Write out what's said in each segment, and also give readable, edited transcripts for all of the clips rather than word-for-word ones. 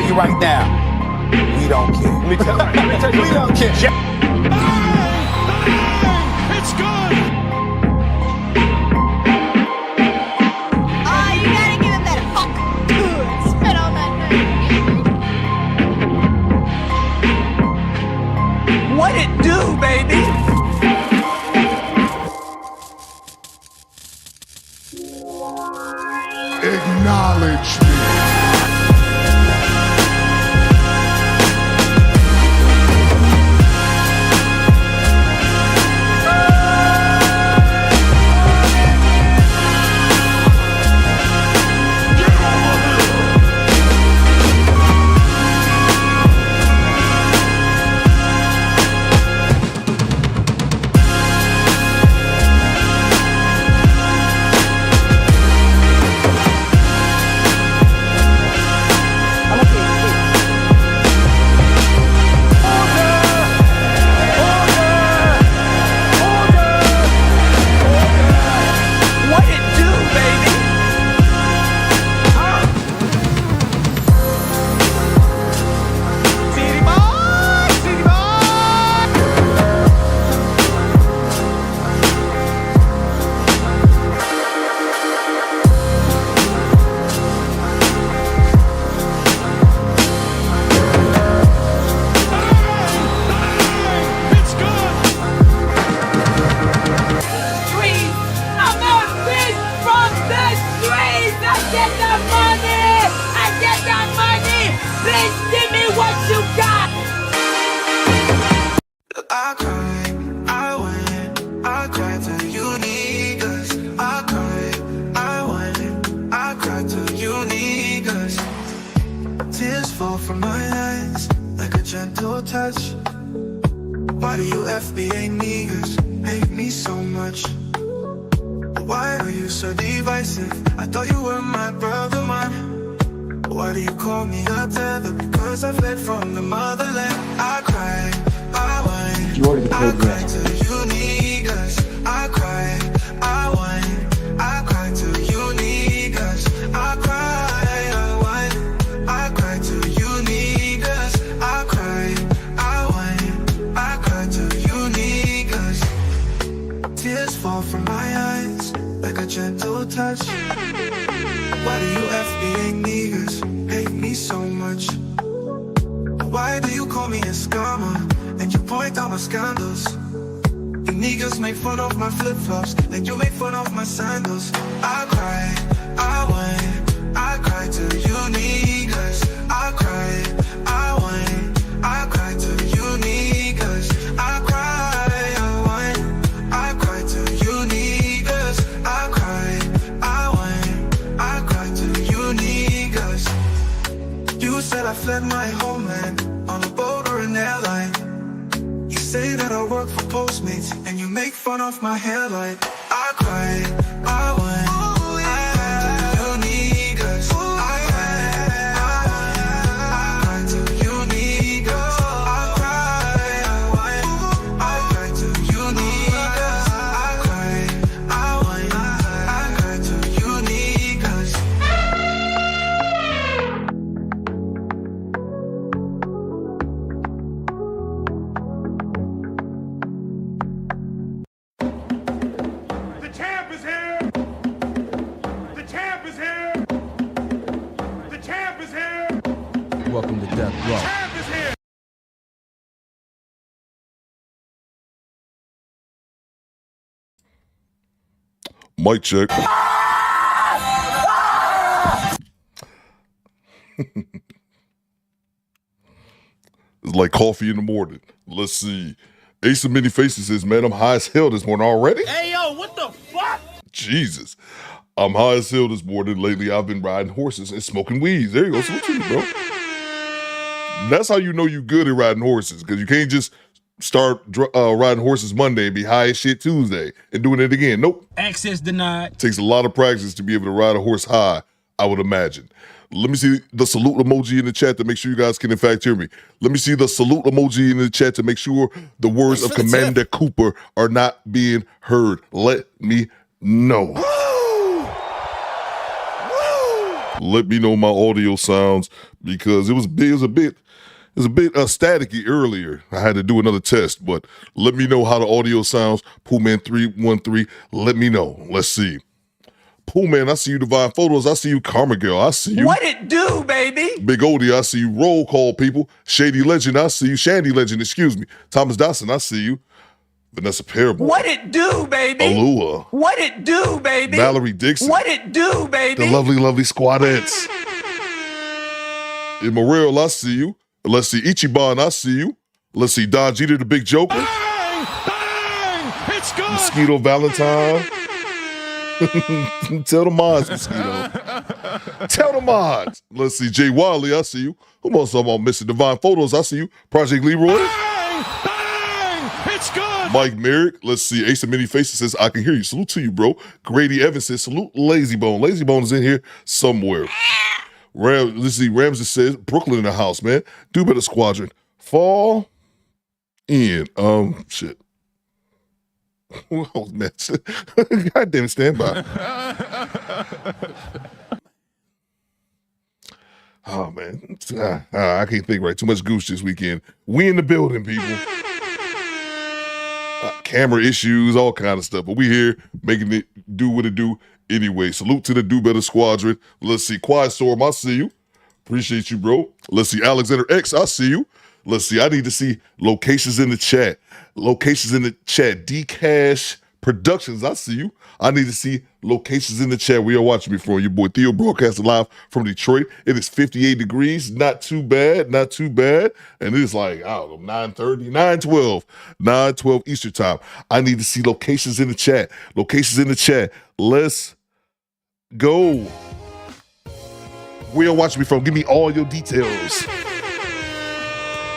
you right now, we don't care. Let me tell you, We don't care. It's good! Oh, you gotta give him that fuck good. Spit on that thing. What it do, baby? Acknowledge me. From my eyes, like a gentle touch. Why do you FBA niggas hate me so much? Why are you so divisive? I thought you were my brother, man. Why do you call me a tether? Because I fled from the motherland. I cry, I whine, I cry to you niggas. I cry, I whine, I cry to you niggas. I cry. Fall from my eyes like a gentle touch. Why do you FBA niggas hate me so much? Why do you call me a scammer and you point out my scandals? You niggas make fun of my flip-flops and you make fun of my sandals. I cry, I whine, I cry to you niggas. I cry, I whine, I cry to you niggas. I cry. You said I fled my homeland on a boat or an airline. You say that I work for Postmates and you make fun of my hairline. I cry, I whine, I cry to you niggas. I cry to you niggas. I cry, I whine, I cry to you niggas. I cry, I whine, I cry to you niggas. Welcome to Death Row. Mic check. It's like coffee in the morning. Let's see. Ace of Many Faces says, man, I'm high as hell this morning already. Hey, yo, what the fuck? Jesus. I'm high as hell this morning. Lately, I've been riding horses and smoking weeds. There you go. Salute to you, bro. That's how you know you good at riding horses, because you can't just start riding horses Monday and be high as shit Tuesday and doing it again. Nope. Access denied. Takes a lot of practice to be able to ride a horse high, I would imagine. Let me see the salute emoji in the chat to make sure you guys can in fact hear me. Let me see the salute emoji in the chat to make sure the words of Commander Cooper are not being heard. Let me know. Let me know my audio sounds because it was a bit staticky earlier. I had to do another test, but let me know how the audio sounds. Poolman313, let me know. Let's see. Poolman, I see you. Divine Photos, I see you. Karma Girl, I see you. What it do, baby? Big Odie, I see you. Roll Call People. Shady Legend, I see you. Shandy Legend, excuse me. Thomas Dawson, I see you. Vanessa Parable. What it do, baby? Alua. What it do, baby? Valerie Dixon. What it do, baby? The lovely Squadettes. Immoral, I see you. Let's see. Ichiban, I see you. Let's see. Don Jeter, the Big Joker. Bang! Bang! It's good! Mosquito Valentine. Tell the mods, Mosquito. Tell the mods. Let's see. Jay Wiley, I see you. Who else am I missing? Divine Photos, I see you. Project Leroy. Bang! Bang! It's good! Mike Merrick. Let's see. Ace of Many Faces says, I can hear you. Salute to you, bro. Grady Evans says, salute Lazy Bone. Lazy Bone is in here somewhere. Let's see. Ramsey says, Brooklyn in the house, man. Do better squadron. Fall in. Shit. Oh, man. God damn it, stand by. Oh, man. I can't think right. Too much goose this weekend. We in the building, people. Camera issues, all kind of stuff. But we here making it do what it do anyway. Salute to the Do Better Squadron. Let's see. Quiet Storm, I see you. Appreciate you, bro. Let's see. Alexander X, I see you. Let's see. I need to see locations in the chat. Locations in the chat. Dcash Productions, I see you. I need to see locations in the chat. We are watching me from your boy Theo, broadcasting live from Detroit. It is 58 degrees. Not too bad. Not too bad. And it is like, I don't know, 9:30, 9:12 Eastern time. I need to see locations in the chat. Locations in the chat. Let's go. Where you watching me from? Give me all your details.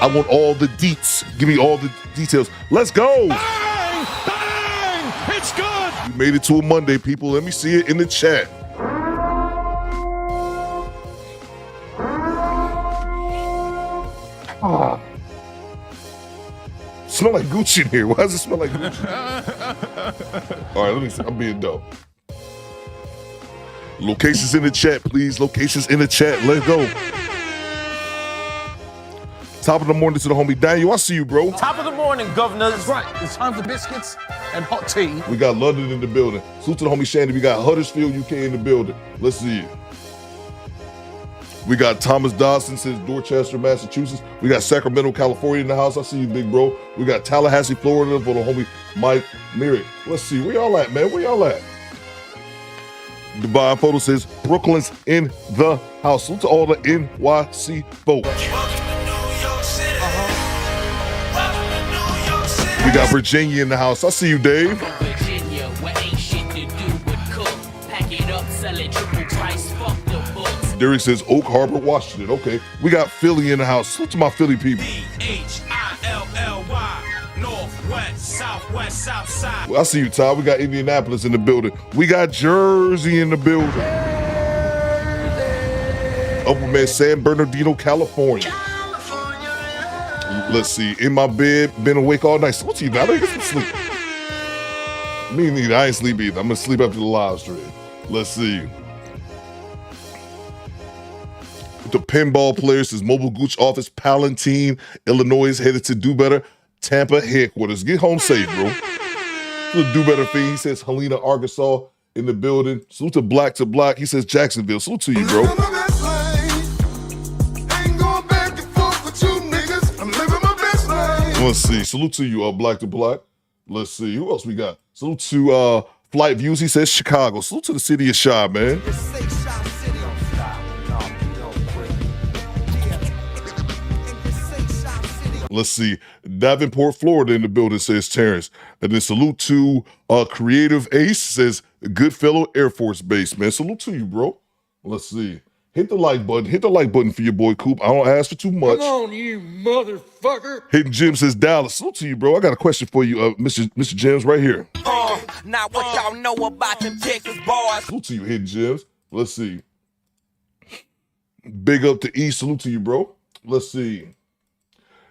I want all the deets. Give me all the details. Let's go. Bang! Bang! It's good! We made it to a Monday, people. Let me see it in the chat. Smell like Gucci in here. Why does it smell like Gucci? All right, let me see. I'm being dope. Locations in the chat, please. Locations in the chat. Let's go. Top of the morning to the homie Daniel. I see you, bro. Top of the morning, governor. That's right. It's time for biscuits and hot tea. We got London in the building. Salute to the homie Shandy. We got Huddersfield, UK in the building. Let's see it. We got Thomas Dawson, says Dorchester, Massachusetts. We got Sacramento, California in the house. I see you, big bro. We got Tallahassee, Florida for the homie Mike Merrick. Let's see. Where y'all at, man? Where y'all at? Divine Photo says Brooklyn's in the house. Salute to all the NYC folks. We got Virginia in the house. I see you, Dave. Virginia, where ain't shit to do but cook. Pack it up, sell it triple price, fuck the books. Derek says Oak Harbor, Washington. Okay. We got Philly in the house. Salute to my Philly people. Philly, northwest, southwest, south side. Well, I see you, Ty. We got Indianapolis in the building. We got Jersey in the building. Upper Man, San Bernardino, California. Let's see. In my bed, been awake all night. Salute to you, man. I gotta get some sleep. Me neither. I ain't sleep either. I'm gonna sleep after the live stream. Let's see. The pinball players says Mobile Gooch office, Palatine, Illinois, headed to Do Better, Tampa headquarters. Get home safe, bro. The Do Better thing. He says Helena, Arkansas in the building. Salute to Black. He says Jacksonville. Salute to you, bro. Let's see. Salute to you, Black to Black. Let's see. Who else we got? Salute to Flight Views. He says Chicago. Salute to the city of Chi, man. Let's see. Davenport, Florida in the building, says Terrence. And then salute to Creative Ace, says Goodfellow Air Force Base, man. Salute to you, bro. Let's see. Hit the like button. Hit the like button for your boy Coop. I don't ask for too much. Come on, you motherfucker. Hidden Jim says Dallas. Salute to you, bro. I got a question for you, Mr. Jims, right here. Now what y'all know about them Texas boys? Salute to you, Hidden Jims. Let's see. Big up to E. Salute to you, bro. Let's see.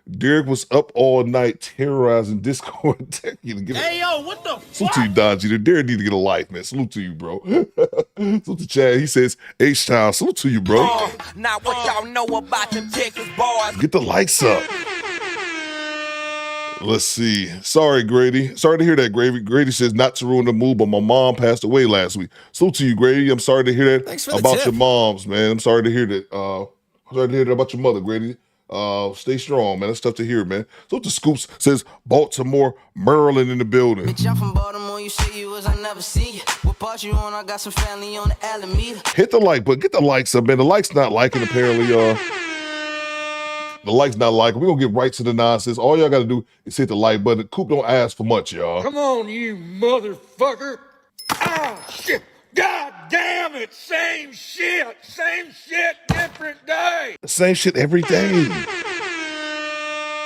Derek was up all night terrorizing Discord. Hey, yo, what the Salute to you, Don Jeter. Derek need to get a life, man. Salute to you, bro. Salute to Chad. He says, H-Town. Salute to you, bro. Now what y'all know about them Texas boys? Get the likes up. Let's see. Sorry, Grady. Sorry to hear that, Grady. Grady says not to ruin the mood, but my mom passed away last week. Salute to you, Grady. I'm sorry to hear that about your moms, man. I'm sorry to hear that. Sorry to hear that about your mother, Grady. Stay strong, man. That's tough to hear, man. Salute to Scoops. Says Baltimore, Maryland in the building. Bitch, I'm from Baltimore. You say you was, I never see you. What part you on? I got some family on the Alameda. Hit the like button. Get the likes up, man. The likes not liking, apparently, The likes not liking. We're going to get right to the nonsense. All y'all got to do is hit the like button. Coop don't ask for much, y'all. Come on, you motherfucker. Ah, shit. God damn it. Same shit, different day. Same shit every day.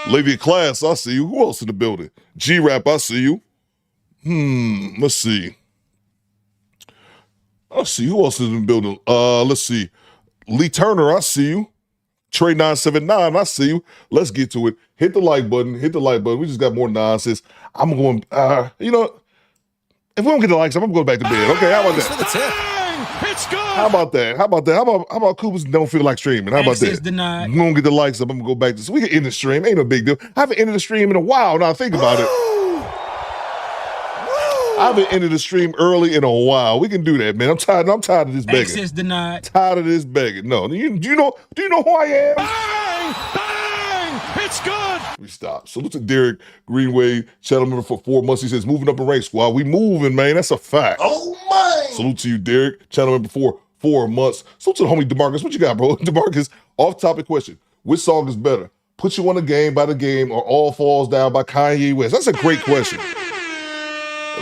Lady of class, I see you. Who else in the building? G-Rap, I see you. Let's see. Let's see. Who else is in the building? Let's see. Lee Turner, I see you. Trey 979, I see you. Let's get to it. Hit the like button. Hit the like button. We just got more nonsense. I'm going, you know, if we don't get the likes, I'm going to go back to bed. Okay, how about that? It's good. How about that? How about that? How about Coopers don't feel like streaming? How about Access that? denied. We don't get the likes up. I'm gonna go back to so we can end the stream. Ain't no big deal. I haven't ended the stream in a while. Now think about it. I haven't ended the stream early in a while. We can do that, man. I'm tired of this begging. Access denied. Tired of this begging. No, do you know who I am? Bang! Bang! It's good. We stop. Salute to Derek Greenway, channel member for 4 months. He says, moving up in rank, squad. We moving, man. That's a fact. Oh my! Salute to you, Derek, channel member for 4 months. Salute to the homie DeMarcus. What you got, bro? DeMarcus, off-topic question. Which song is better? Put You on the Game by The Game or All Falls Down by Kanye West? That's a great question.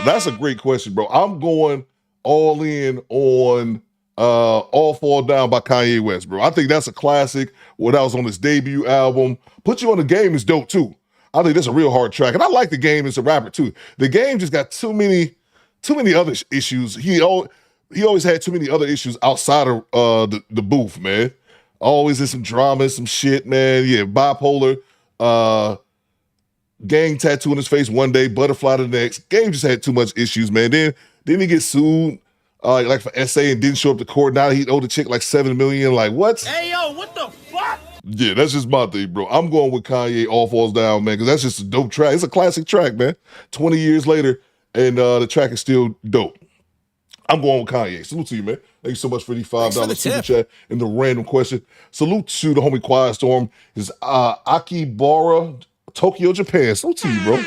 That's a great question, bro. I'm going all in on All Fall Down by Kanye West, bro. I think that's a classic. That was on his debut album. Put You on the Game is dope, too. I think that's a real hard track. And I like The Game as a rapper, too. The Game just got too many other issues. He always had too many other issues outside of the booth, man. Always in some drama, some shit, man. Yeah, bipolar, gang tattoo on his face one day, butterfly the next. Game just had too much issues, man. Then he get sued like for SA and didn't show up to court. Now he owed the chick like $7 million. Like what? Hey, yo, what the fuck? Yeah, that's just my thing, bro. I'm going with Kanye, All Falls Down, man, because that's just a dope track. It's a classic track, man. 20 years later, and the track is still dope. I'm going with Kanye. Salute to you, man. Thank you so much for the $5 super chat and the random question. Salute to the homie Quiet Storm. Is Akibara, Tokyo, Japan. Salute to you, bro.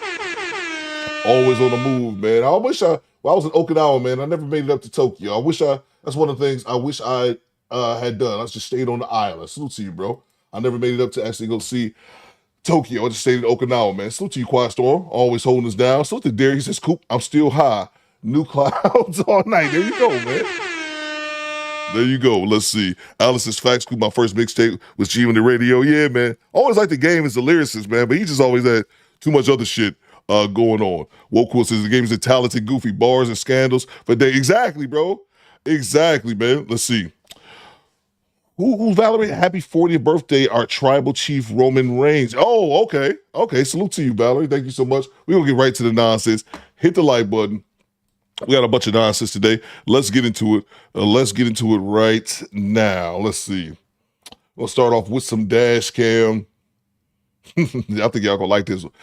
Always on the move, man. I wish I was in Okinawa, man. I never made it up to Tokyo. That's one of the things I wish I had done. I just stayed on the island. Salute to you, bro. I never made it up to actually go see Tokyo. I just stayed in Okinawa, man. Salute to you, Quiet Storm. Always holding us down. Salute to Derek. He says, Coop, I'm still high. New clouds all night. There you go, man. There you go. Let's see. Alice's Facts Coop, my first mixtape was G on the radio. Yeah, man. Always like The Game as the lyricist, man, but he just always had too much other shit going on. Woke says The Game is a talented, goofy bars and scandals. But exactly, bro. Exactly, man. Let's see. Who's Valerie? Happy 40th birthday, our tribal chief, Roman Reigns. Oh, okay. Okay, salute to you, Valerie. Thank you so much. We're going to get right to the nonsense. Hit the like button. We got a bunch of nonsense today. Let's get into it. Let's get into it right now. Let's see. We'll start off with some dash cam. I think y'all gonna like this one.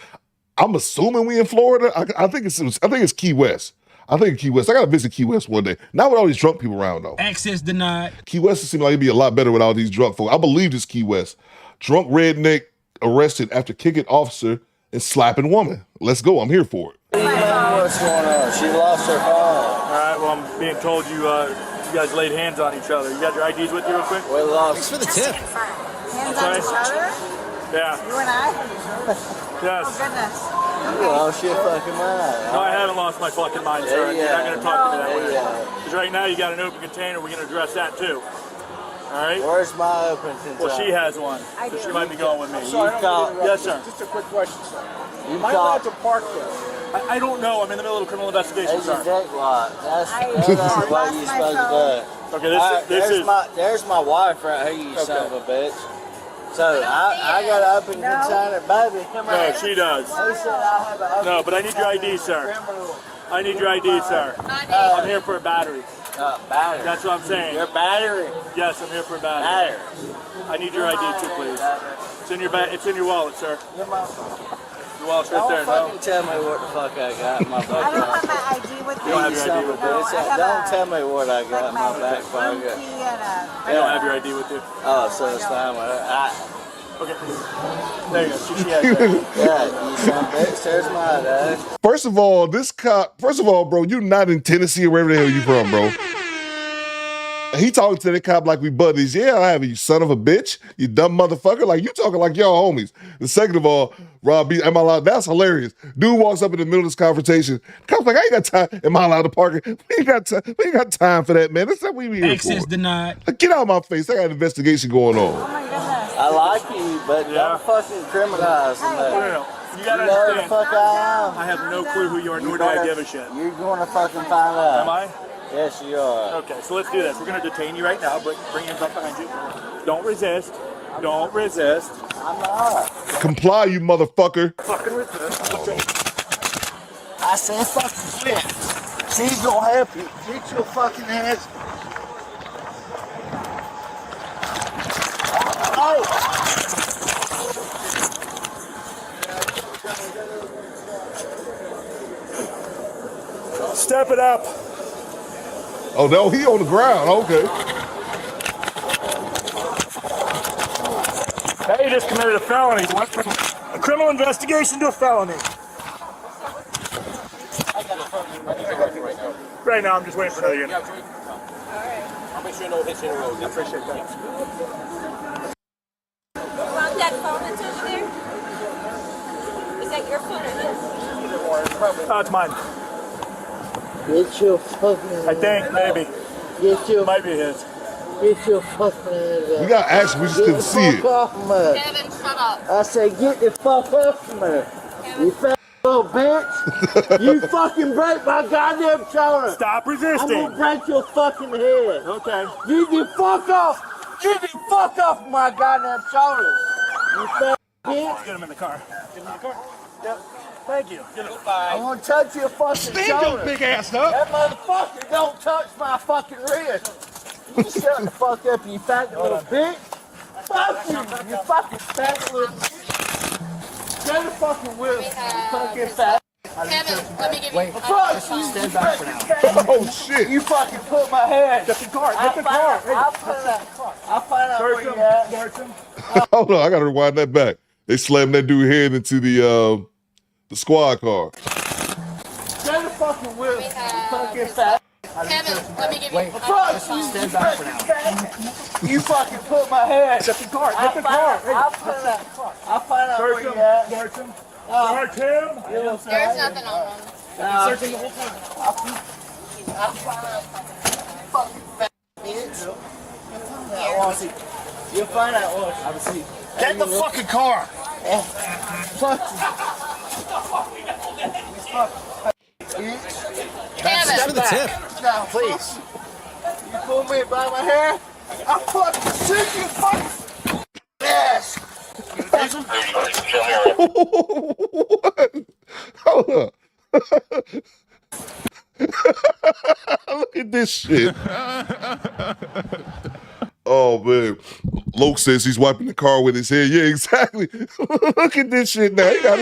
I'm assuming we in Florida. I think it's Key West. I think Key West. I gotta visit Key West one day. Not with all these drunk people around though. Access denied. Key West seems like it'd be a lot better without these drunk folks. I believe it's Key West. Drunk redneck arrested after kicking officer and slapping woman. Let's go. I'm here for it. What's going on? She lost her phone. All right, well, I'm being told you guys laid hands on each other. You got your IDs with you real quick? We lost. Thanks for the tip. Hands on each other? Yeah. You and I? Yes. Oh, goodness. You lost your fucking mind. No, I haven't lost my fucking mind, sir. You're not going to talk to me that way. Yeah. Because right now you got an open container. We're going to address that too. All right? Where's my open container? Well, she has one. So she might be going with me. Yes, sir. Just a quick question, sir. You Am I allowed to park there? I don't know. I'm in the middle of a criminal investigation, It's a sir. dick lock. That's I what lost you're my supposed to do. Okay, this is... There's my wife right here, you son of a bitch. So I got an open container, baby. Come on. No, she does. He said I have an open No, but I need your ID, sir. I need your ID, sir. I'm here for a battery. battery. That's what I'm saying. Your battery. Yes, I'm here for a battery. I need your ID too, please. It's in your It's in your wallet, sir. Your wallet's right there. Don't fucking tell me what the fuck I got in my back pocket. I don't have my ID with me. You don't have your ID with you. Don't tell me what I got in my back pocket. You don't have your ID with you. Oh, so it's fine. Okay. There you go. She has that. Yeah, you son of a bitch. There's my ID. First of all, this cop, bro, you not in Tennessee or wherever the hell you from, bro. He talking to the cop like we buddies. Yeah, I have you, son of a bitch. You dumb motherfucker. Like, you talking like y'all homies. And second of all, Rob B, am I allowed? That's hilarious. Dude walks up in the middle of this confrontation. Cop's like, I ain't got time. Am I allowed to park it? We ain't got time for that, man. That's not what we here Access for. denied. Like, get out of my face. I got an investigation going on. Oh my goodness. I like you, but don't fucking criminalize me. No. You gotta You know who the understand. fuck I am? I have no clue who you are, nor do I give a shit. You're gonna fucking find out. Am I? Yes, you are. Okay, so let's do this. We're gonna detain you right now. Bring him up behind you. Don't resist. Don't resist. I'm not. Comply, you motherfucker. Fucking resist. Okay. I said fucking quit. She's gonna help you. Get your fucking hands. Oh! Step it up. Oh, no, he on the ground. Okay. Hey, you just committed a felony. Went from a criminal investigation to a felony. Right now, I'm just waiting for another unit. I'll make sure no hits in the road. I appreciate that. Found that phone that's over there? Is that your phone or his? It's mine. Get your fucking I think, maybe. Get your Might be his. Get your fucking hands up. We got action. We just couldn't see it. Get the fuck off me. Kevin, shut up. I said, get the fuck off me. You fat little bitch. You fucking break my goddamn shoulder. Stop I'm resisting. gonna break your fucking head. Okay. You can fuck off. You can fuck off my goddamn shoulder. You fat bitch. Get him in the car. Get him in the car. Yep. Thank you. I'm gonna touch your fucking Stand shoulder. your big ass up. That motherfucker don't touch my fucking wrist. You shut the fuck up, you fat little bitch. Fuck you, you fucking fat little bitch. Get the fucking wheel, you fucking fat. Kevin, let me give you. Fuck you, stand back for now. Oh, shit. You fucking put my head. Get the car. Get the car. I'll find out where you at. Search him. Hold on, I gotta rewind that back. They slammed that dude head into the squad car. Get the fucking wheel, you fucking fat. Kevin, let me give you. Fuck you, stand back for now. You fucking put my head. Get the car. Get the car. I'll find out where Search you him. at. Search him. Search him. There's nothing on him. Search him the whole time. I'll find out. Fucking fat bitch. You'll find out what. Have a seat. Get the fucking car. Fuck you. Kevin. Step to the tip. Now, please. You pull me by my hair, I'll fucking shoot you fucking ass. What? Hold up. Look at this shit. Oh, man. Loke says he's wiping the car with his head. Yeah, exactly. Look at this shit now. He got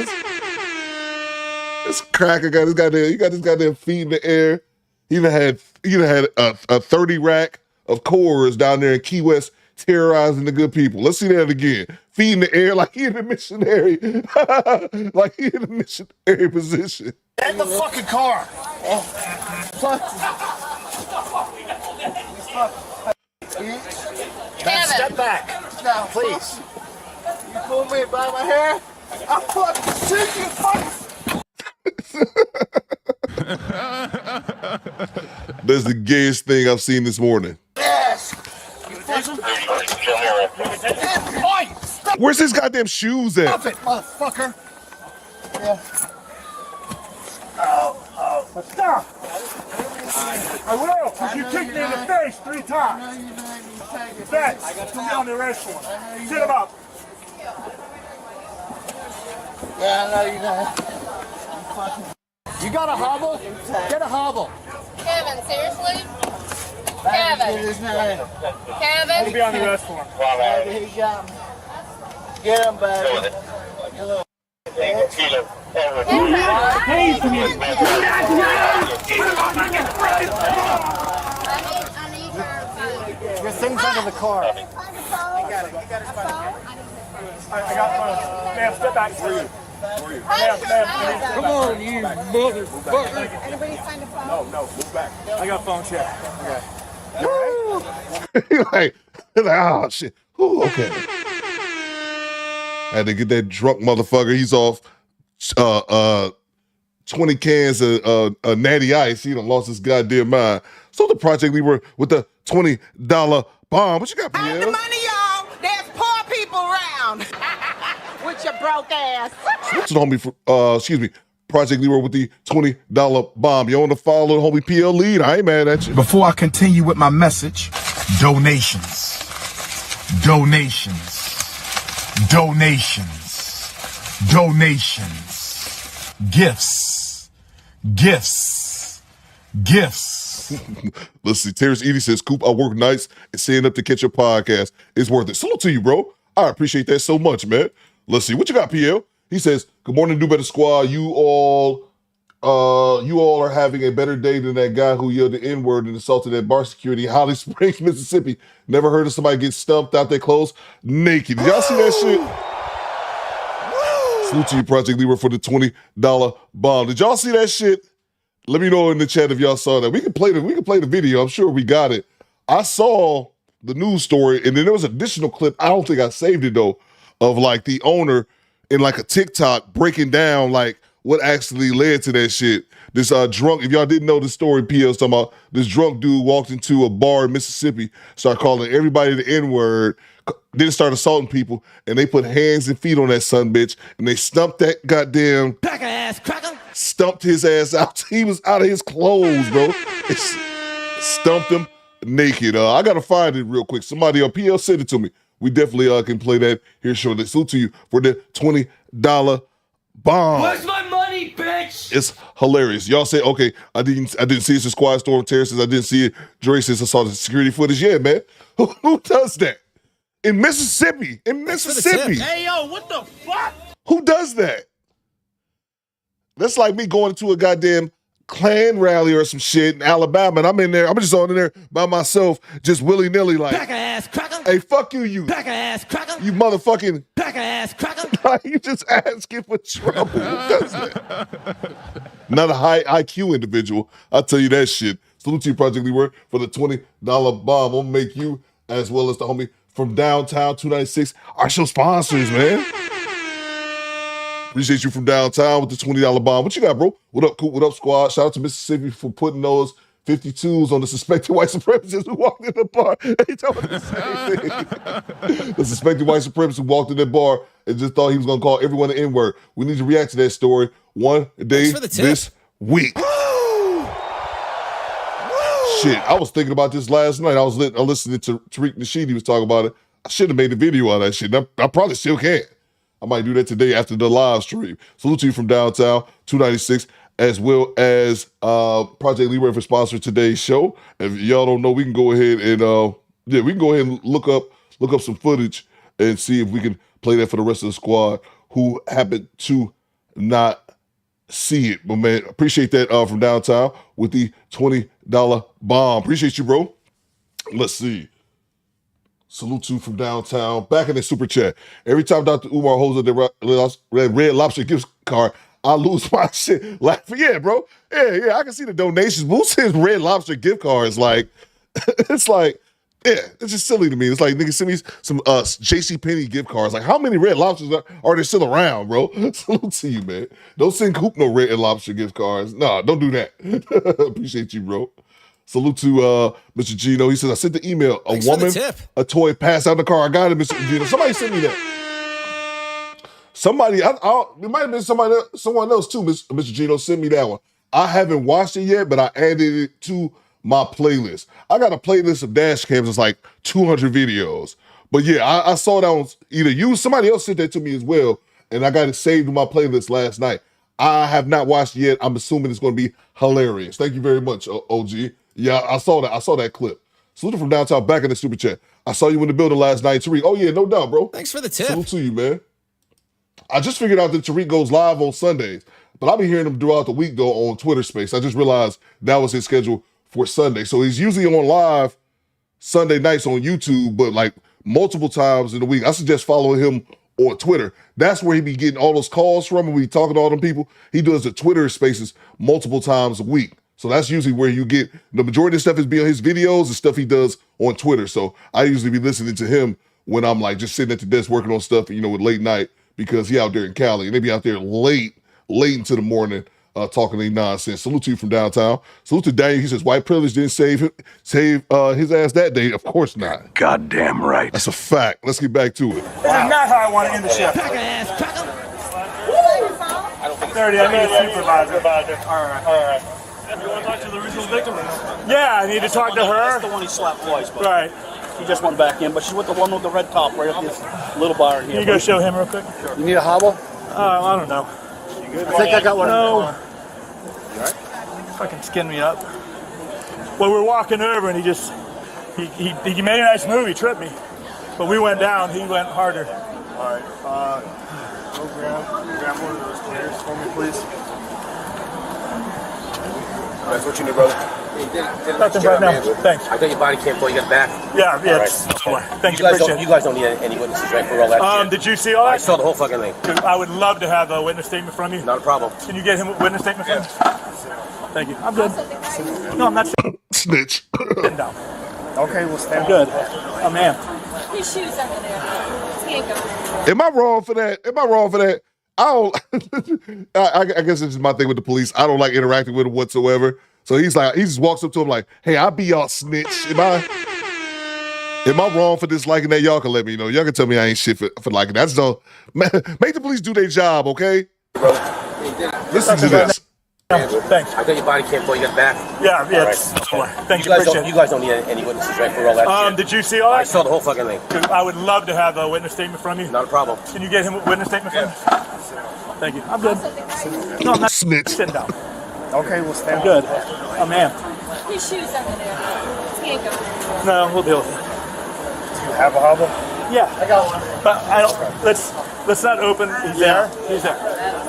this cracker got his goddamn feet in the air. He even had a 30 rack of cores down there in Key West terrorizing the good people. Let's see that again. Feet in the air like he in a missionary. Like he in a missionary position. Get the fucking car. Fuck you. Kevin. Step back. Now, please. You pull me by my hair, I'll fucking shoot you fucking. That's the gayest thing I've seen this morning. Yes. Where's his goddamn shoes at? Stop it, motherfucker. Yeah. Stop. I will, because you kicked me in the face 3 times. That's put me on the arrest warrant. Sit him up. Yeah, I know you know. You got a hobble? Get a hobble. Kevin, seriously? Get Kevin. his name. Kevin. He'll be on the arrest form. Baby, he got me. Get him, baby. You little bitch. Your thing's under the car. I got one. Ma'am, step back for you. Come on, you motherfucker. Anybody find a phone? No, move back. I got a phone check. like, oh shit. Ooh, okay. Had to get that drunk motherfucker. He's off 20 cans of natty ice. He done lost his goddamn mind. So the project leader with the $20 bomb. What you got, Pierre? The money, y'all. There's poor people around. With your broke ass. What's the homie for, Project Leader with the $20 bomb. You want to follow the homie PL lead? I ain't mad at you. Before I continue with my message, donations, gifts. Let's see. Terrence Edie says, Coop, I work nights and staying up to catch your podcast. It's worth it. Salute to you, bro. I appreciate that so much, man. Let's see. What you got, PL? He says, good morning, Do Better Squad. You all are having a better day than that guy who yelled the N-word and assaulted at bar security in Holly Springs, Mississippi. Never heard of somebody get stumped out their clothes naked. Did y'all see that shit? Salute to you, Project Leader, for the $20 bomb. Did y'all see that shit? Let me know in the chat if y'all saw that. We can play the video. I'm sure we got it. I saw the news story, and then there was an additional clip. I don't think I saved it though, of like the owner in like a TikTok breaking down like what actually led to that shit. This drunk, if y'all didn't know the story, PL's talking about, this drunk dude walked into a bar in Mississippi, started calling everybody the N-word, then started assaulting people, and they put hands and feet on that son bitch, and they stumped that goddamn Cracker ass cracker. Stumped his ass out. He was out of his clothes, bro. Stumped him naked. I gotta find it real quick. Somebody on PL send it to me. We definitely can play that here shortly. Salute to you for the $20 bomb. Where's my money, bitch? It's hilarious. Y'all say, okay, I didn't see it's a squad storm. Terrence says I didn't see it. Dre says I saw the security footage. Yeah, man. Who does that? In Mississippi. Hey, yo, what the fuck? Who does that? That's like me going to a goddamn Klan rally or some shit in Alabama, and I'm in there. I'm just on in there by myself, just willy-nilly like, Cracker ass cracker. Hey, fuck you. Cracker ass cracker. You motherfucking. Cracker ass cracker. You just asking for trouble. Who does that? Not a high IQ individual. I'll tell you that shit. Salute to you, Project Leeward, for the $20 bomb. I'm gonna make you, as well as the homie from downtown 296, our show sponsors, man. Appreciate you from downtown with the $20 bomb. What you got, bro? What up, Coop? What up, squad? Shout out to Mississippi for putting those 52s on the suspected white supremacists who walked in the bar. He told me the same thing. The suspected white supremacist who walked in the bar and just thought he was going to call everyone the N-word. We need to react to that story one day this week. Shit, I was thinking about this last night. I was listening to Tariq Nasheed. He was talking about it. I should have made the video out of that shit. I probably still can. I might do that today after the live stream. Salute to you from downtown 296, as well as Project Leeway for sponsoring today's show. If y'all don't know, we can go ahead and look up some footage and see if we can play that for the rest of the squad who happen to not see it. But man, appreciate that from downtown with the $20 bomb. Appreciate you, bro. Let's see. Salute to from downtown. Back in the super chat. Every time Dr. Umar holds up the Red Lobster gift card, I lose my shit laughing. Yeah, bro. Yeah, I can see the donations. Who sends Red Lobster gift cards? Like, it's like, yeah, it's just silly to me. It's like, nigga, send me some JCPenney gift cards. Like, how many Red Lobsters are there still around, bro? Salute to you, man. Don't send Coop no Red Lobster gift cards. Nah, don't do that. Appreciate you, bro. Salute to Mr. Gino. He says, I sent the email. Thanks a woman, a toy passed out in the car. I got it, Mr. Gino. Somebody sent me that. Somebody, it might have been someone else too, Mr. Gino. Send me that one. I haven't watched it yet, but I added it to my playlist. I got a playlist of dash cams. It's like 200 videos. But yeah, I saw that on either you, somebody else sent that to me as well, and I got it saved in my playlist last night. I have not watched it yet. I'm assuming it's going to be hilarious. Thank you very much, OG. Yeah, I saw that. I saw that clip. Salute from downtown, back in the super chat. I saw you in the building last night, Tariq. Oh yeah, no doubt, bro. Thanks for the tip. Salute to you, man. I just figured out that Tariq goes live on Sundays, but I'll be hearing him throughout the week though on Twitter Space. I just realized that was his schedule for Sunday. So he's usually on live Sunday nights on YouTube, but like multiple times in the week. I suggest following him on Twitter. That's where he be getting all those calls from and we talking to all them people. He does the Twitter Spaces multiple times a week. So that's usually where you get the majority of stuff is be on his videos and stuff he does on Twitter. So I usually be listening to him when I'm like just sitting at the desk working on stuff, you know, with late night because he out there in Cali and they be out there late into the morning talking any nonsense. Salute to you from downtown. Salute to Daniel. He says white privilege didn't save his ass that day. Of course not. Goddamn right. That's a fact. Let's get back to it. This is not how I want to end the shift. 30, I need a supervisor. All right. You want to talk to the original victim? Yeah, I need to talk to her. That's the one he slapped twice. But right. He just went back in, but she's with the one with the red top right up this little bar here. Can you go show him real quick? Sure. You need a hobble? I don't know. I think I got one. No. You all right? Fucking skin me up. Well, we're walking over and he made a nice move. He tripped me. But we went down. He went harder. All right. Go grab one of those players for me, please. That's what you need, brother. Nothing right now. Thanks. I got your body cam before you got back. Yeah. Right. Thank you. Appreciate it. You guys don't need any witnesses, right, for all that shit? Did you see all that? I saw the whole fucking thing. I would love to have a witness statement from you. Not a problem. Can you get him a witness statement from me? Thank you. I'm good. No, I'm not. Snitch. Sitting down. Okay, we'll stand. I'm good. Oh, man. His shoes under there. Handcuffs. Am I wrong for that? I don't. I guess it's just my thing with the police. I don't like interacting with them whatsoever. So he just walks up to him like, "Hey, I'll be y'all snitch." Am I wrong for disliking that? Y'all can let me know. Y'all can tell me I ain't shit for liking that. So make the police do their job, okay? Listen to this. Thanks. I got your body cam before you got back. Yeah. Right. Thank you. You guys don't need any witnesses, right, for all that shit? Did you see all that? I saw the whole fucking thing. I would love to have a witness statement from you. Not a problem. Can you get him a witness statement from me? Thank you. I'm good. No, I'm not. Snitch. Sitting down. Okay, we'll stand. I'm good. Oh, man. His shoes under there. Handcuffs. No, we'll deal with it. Do you have a hobble? Yeah. I got one. But I don't. Let's not open. He's there. He's there.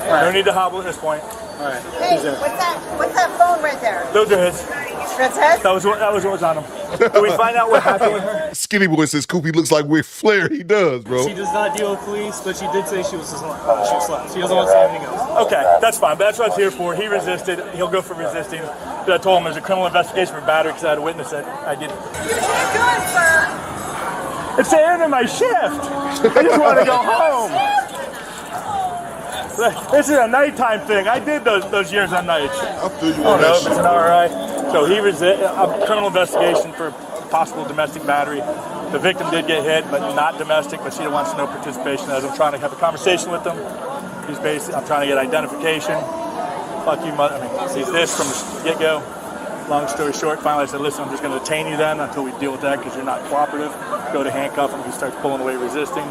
No need to hobble at this point. All right. Hey, what's that phone right there? Those are his. That's his? That was what was on him. Did we find out what happened with her? Skinny boy says Coopy looks like Ric Flair. He does, bro. She does not deal with police, but she did say she was slapped. She doesn't want to say anything else. Okay, that's fine. But that's what I was here for. He resisted. He'll go for resisting. But I told him there's a criminal investigation for battery because I had a witness that I didn't. You did good, sir. It's the end of my shift. I just want to go home. This is a nighttime thing. I did those years on nights. I feel you Oh on no, that it's shit. an RI. So he resisted a criminal investigation for possible domestic battery. The victim did get hit, but not domestic. But she wants no participation. As I'm trying to have a conversation with him, he's basically I'm trying to get identification. Fuck you, mother. I mean, he's this from the get-go. Long story short, finally I said, listen, I'm just going to detain you then until we deal with that because you're not cooperative. Go to handcuff him. He starts pulling away, resisting.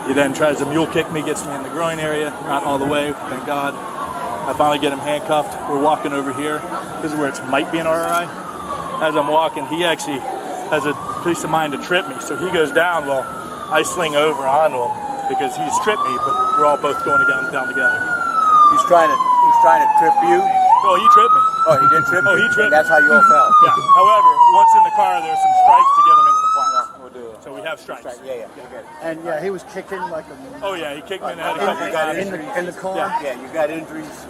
He then tries to mule kick me, gets me in the groin area. Not all the way, thank God. I finally get him handcuffed. We're walking over here. This is where it might be an RI. As I'm walking, he actually has a piece of mind to trip me. So he goes down while I sling over onto him because he's tripped me, but we're all both going down together. He's trying to trip you. Oh, he tripped me. Oh, he did trip you? Oh, he tripped That's how you all fell. Yeah. However, once in the car, there's some strikes to get him in compliance. We'll do it. So we have strikes. Yeah. And yeah, he was kicking like a... Oh, yeah, he kicked me in the head a couple times. In the car? Yeah, you got injuries.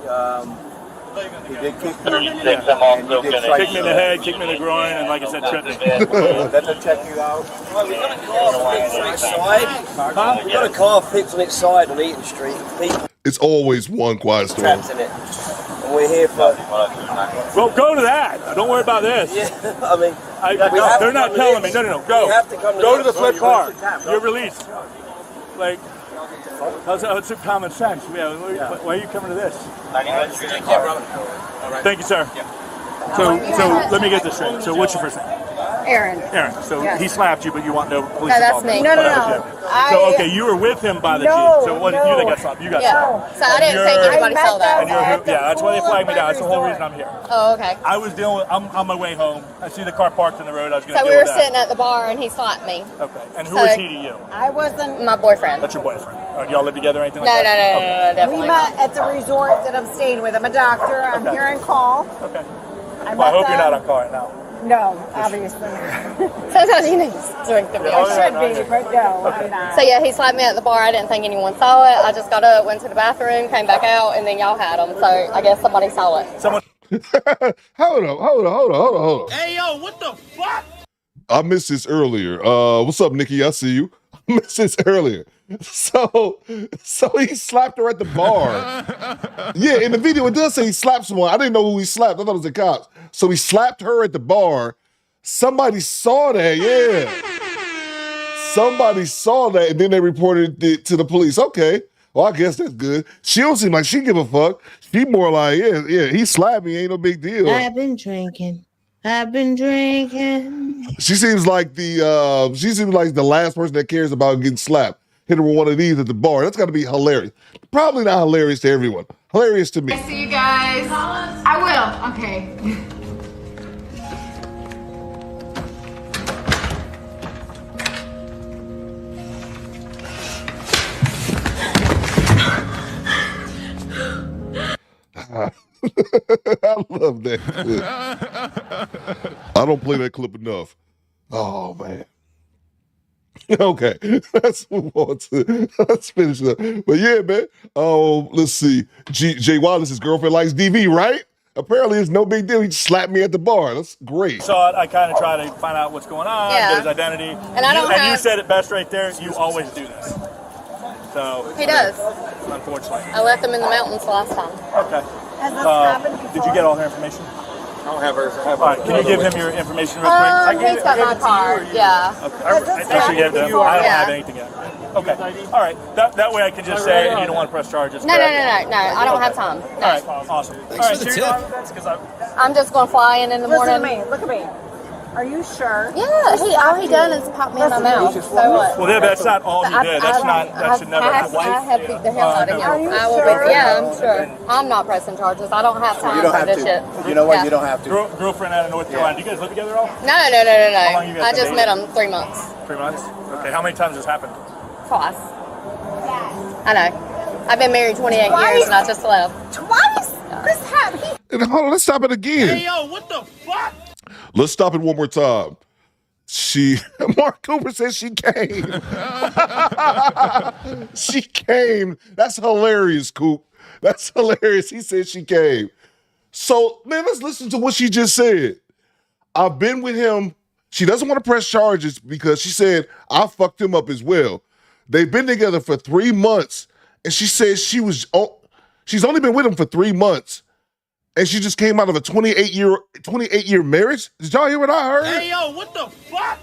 He did kick you. Yeah. And you did strike Kicked me in the head, kicked me in the groin, and like I said, tripped me. Let them check you out. We got a car fixed on its side. Huh? We got a car fixed on its side on Eaton Street. People It's always one quiet storm. trapped in it. And we're here for... Well, go to that. Don't worry about this. Yeah, I mean... They're not telling me. No. Go. We have to come to Go to this. the flip car. You're released. Like, that's common sense. Yeah. Why are you coming to this? Thank you, sir. So let me get this straight. So what's your first name? Aaron. So Yes. he slapped you, but you want no police No, that's involvement. me. No, no, That no. was you. So, okay, you were with him by the Jeep. So it wasn't you that got slapped. You got slapped. So I didn't think anybody saw that. And yeah, that's why they flagged me down. That's the whole reason I'm here. Oh, okay. I was dealing with, I'm on my way home. I see the car parked in the road. I was going to So deal we were with that. sitting at the bar and he slapped me. Okay. And who is he to you? I wasn't. My boyfriend. That's your boyfriend. Do y'all live together or anything No, like no, that? no, no, no, definitely. We met at the resort that I'm staying with. I'm a doctor. I'm here in call. Okay. I Well, I hope you're not on call right now. No, obviously. Sometimes you need to drink the beer. I should be, but no, I'm not. So yeah, he slapped me at the bar. I didn't think anyone saw it. I just got up, went to the bathroom, came back out, and then y'all had him. So I guess somebody saw it. Someone. Hold on. Hey, yo, what the fuck? I missed this earlier. What's up, Nikki? I see you. I missed this earlier. So he slapped her at the bar. Yeah, in the video it does say he slapped someone. I didn't know who he slapped. I thought it was the cops. So he slapped her at the bar. Somebody saw that, yeah. Somebody saw that, and then they reported it to the police. Okay, well, I guess that's good. She don't seem like she give a fuck. She more like, yeah, he slapped me, ain't no big deal. I've been drinking. She seems like the last person that cares about getting slapped. Hit her with one of these at the bar. That's got to be hilarious. Probably not hilarious to everyone. Hilarious to me. See you guys. I will. Okay. I love that clip. I don't play that clip enough. Oh, man. Okay, let's move on let's finish up. But yeah, man, let's see. Jay Wallace's girlfriend likes DV, right? Apparently it's no big deal. He just slapped me at the bar. That's great. Saw it. I kind of try to find out what's going on, get his identity. And you said it best right there. You always do this. So He does. Unfortunately. I left him in the mountains last time. Okay. Has this happened before? Did you get all her information? I don't have hers. All right, can you give him your information real quick? He's got my card. Yeah. Okay. I think she gave them. I don't have anything yet. Okay. All right. That way I can just say, and you don't want to press charges. No. I don't have time. No. All right. Awesome. All right. So you're not that's because I'm just going to fly in the morning. Listen to me. Look at me. Are you sure? Yeah, all he done is pop me in my mouth. So what? Well, yeah, that's not all you did. That's not. That should never happen. I have beat the hell out of him. I will be. Yeah, I'm sure. I'm not pressing charges. I don't have time for this shit. You know what? You don't have to. Girlfriend out of North Carolina. Do you guys live together at all? No. How long you guys I just been met him 3 months. 3 months. Okay. How many times has this happened? Twice. I know. I've been married 28 years and I just left. Twice? This happened. And hold on, let's stop it again. Hey, yo, what the fuck? Let's stop it one more time. Mark Cooper says she came. She came. That's hilarious, Coop. That's hilarious. He said she came. So, man, let's listen to what she just said. I've been with him. She doesn't want to press charges because she said, I fucked him up as well. They've been together for 3 months. And she says she's only been with him for 3 months. And she just came out of a 28-year marriage? Did y'all hear what I heard? Hey, yo, what the fuck?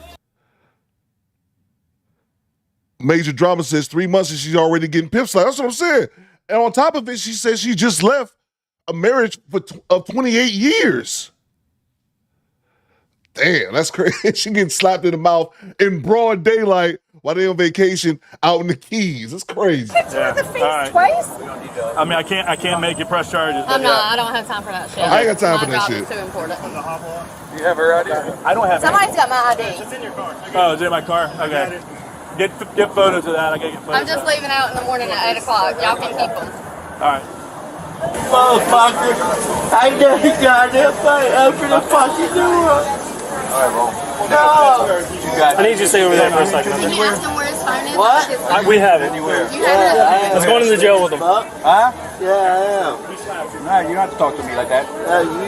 Major Drama says 3 months and she's already getting pimp slapped. That's what I'm saying. And on top of it, she says she just left a marriage of 28 years. Damn, that's crazy. She getting slapped in the mouth in broad daylight while they on vacation out in the Keys. It's crazy. Yeah. The face twice? I mean, I can't make you press charges. I'm not. I don't have time for that shit. I ain't got time for that My shit. job is too important. You have her ID? I don't have Somebody's got my ID. It's in your car. Oh, it's in my car? Okay. Get photos of that. I gotta get photos. I'm just leaving out in the morning at 8 o'clock. Y'all can keep them. All right. Motherfucker, I know you got it, but open the fucking door. Alright, bro. No! I need you to stay over there for a second. Can you ask him where his phone is? What? We have it. You have it? Let's go into the jail with him. Huh? Yeah, I am. No, you don't have to talk to me like that.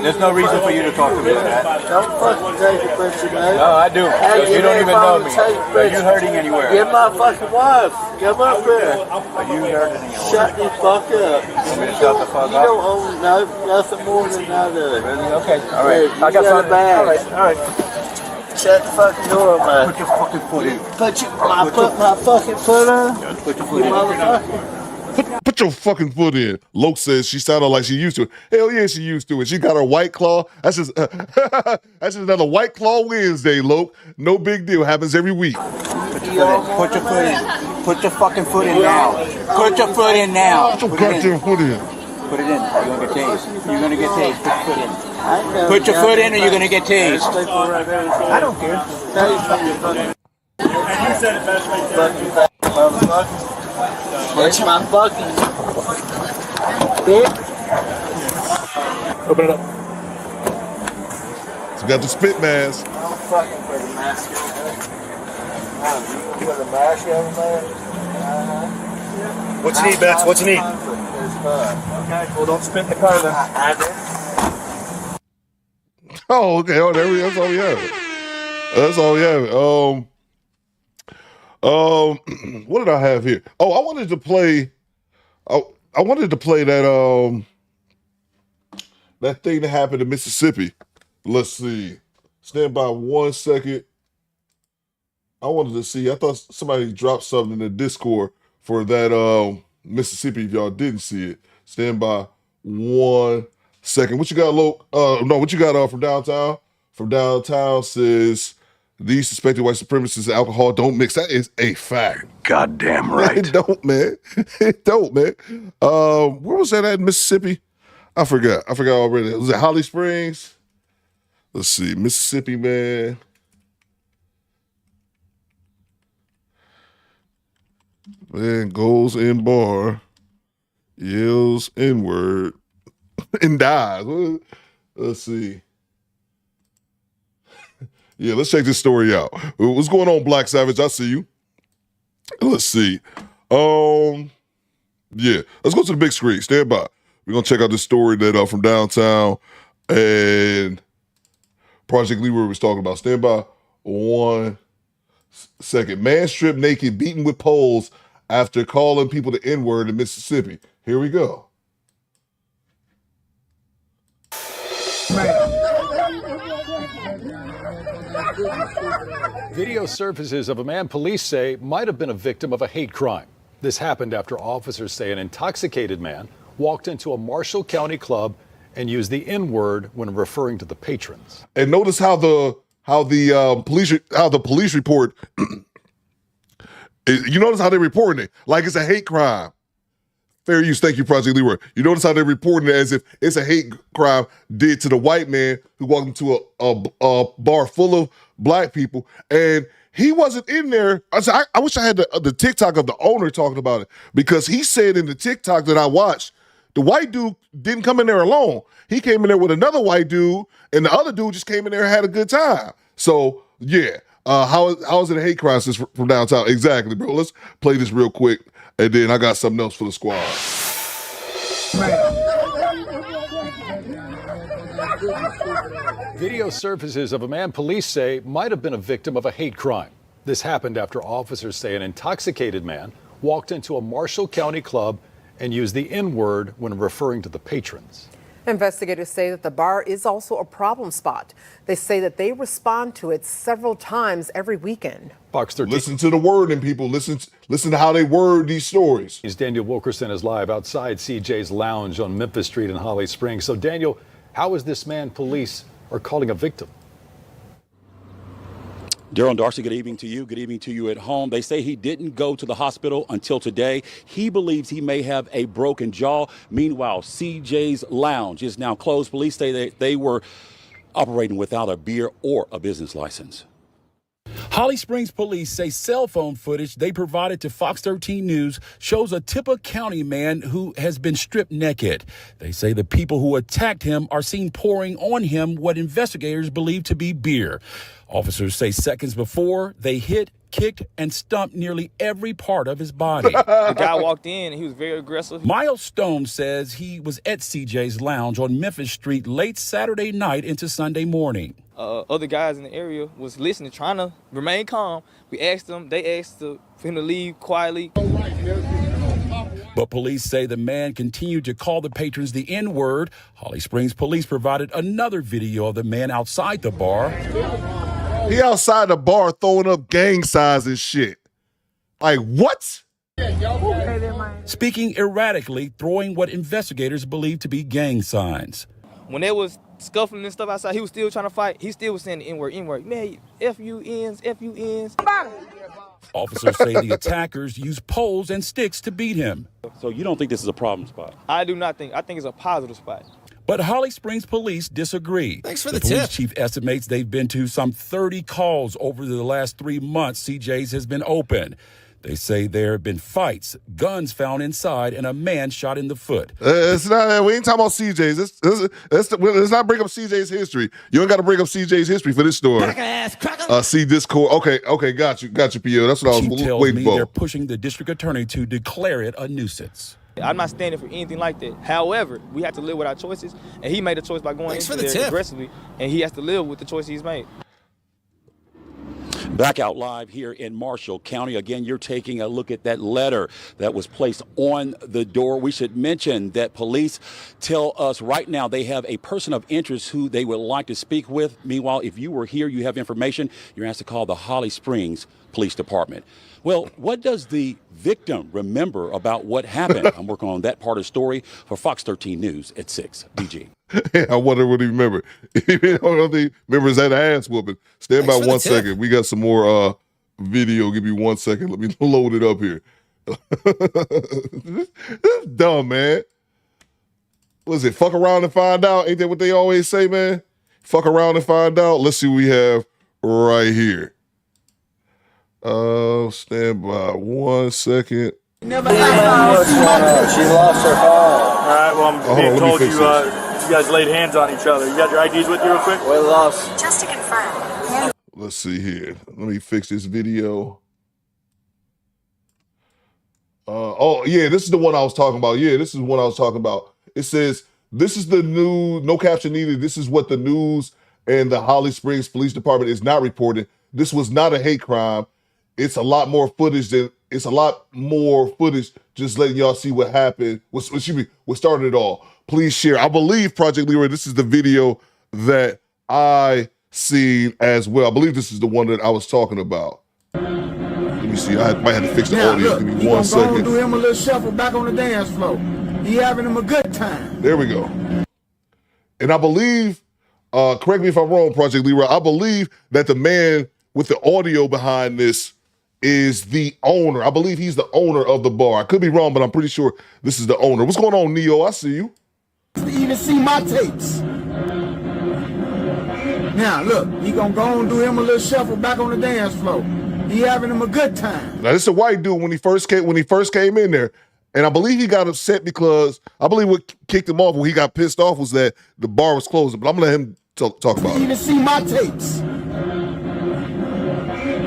There's no reason for you to talk to me like that. Don't fucking take it, but you know. No, I do. You don't even know me. Are you hurting anywhere? Get my fucking wife. Come up here. Are you hurting anywhere? Shut the fuck up. You want me to shut the fuck You up? don't own nothing more than I do. Really? Okay. All right. Yeah, I got something. bag. All right. Shut the fucking door, man. Put your fucking foot in. Put my fucking foot on. Put your foot in. Motherfucker. Put your fucking foot in. Loke says she sounded like she used to it. Hell yeah, she used to it. She got her White Claw. That's just another White Claw Wednesday, Loke. No big deal. Happens every week. Put your foot in. Put your fucking foot in now. Put your foot in now. Put your goddamn foot in. Put it in. You're gonna get tased. You're gonna get tased. Put your foot in. Put your foot in or you're gonna get tased. I don't care. And you said it best. That's my fucking bitch. Open it up. So got the spit mask. I'm fucking for the mask. You got the mask on, man? What you need, Bets? What you need? Okay, well, don't spit in the car then. Oh, okay. Oh, that's all we have. That's all we have. What did I have here? Oh, I wanted to play. I wanted to play that that thing that happened in Mississippi. Let's see. Stand by 1 second. I wanted to see. I thought somebody dropped something in the Discord for that Mississippi. If y'all didn't see it, stand by 1 second. What you got, Luke? No, what you got from downtown? From downtown says these suspected white supremacists and alcohol don't mix. That is a fact. Goddamn right. It don't, man. It don't, man. Where was that at in Mississippi? I forgot. I forgot already. Was it Holly Springs? Let's see. Mississippi, man. Man goes in bar, yells N-word, and dies. Let's see. Yeah, let's check this story out. What's going on, Black Savage? I see you. Let's see. Yeah, let's go to the big screen. Stand by. We're gonna check out this story that from downtown and Project Leroy was talking about. Stand by 1 second. Man stripped naked, beaten with poles after calling people the N-word in Mississippi. Here we go. Video surfaces of a man police say might have been a victim of a hate crime. This happened after officers say an intoxicated man walked into a Marshall County club and used the N-word when referring to the patrons. And notice how the police report. You notice how they're reporting it like it's a hate crime. Fair use. Thank you, Project Leroy. You notice how they're reporting it as if it's a hate crime did to the white man who walked into a bar full of black people, and he wasn't in there. I wish I had the TikTok of the owner talking about it, because he said in the TikTok that I watched, the white dude didn't come in there alone. He came in there with another white dude, and the other dude just came in there and had a good time. So yeah, how is it a hate crime since from downtown? Exactly, bro. Let's play this real quick, and then I got something else for the squad. Video surfaces of a man police say might have been a victim of a hate crime. This happened after officers say an intoxicated man walked into a Marshall County club and used the N-word when referring to the patrons. Investigators say that the bar is also a problem spot. They say that they respond to it several times every weekend. Fox 13. Listen to the wording, people. Listen to how they word these stories. Daniel Wilkerson is live outside CJ's Lounge on Memphis Street in Holly Springs. So, Daniel, how is this man police are calling a victim? Daryl and Darcy, good evening to you. Good evening to you at home. They say he didn't go to the hospital until today. He believes he may have a broken jaw. Meanwhile, CJ's Lounge is now closed. Police say that they were operating without a beer or a business license. Holly Springs police say cell phone footage they provided to Fox 13 News shows a Tippah County man who has been stripped naked. They say the people who attacked him are seen pouring on him what investigators believe to be beer. Officers say seconds before, they hit, kicked, and stumped nearly every part of his body. The guy walked in and he was very aggressive. Miles Stone says he was at CJ's Lounge on Memphis Street late Saturday night into Sunday morning. Other guys in the area was listening, trying to remain calm. We asked them, they asked for him to leave quietly. But police say the man continued to call the patrons the N-word. Holly Springs police provided another video of the man outside the bar. He outside the bar throwing up gang signs and shit. Like, what? speaking erratically, throwing what investigators believe to be gang signs. When they was scuffling and stuff outside, he was still trying to fight. He still was saying the N-word. Man, F-U-Ns, F-U-Ns. Officers say the attackers used poles and sticks to beat him. So you don't think this is a problem spot? I do not think. I think it's a positive spot. But Holly Springs police disagree. Thanks for the police tip. chief estimates they've been to some 30 calls over the last 3 months CJ's has been open. They say there have been fights, guns found inside, and a man shot in the foot. It's not. We ain't talking about CJ's. Let's not bring up CJ's history. You ain't got to bring up CJ's history for this story. See Discord. Okay, got you, P.O. That's what I was waiting for. They're pushing the district attorney to declare it a nuisance. I'm not standing for anything like that. However, we have to live with our choices, and he made a choice by going into there aggressively, and he has to live with the choice he's made. Back out live here in Marshall County. Again, you're taking a look at that letter that was placed on the door. We should mention that police tell us right now they have a person of interest who they would like to speak with. Meanwhile, if you were here, you have information, you're asked to call the Holly Springs Police Department. Well, what does the victim remember about what happened? I'm working on that part of the story for Fox 13 News at 6. DG. I wonder what he remembered. He remembers that ass whooping. Stand by 1 second. We got some more video. Give me 1 second. Let me load it up here. This is dumb, man. What is it? Fuck around and find out. Ain't that what they always say, man? Fuck around and find out. Let's see what we have right here. Stand by 1 second. She lost her phone. All right, well, I'm being told you guys laid hands on each other. You got your IDs with you real quick? We lost. Just to confirm. Let's see here. Let me fix this video. Oh, yeah, this is the one I was talking about. Yeah, this is what I was talking about. It says, this is the new, no caption needed. This is what the news and the Holly Springs Police Department is not reporting. This was not a hate crime. It's a lot more footage just letting y'all see what happened. What started it all. Please share. I believe, Project Leroy, this is the video that I seen as well. I believe this is the one that I was talking about. Let me see. I might have to fix the audio. Give me 1 second. Go do him a little shuffle back on the dance floor. He having him a good time. There we go. And I believe, correct me if I'm wrong, Project Leroy, I believe that the man with the audio behind this is the owner. I believe he's the owner of the bar. I could be wrong, but I'm pretty sure this is the owner. What's going on, Neo? I see you. To even see my tapes. Now, look, he gonna go and do him a little shuffle back on the dance floor. He having him a good time. Now, this is a white dude when he first came in there. And I believe he got upset because I believe what kicked him off when he got pissed off was that the bar was closing. But I'm gonna let him talk about it. Even see my tapes.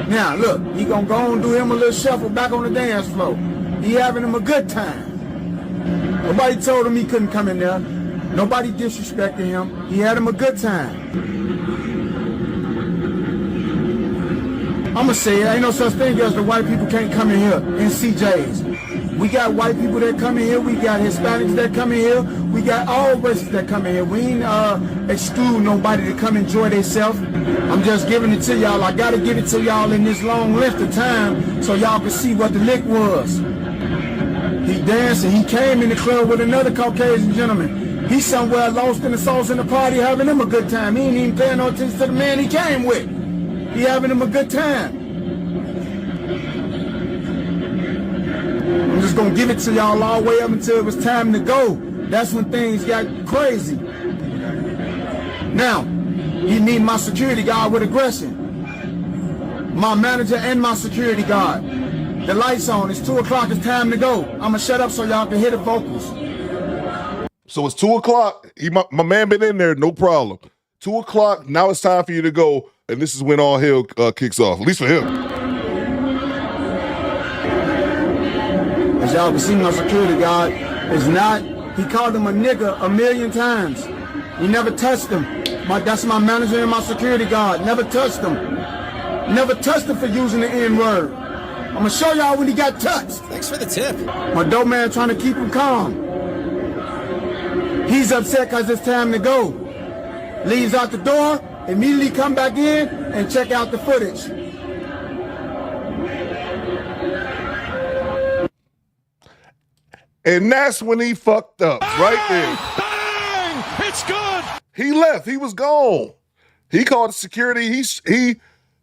Now, look, he gonna go and do him a little shuffle back on the dance floor. He having him a good time. Nobody told him he couldn't come in there. Nobody disrespected him. He had him a good time. I'ma say it, ain't no such thing as the white people can't come in here in CJ's. We got white people that come in here. We got Hispanics that come in here. We got all races that come in here. We ain't exclude nobody to come enjoy themselves. I'm just giving it to y'all. I got to give it to y'all in this long length of time so y'all can see what the lick was. He dancing. He came in the club with another Caucasian gentleman. He's somewhere lost in the sauce in the party having him a good time. He ain't even paying no attention to the man he came with. He having him a good time. I'm just gonna give it to y'all all the way up until it was time to go. That's when things got crazy. Now, you need my security guard with aggression. My manager and my security guard. The lights on, it's 2 o'clock, it's time to go. I'ma shut up so y'all can hear the vocals. So it's 2 o'clock. My man been in there, no problem. 2 o'clock, now it's time for you to go. And this is when all hell kicks off, at least for him. As y'all can see, my security guard is not, he called him a nigga 1,000,000 times. He never touched him. That's my manager and my security guard. Never touched him. Never touched him for using the N-word. I'm gonna show y'all when he got touched. Thanks for the tip. My dope man trying to keep him calm. He's upset because it's time to go. Leaves out the door, immediately come back in and check out the footage. And that's when he fucked up, right there. Bang! It's good. He left. He was gone. He called the security.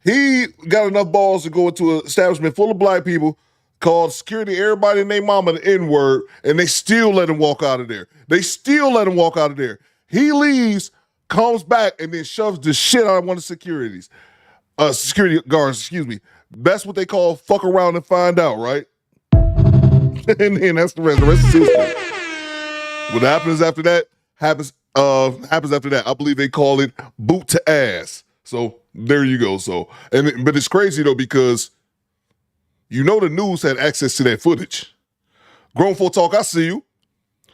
He got enough balls to go into an establishment full of black people, called security, everybody and their mama the N-word, and they still let him walk out of there. He leaves, comes back, and then shoves the shit out of one of the security guards, excuse me. That's what they call fuck around and find out, right? And then that's the rest. The rest is history. What happens after that happens after that. I believe they call it boot to ass. So there you go. But it's crazy though, because you know the news had access to that footage. Grown folk talk, I see you.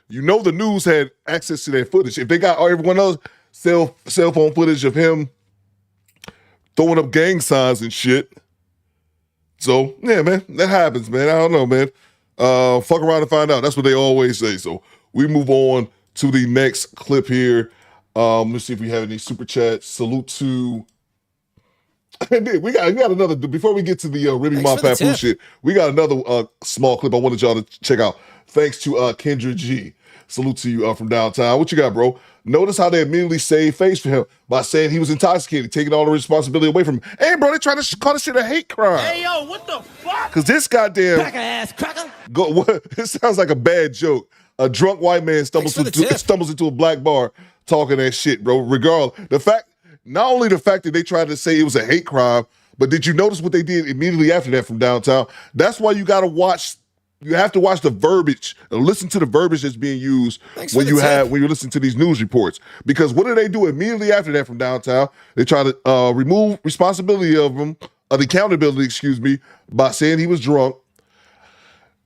You know the news had access to that footage. If they got everyone else cell phone footage of him throwing up gang signs and shit. So yeah, man, that happens, man. I don't know, man. Fuck around and find out. That's what they always say. So we move on to the next clip here. Let's see if we have any super chats. Salute to. we got another. Before we get to the Remy Ma Papoose shit, we got another small clip I wanted y'all to check out. Thanks to Kendra G. Salute to you from downtown. What you got, bro? Notice how they immediately saved face for him by saying he was intoxicated, taking all the responsibility away from him. Hey, bro, they trying to call this shit a hate crime. Hey, yo, what the fuck? Because this goddamn Cracker ass cracker. It sounds like a bad joke. A drunk white man stumbles into a black bar talking that shit, bro. Regardless, not only the fact that they tried to say it was a hate crime, but did you notice what they did immediately after that from downtown? That's why you got to watch. You have to watch the verbiage and listen to the verbiage that's being used when you listen to these news reports. Because what do they do immediately after that from downtown? They try to remove responsibility of accountability, excuse me, by saying he was drunk.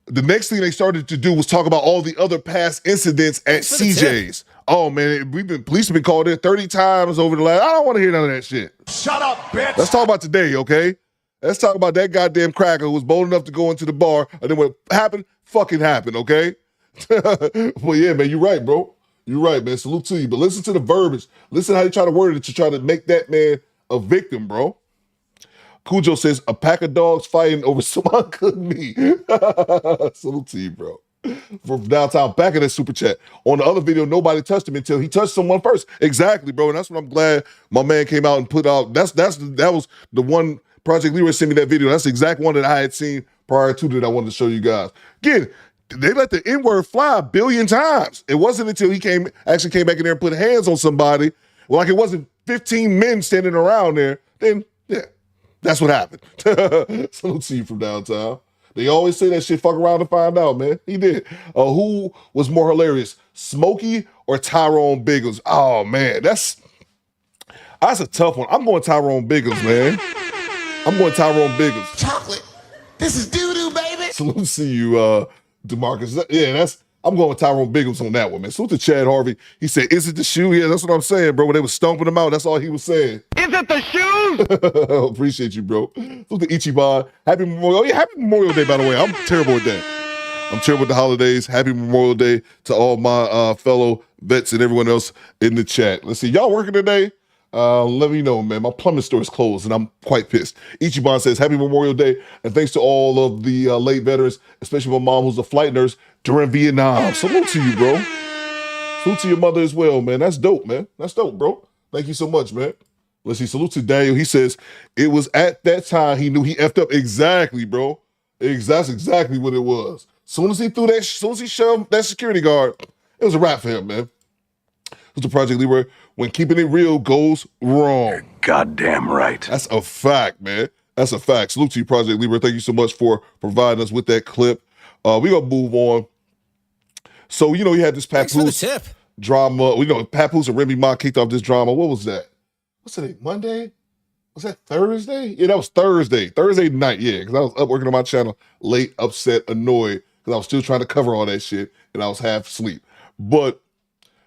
The next thing they started to do was talk about all the other past incidents at CJ's. Oh man, police have been called in 30 times over the last. I don't want to hear none of that shit. Shut up, bitch. Let's talk about today, okay? Let's talk about that goddamn cracker who was bold enough to go into the bar, and then what happened, fucking happened, okay? Well, yeah, man, you're right, bro. You're right, man. Salute to you. But listen to the verbiage. Listen how you try to word it to try to make that man a victim, bro. Cujo says, a pack of dogs fighting over some uncooked meat. Salute to you, bro. From downtown, back in that super chat. On the other video, nobody touched him until he touched someone first. Exactly, bro. And that's what I'm glad my man came out and put out. That was the one. Project Leroy sent me that video. That's the exact one that I had seen prior to that I wanted to show you guys. Again, they let the N-word fly a billion times. It wasn't until he actually came back in there and put hands on somebody, like it wasn't 15 men standing around there, then yeah, that's what happened. Salute to you from downtown. They always say that shit, fuck around and find out, man. He did. Who was more hilarious, Smokey or Tyrone Biggles? Oh man, that's a tough one. I'm going Tyrone Biggles, man. I'm going Tyrone Biggles. Chocolate. This is doo-doo, baby. Salute to you, DeMarcus. Yeah, I'm going with Tyrone Biggles on that one, man. Salute to Chad Harvey. He said, is it the shoe? Yeah, that's what I'm saying, bro. When they was stomping him out, that's all he was saying. Is it the shoe? Appreciate you, bro. Salute to Ichiban. Happy Memorial. Oh, yeah, happy Memorial Day, by the way. I'm terrible with that. I'm terrible with the holidays. Happy Memorial Day to all my fellow vets and everyone else in the chat. Let's see. Y'all working today? Let me know, man. My plumbing store is closed, and I'm quite pissed. Ichiban says, happy Memorial Day, and thanks to all of the late veterans, especially my mom, who's a flight nurse during Vietnam. Salute to you, bro. Salute to your mother as well, man. That's dope, man. That's dope, bro. Thank you so much, man. Let's see. Salute to Daniel. He says, it was at that time he knew he effed up. Exactly, bro. That's exactly what it was. Soon as he shoved that security guard, it was a wrap for him, man. It was the Project Leroy. When keeping it real goes wrong. You're goddamn right. That's a fact, man. That's a fact. Salute to you, Project Leroy. Thank you so much for providing us with that clip. We're going to move on. So, you had this Papoose drama. Papoose and Remy Ma kicked off this drama. What was that? What's today? Monday? Was that Thursday? Yeah, that was Thursday. Thursday night, yeah. Because I was up working on my channel late, upset, annoyed. Because I was still trying to cover all that shit. And I was half asleep. But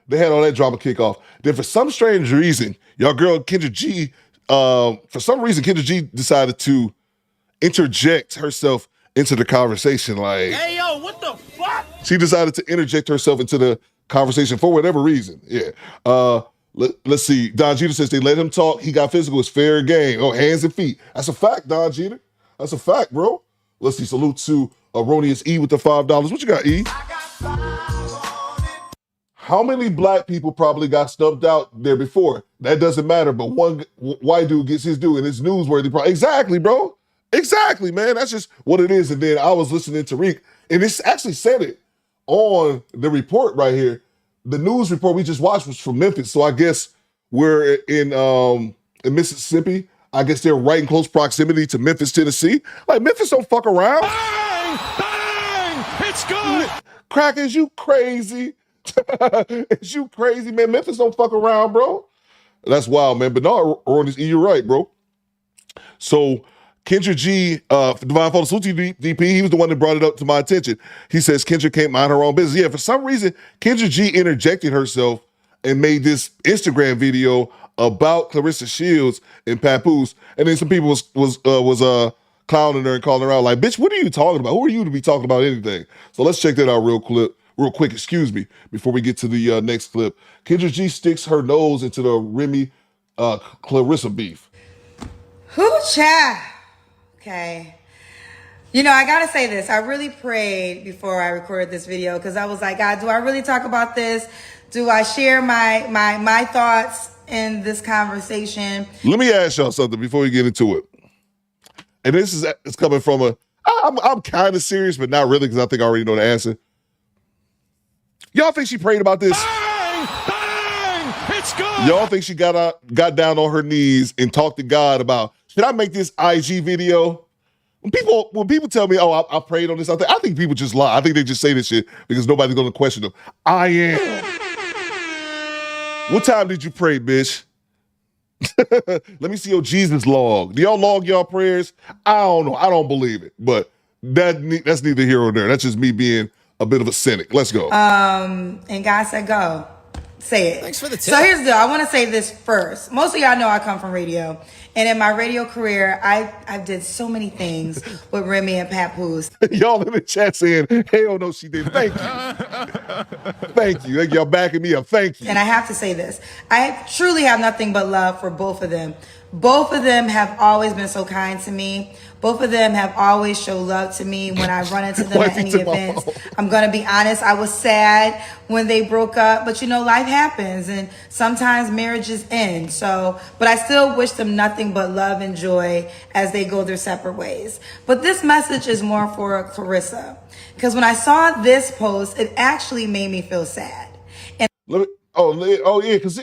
they had all that drama kick off. Then for some strange reason, y'all girl Kendra G, Kendra G decided to interject herself into the conversation. Like, hey, yo, what the fuck? She decided to interject herself into the conversation for whatever reason. Yeah. Let's see. Don Jeter says they let him talk. He got physical. It's fair game. Oh, hands and feet. That's a fact, Don Jeter. That's a fact, bro. Let's see. Salute to Erroneous E with the $5. What you got, E? I got How many black people probably got stumped out there before? That doesn't matter, but one white dude gets his due, and it's newsworthy. Exactly, bro. Exactly, man. That's just what it is. And then I was listening to Reek, and it's actually said it on the report right here. The news report we just watched was from Memphis, so I guess we're in Mississippi. I guess they're right in close proximity to Memphis, Tennessee. Like, Memphis don't fuck around. Bang! Bang! It's good! Crack, is you crazy? Is you crazy, man? Memphis don't fuck around, bro. That's wild, man. But no, Ronnie's you're right, bro. So Kendra G, Divine Photo Suti DP, he was the one that brought it up to my attention. He says Kendra can't mind her own business. Yeah, for some reason, Kendra G interjected herself and made this Instagram video about Clarissa Shields and Papoose. And then some people was clowning her and calling her out like, bitch, what are you talking about? Who are you to be talking about anything? So let's check that out real quick, excuse me, before we get to the next clip. Kendra G sticks her nose into the Remy Clarissa beef. Hoo-cha! Okay. You know, I gotta say this. I really prayed before I recorded this video because I was like, God, do I really talk about this? Do I share my thoughts in this conversation? Let me ask y'all something before we get into it. And it's coming from I'm kind of serious, but not really because I think I already know the answer. Y'all think she prayed about this? Bang! Bang! It's good! Y'all think she got down on her knees and talked to God about, should I make this IG video? When people tell me, oh, I prayed on this, I think people just lie. I think they just say this shit because nobody's going to question them. I am. What time did you pray, bitch? Let me see your Jesus log. Do y'all log y'all prayers? I don't know. I don't believe it. But that's neither here nor there. That's just me being a bit of a cynic. Let's go. And God said, go. Say it. Thanks for the tip. So here's the deal. I want to say this first. Most of y'all know I come from radio. And in my radio career, I did so many things with Remy and Papoose. Y'all in the chat saying, hell no, she didn't. Thank you. Thank you. Y'all backing me up. Thank you. And I have to say this. I truly have nothing but love for both of them. Both of them have always been so kind to me. Both of them have always showed love to me when I run into them at any events. I'm going to be honest. I was sad when they broke up, but you know, life happens and sometimes marriages end. But I still wish them nothing but love and joy as they go their separate ways. But this message is more for Clarissa, because when I saw this post, it actually made me feel sad. And yeah, because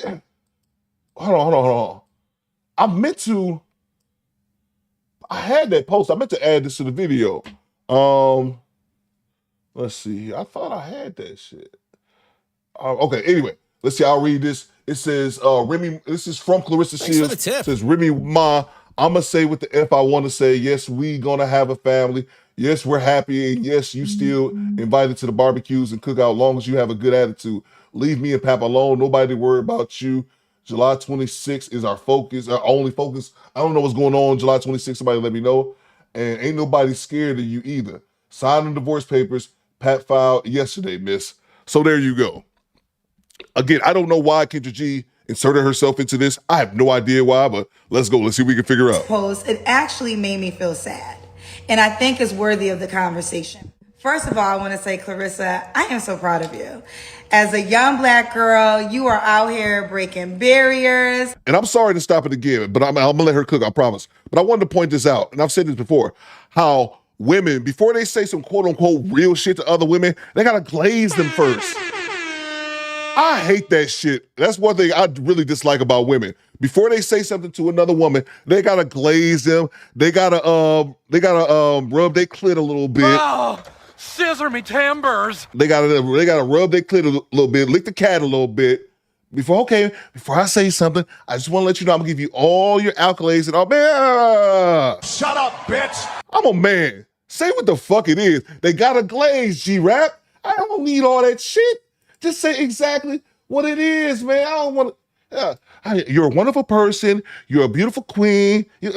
hold on. I had that post. I meant to add this to the video. Let's see. I thought I had that shit. Okay, anyway. Let's see. I'll read this. It says, Remy, this is from Clarissa Shields. Thanks for the tip. It says, Remy Ma, I'ma say what the F I want to say. Yes, we gonna have a family. Yes, we're happy. And yes, you still invited to the barbecues and cookout long as you have a good attitude. Leave me and Pap alone. Nobody worry about you. July 26th is our focus, our only focus. I don't know what's going on July 26th. Somebody let me know. And ain't nobody scared of you either. Sign the divorce papers. Pat filed yesterday, miss. So there you go. Again, I don't know why Kendra G inserted herself into this. I have no idea why, but let's go. Let's see what we can figure out. Post, it actually made me feel sad. And I think it's worthy of the conversation. First of all, I want to say, Clarissa, I am so proud of you. As a young Black girl, you are out here breaking barriers. And I'm sorry to stop it again, but I'm going to let her cook, I promise. But I wanted to point this out, and I've said this before, how women, before they say some quote-unquote real shit to other women, they got to glaze them first. I hate that shit. That's one thing I really dislike about women. Before they say something to another woman, they got to glaze them. They got to rub their clit a little bit. Oh, scissor me timbers. They gotta rub their clit a little bit, lick the cat a little bit. Before I say something, I just want to let you know I'm gonna give you all your accolades and all. Man, shut up, bitch. I'm a man. Say what the fuck it is. They gotta glaze, G-Rap. I don't need all that shit. Just say exactly what it is, man. I don't want to. You're a wonderful person. You're a beautiful queen. Shut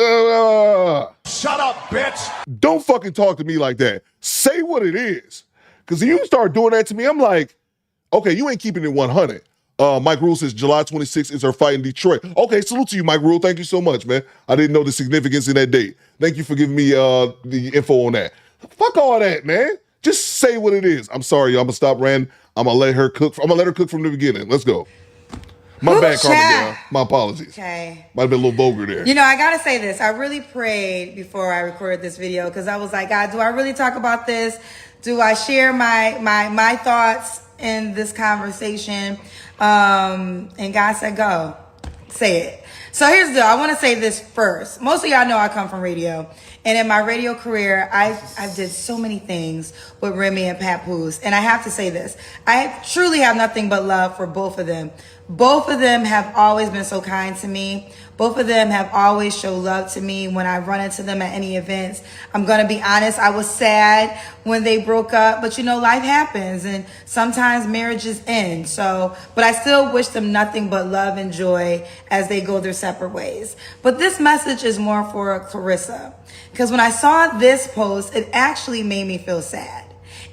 up, bitch. Don't fucking talk to me like that. Say what it is. Because if you start doing that to me, I'm like, okay, you ain't keeping it 100. Mike Rule says July 26th is her fight in Detroit. Okay, salute to you, Mike Rule. Thank you so much, man. I didn't know the significance in that date. Thank you for giving me the info on that. Fuck all that, man. Just say what it is. I'm sorry, I'm gonna stop ranting. I'm gonna let her cook. I'm gonna let her cook from the beginning. Let's go. My bad, Carmen. My apologies. Okay. Might have been a little vulgar there. You know, I gotta say this. I really prayed before I recorded this video because I was like, God, do I really talk about this? Do I share my thoughts in this conversation? And God said, go. Say it. So here's the deal. I want to say this first. Most of y'all know I come from radio. And in my radio career, I did so many things with Remy and Papoose. And I have to say this. I truly have nothing but love for both of them. Both of them have always been so kind to me. Both of them have always showed love to me when I run into them at any events. I'm going to be honest. I was sad when they broke up, but you know, life happens and sometimes marriages end. But I still wish them nothing but love and joy as they go their separate ways. But this message is more for Clarissa, because when I saw this post, it actually made me feel sad.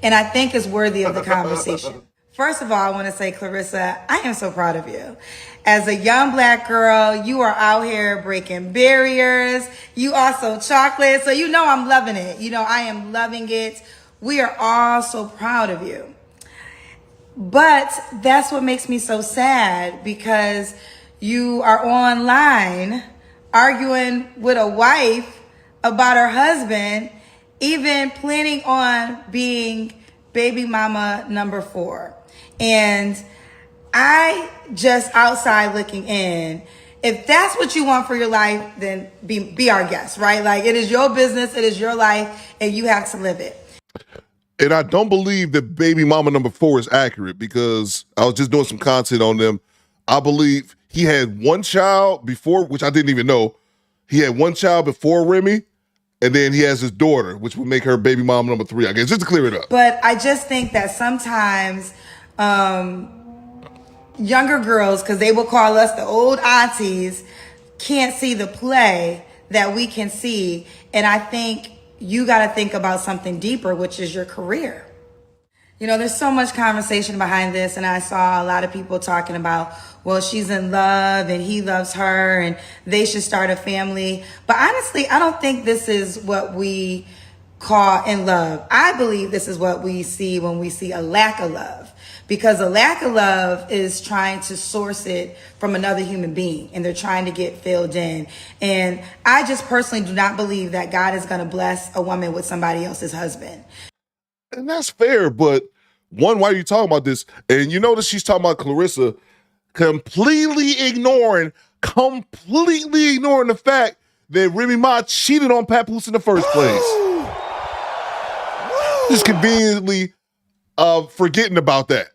And I think it's worthy of the conversation. First of all, I want to say, Clarissa, I am so proud of you. As a young black girl, you are out here breaking barriers. You also chocolate. So you know I'm loving it. You know, I am loving it. We are all so proud of you. But that's what makes me so sad, because you are online arguing with a wife about her husband, even planning on being baby mama number 4. And I just outside looking in. If that's what you want for your life, then be our guest, right? Like, it is your business, it is your life, and you have to live it. And I don't believe that baby mama number 4 is accurate, because I was just doing some content on them. I believe he had one child before, which I didn't even know. He had one child before Remy, and then he has his daughter, which would make her baby mama number 3, I guess, just to clear it up. But I just think that sometimes younger girls, because they will call us the old aunties, can't see the play that we can see. And I think you got to think about something deeper, which is your career. You know, there's so much conversation behind this, and I saw a lot of people talking about, well, she's in love and he loves her and they should start a family. But honestly, I don't think this is what we call in love. I believe this is what we see when we see a lack of love, because a lack of love is trying to source it from another human being, and they're trying to get filled in. And I just personally do not believe that God is going to bless a woman with somebody else's husband. And that's fair, but one, why are you talking about this? And you notice she's talking about Clarissa completely ignoring the fact that Remy Ma cheated on Papoose in the first place. Just conveniently forgetting about that.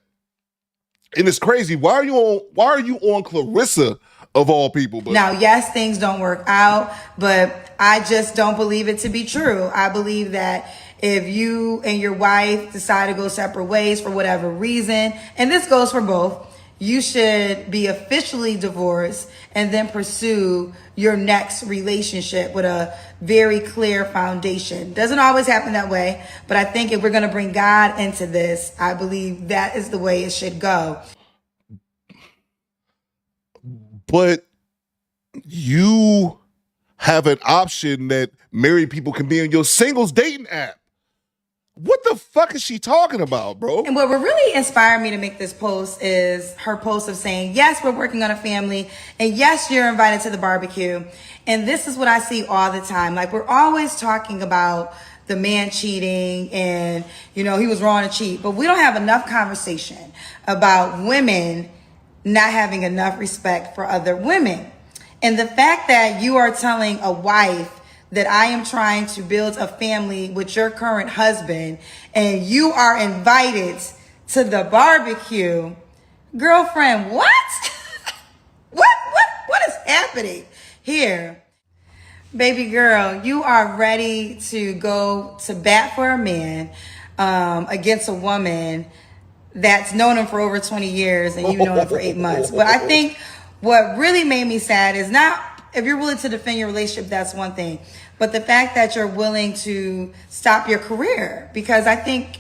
And it's crazy. Why are you on Clarissa of all people? But now, yes, things don't work out, but I just don't believe it to be true. I believe that if you and your wife decide to go separate ways for whatever reason, and this goes for both, you should be officially divorced and then pursue your next relationship with a very clear foundation. Doesn't always happen that way, but I think if we're going to bring God into this, I believe that is the way it should go. But you have an option that married people can be on your singles dating app. What the fuck is she talking about, bro? And what really inspired me to make this post is her post of saying, yes, we're working on a family, and yes, you're invited to the barbecue. And this is what I see all the time. Like, we're always talking about the man cheating and, you know, he was wrong to cheat, but we don't have enough conversation about women not having enough respect for other women. And the fact that you are telling a wife that I am trying to build a family with your current husband and you are invited to the barbecue, girlfriend, what? What is happening here? Baby girl, you are ready to go to bat for a man against a woman that's known him for over 20 years and you've known him for 8 months. But I think what really made me sad is not, if you're willing to defend your relationship, that's one thing. But the fact that you're willing to stop your career, because I think,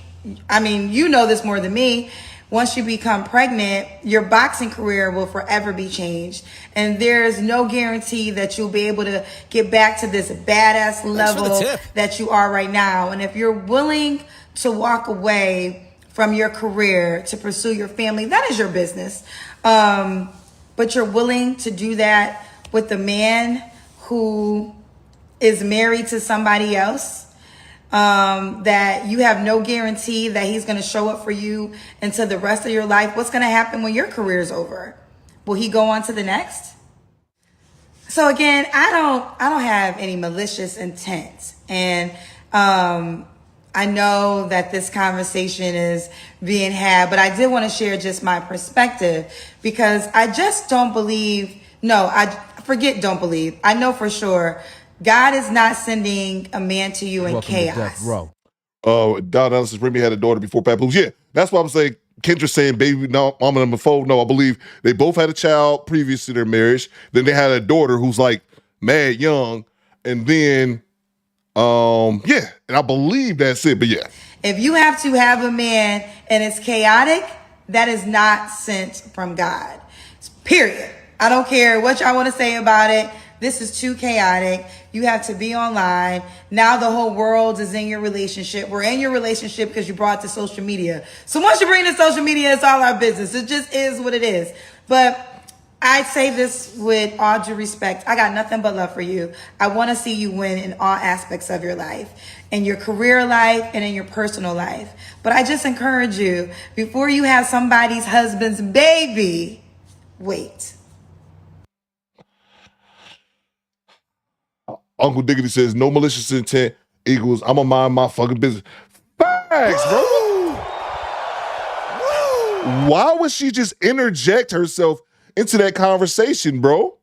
I mean, you know this more than me. once you become pregnant, your boxing career will forever be changed. And there's no guarantee that you'll be able to get back to this badass level that you are right now. And if you're willing to walk away from your career to pursue your family, that is your business. But you're willing to do that with a man who is married to somebody else, that you have no guarantee that he's going to show up for you until the rest of your life. What's going to happen when your career is over? Will he go on to the next? So again, I don't have any malicious intent. And I know that this conversation is being had, but I did want to share just my perspective, because I just don't believe, don't believe. I know for sure God is not sending a man to you in chaos. Don says Remy had a daughter before Papoose. Yeah, that's why I'm saying Kendra saying baby mama number 4. No, I believe they both had a child previous to their marriage. Then they had a daughter who's like mad young, and then and I believe that's it. But yeah, if you have to have a man and it's chaotic, that is not sent from God. Period. I don't care what y'all want to say about it. This is too chaotic. You have to be online. Now the whole world is in your relationship. We're in your relationship because you brought it to social media. So once you bring it to social media, it's all our business. It just is what it is. But I say this with all due respect. I got nothing but love for you. I want to see you win in all aspects of your life, in your career life and in your personal life. But I just encourage you, before you have somebody's husband's baby, wait. Uncle Diggity says no malicious intent equals I'm gonna mind my fucking business. Facts, bro. Why would she just interject herself into that conversation, bro?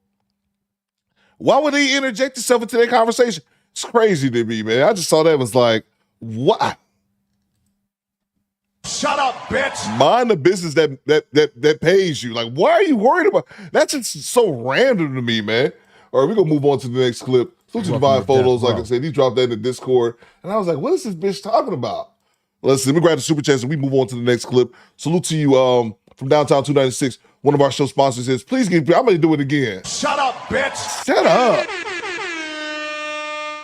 Why would he interject himself into that conversation? It's crazy to me, man. I just saw that, was like, what? Shut up, bitch. Mind the business that pays you. Like, why are you worried about? That's just so random to me, man. All right, we're gonna move on to the next clip. Salute to Divine Photos, like I said, he dropped that in the Discord, and I was like, what is this bitch talking about? Let's see, let me grab the super chats and we move on to the next clip. Salute to you from Downtown 296. One of our show sponsors says, please I'm gonna do it again. Shut up, bitch. Shut up.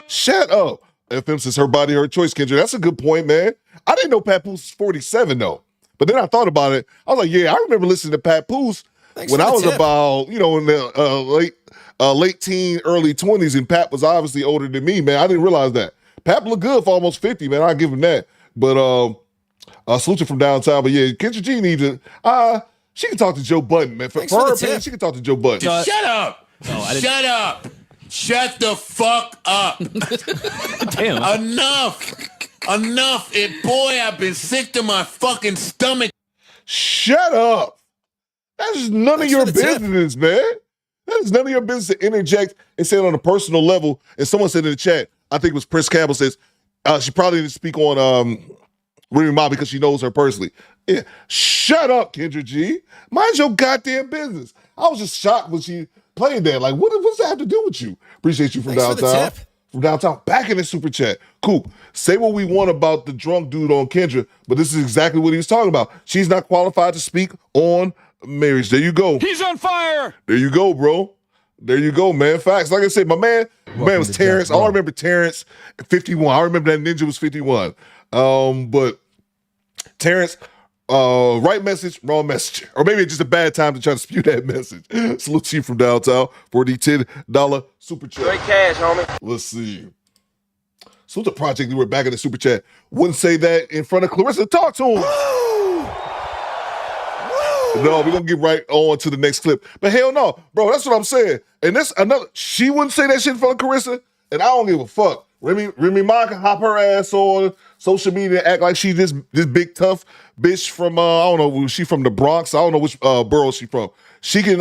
Shut up. FM says her body, her choice, Kendra. That's a good point, man. I didn't know Papoose was 47 though. But then I thought about it. I was like, yeah, I remember listening to Papoose when I was about, in the late teen, early 20s, and Pap was obviously older than me, man. I didn't realize that. Pap looked good for almost 50, man. I'll give him that. But salute from downtown. But yeah, Kendra G needs to, she can talk to Joe Budden, man. For her opinion, she can talk to Joe Budden. Shut up. Shut up. Shut the fuck up. Damn. Enough. Boy, I've been sick to my fucking stomach. Shut up. That's none of your business, man. That is none of your business to interject and say it on a personal level. And someone said in the chat, I think it was Prince Campbell, says she probably didn't speak on Remy Ma because she knows her personally. Yeah. Shut up, Kendra G. Mind your goddamn business. I was just shocked when she played that. Like, what does that have to do with you? Appreciate you from downtown. From downtown, back in the super chat. Coop, say what we want about the drunk dude on Kendra, but this is exactly what he was talking about. She's not qualified to speak on marriage. There you go. He's on fire. There you go, bro. There you go, man. Facts. Like I said, my man was Terrence. I remember Terrence 51. I remember that ninja was 51. But Terrence, right message, wrong message. Or maybe it's just a bad time to try to spew that message. Salute to you from downtown for the $10 super chat. Great cash, homie. Let's see. Salute to Project. We were back in the super chat. Wouldn't say that in front of Clarissa. Talk to him. No, we're gonna get right on to the next clip. But hell no, bro, that's what I'm saying. And that's another, she wouldn't say that shit in front of Clarissa, and I don't give a fuck. Remy Ma can hop her ass on social media and act like she this big tough bitch from I don't know, she from the Bronx. I don't know which borough she from. She can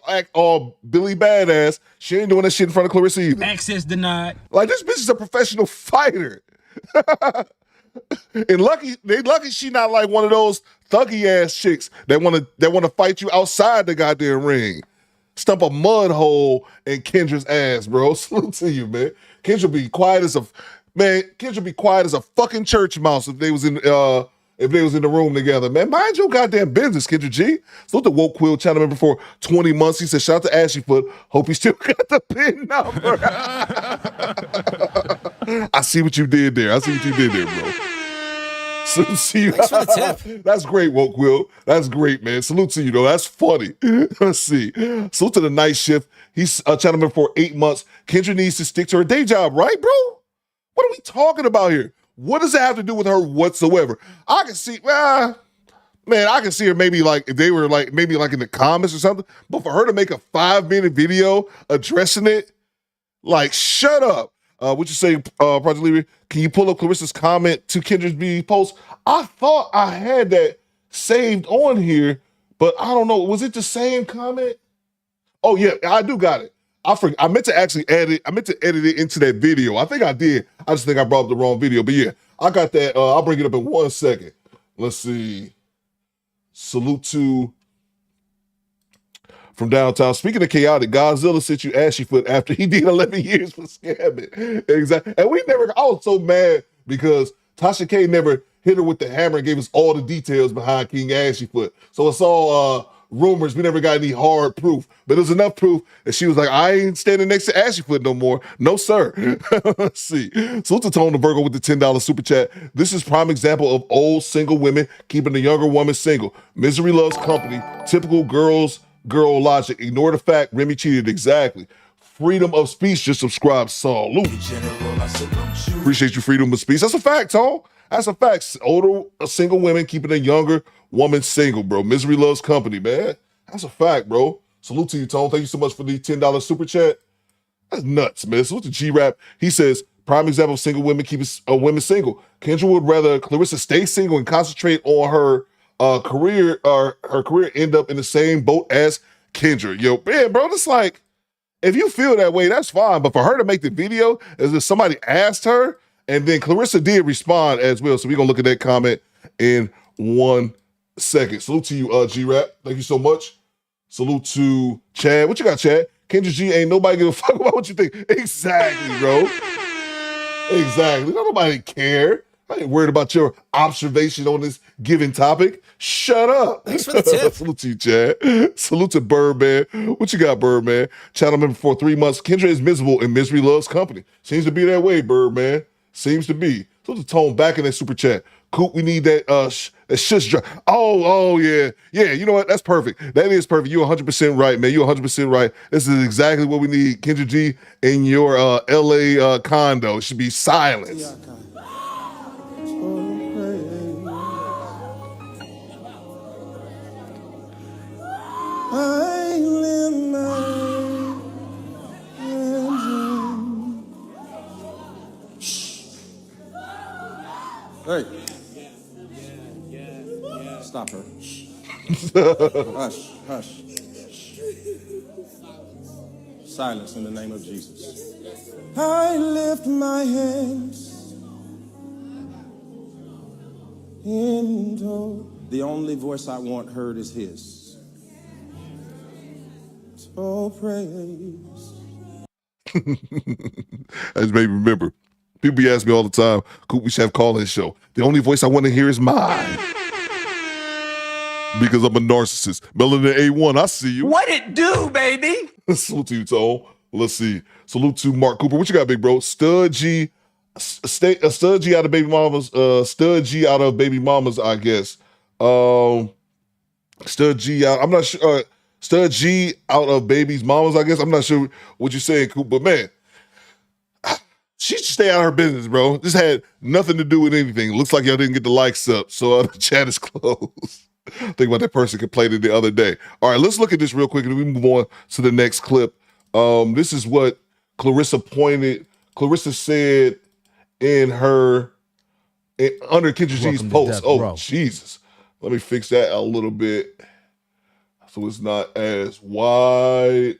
act all Billy Badass. She ain't doing that shit in front of Clarissa either. Access denied. Like, this bitch is a professional fighter. And lucky she not like one of those thuggy ass chicks that wanna fight you outside the goddamn ring. Stump a mud hole in Kendra's ass, bro. Salute to you, man. Kendra be quiet as a fucking church mouse if they was in if they was in the room together. Man, mind your goddamn business, Kendra G. Salute to Woke Quill, channel member for 20 months. He said, shout out to Ashleyfoot. Hope he still got the pin number. I see what you did there. Bro. So, see you. Thanks for the tip. That's great, Woke Quill. That's great, man. Salute to you, though. That's funny. Let's see. Salute to the night shift. He's a channel member for 8 months. Kendra needs to stick to her day job, right, bro? What are we talking about here? What does it have to do with her whatsoever? I can see, man, I can see her maybe like if they were like maybe like in the comments or something. But for her to make a 5-minute video addressing it, like, shut up. What you say, Project Leader? Can you pull up Clarissa's comment to Kendra's B post? I thought I had that saved on here, but I don't know. Was it the same comment? Oh yeah, I do got it. I meant to actually edit it into that video. I think I did. I just think I brought up the wrong video. But yeah, I got that. I'll bring it up in 1 second. Let's see. Salute to from downtown. Speaking of chaotic, Godzilla sent you Ashleyfoot after he did 11 years for scamming. Exactly. And I was so mad because Tasha K never hit her with the hammer and gave us all the details behind King Ashleyfoot. So it's all rumors. We never got any hard proof, but there's enough proof that she was like, I ain't standing next to Ashleyfoot no more. No, sir. Let's see. Salute to Tone the Virgo with the $10 super chat. This is prime example of old single women keeping the younger woman single. Misery loves company. Typical girl logic. Ignore the fact Remy cheated. Exactly. Freedom of speech. Just subscribe. Salute. Appreciate you, freedom of speech. That's a fact, Tone. That's a fact. Older single women keeping a younger woman single, bro. Misery loves company, man. That's a fact, bro. Salute to you, Tone. Thank you so much for the $10 super chat. That's nuts, man. Salute to G-Rap. He says, prime example of single women keeping women single. Kendra would rather Clarissa stay single and concentrate on her career, or her career end up in the same boat as Kendra. Yo, man, bro, it's like, if you feel that way, that's fine. But for her to make the video as if somebody asked her, and then Clarissa did respond as well. So we're going to look at that comment in 1 second. Salute to you, G-Rap. Thank you so much. Salute to Chad. What you got, Chad? Kendra G, ain't nobody give a fuck about what you think. Exactly, bro. Exactly. Don't nobody care. I ain't worried about your observation on this given topic. Shut up. Thanks for the tip. Salute to you, Chad. Salute to Birdman. What you got, Birdman? Channel member for 3 months. Kendra is miserable and misery loves company. Seems to be that way, Birdman. Seems to be. Salute to Tone back in that super chat. Coop, we need that shush drop. Oh, yeah. Yeah, you know what? That's perfect. That is perfect. You're 100% right, man. You're 100% right. This is exactly what we need. Kendra G in your LA condo. It should be silence. I live my Hey. Stop her. Hush, hush. Silence in the name of Jesus. I lift my hands into The only voice I want heard is his. so praise. I just made me remember. People be asking me all the time, Coop, we should have call-in show. The only voice I want to hear is mine. Because I'm a narcissist. Melanin A1, I see you. What it do, baby? Salute to you, Tone. Let's see. Salute to Mark Cooper. What you got, big bro? Stud G out of Baby Mamas. Stud G out of Baby Mamas, I guess. Stud G out. I'm not sure. Stud G out of Baby's Mamas, I guess. I'm not sure what you're saying, Coop, but man, she should stay out of her business, bro. This had nothing to do with anything. Looks like y'all didn't get the likes up, so the chat is closed. Think about that person complaining the other day. All right, let's look at this real quick and we move on to the next clip. This is what Clarissa said in her under Kendra G's post. Oh, Jesus. Let me fix that a little bit so it's not as wide.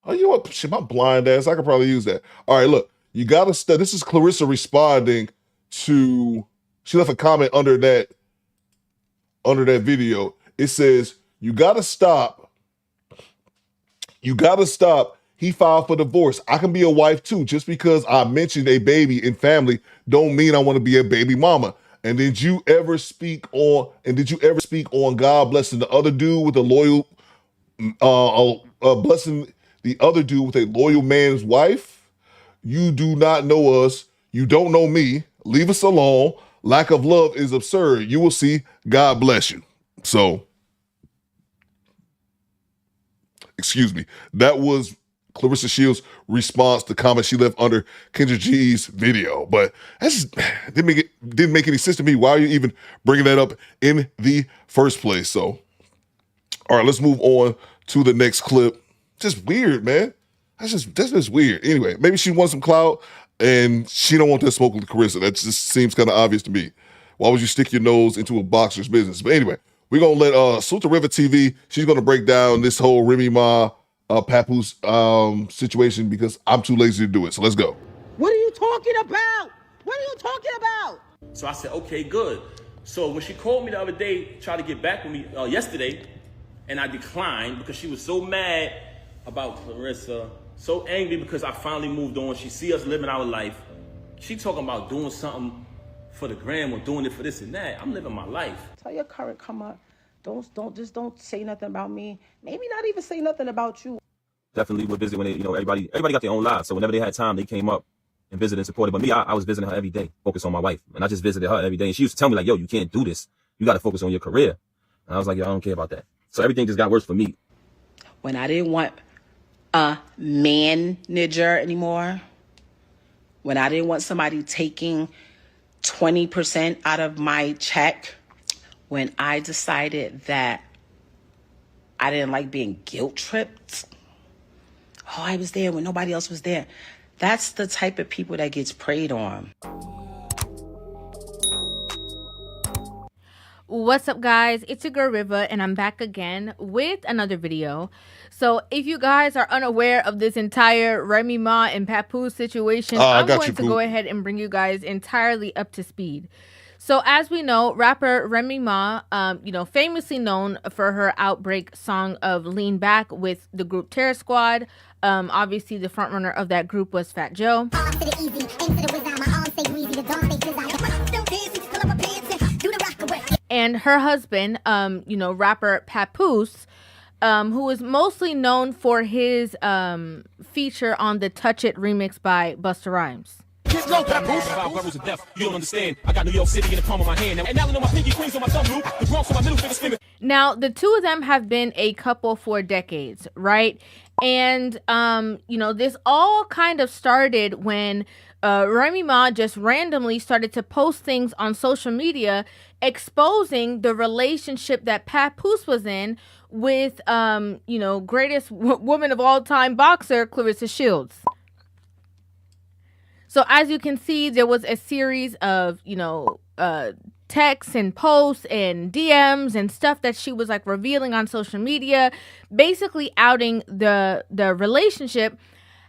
Oh, you know what? Shit, my blind ass. I could probably use that. All right, look. You got to study. This is Clarissa responding to, she left a comment under that video. It says, you got to stop he filed for divorce. I can be a wife too. Just because I mentioned a baby in family don't mean I want to be a baby mama. And did you ever speak on God blessing the other dude with a loyal blessing the other dude with a loyal man's wife? You do not know us. You don't know me. Leave us alone. Lack of love is absurd. You will see. God bless you. So, excuse me. That was Clarissa Shields' response to comments she left under Kendra G's video. But that just didn't make any sense to me. Why are you even bringing that up in the first place? So, all right, let's move on to the next clip. Just weird, man. That's just weird. Anyway, maybe she wants some clout and she don't want that smoke with Clarissa. That just seems kind of obvious to me. Why would you stick your nose into a boxer's business? But anyway, we're going to let Suta River TV, she's going to break down this whole Remy Ma Papoose situation because I'm too lazy to do it. So let's go. What are you talking about? What are you talking about? So I said, okay, good. So when she called me the other day, tried to get back with me yesterday, and I declined because she was so mad about Clarissa, so angry because I finally moved on. She see us living our life. She talking about doing something for the gram or doing it for this and that. I'm living my life. Tell your current come up. Don't say nothing about me. Maybe not even say nothing about you. Definitely would visit when they, everybody got their own lives. So whenever they had time, they came up and visited and supported. But me, I was visiting her every day, focused on my wife. And I just visited her every day. And she used to tell me like, yo, you can't do this. You got to focus on your career. And I was like, yo, I don't care about that. So everything just got worse for me. When I didn't want a manager anymore, when I didn't want somebody taking 20% out of my check, when I decided that I didn't like being guilt tripped, oh, I was there when nobody else was there. That's the type of people that gets preyed on. What's up, guys? It's your girl Riva, and I'm back again with another video. So if you guys are unaware of this entire Remy Ma and Papoose situation, I'm going to go ahead and bring you guys entirely up to speed. So as we know, rapper Remy Ma, famously known for her outbreak song of Lean Back with the group Terror Squad. Obviously, the frontrunner of that group was Fat Joe. And her husband, rapper Papoose, who is mostly known for his feature on the Touch It remix by Busta Rhymes. Go, Papoose. Levels of death. You don't understand. I got New York City in the palm of my hand. And now I know my pinky queens on my thumb loop. The Bronx on my middle finger finger. Now, the two of them have been a couple for decades, right? And, this all kind of started when Remy Ma just randomly started to post things on social media exposing the relationship that Papoose was in with, greatest woman of all time boxer, Clarissa Shields. So as you can see, there was a series of, texts and posts and DMs and stuff that she was like revealing on social media, basically outing the relationship.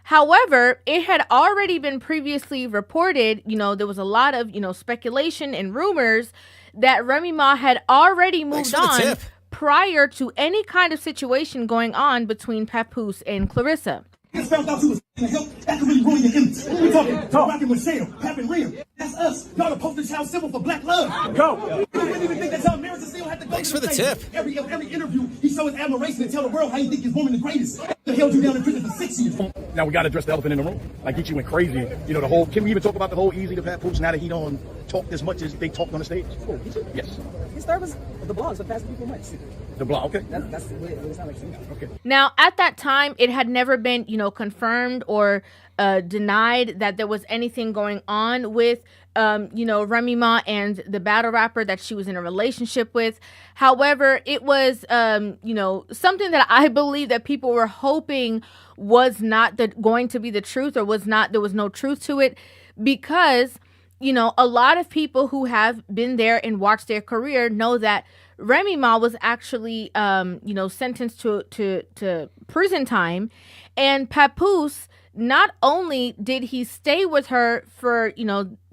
However, it had already been previously reported, there was a lot of, speculation and rumors that Remy Ma had already moved on prior to any kind of situation going on between Papoose and Clarissa. Found out you was in the help, that could really ruin your image. We talking Rockin' Michelle, Pap and Rim. That's us. Y'all the poster child symbol for black love. Go. You wouldn't even think that y'all marriage still had to go. Thanks for the tip. Every interview, he show his admiration and tell the world how he think his woman the greatest. They held you down in prison for 6 years. Now we got to address the elephant in the room. Like Geechee went crazy. Can we even talk about the whole Easy to Papoose now that he don't talk as much as they talked on the stage? Oh, yes. He started the blogs the past few months. The blog, okay. That's the way it sounds like. Okay. Now, at that time, it had never been, confirmed or denied that there was anything going on with, Remy Ma and the battle rapper that she was in a relationship with. However, it was, something that I believe that people were hoping was not going to be the truth, or there was no truth to it, because, a lot of people who have been there and watched their career know that Remy Ma was actually, sentenced to prison time, and Papoose not only did he stay with her for,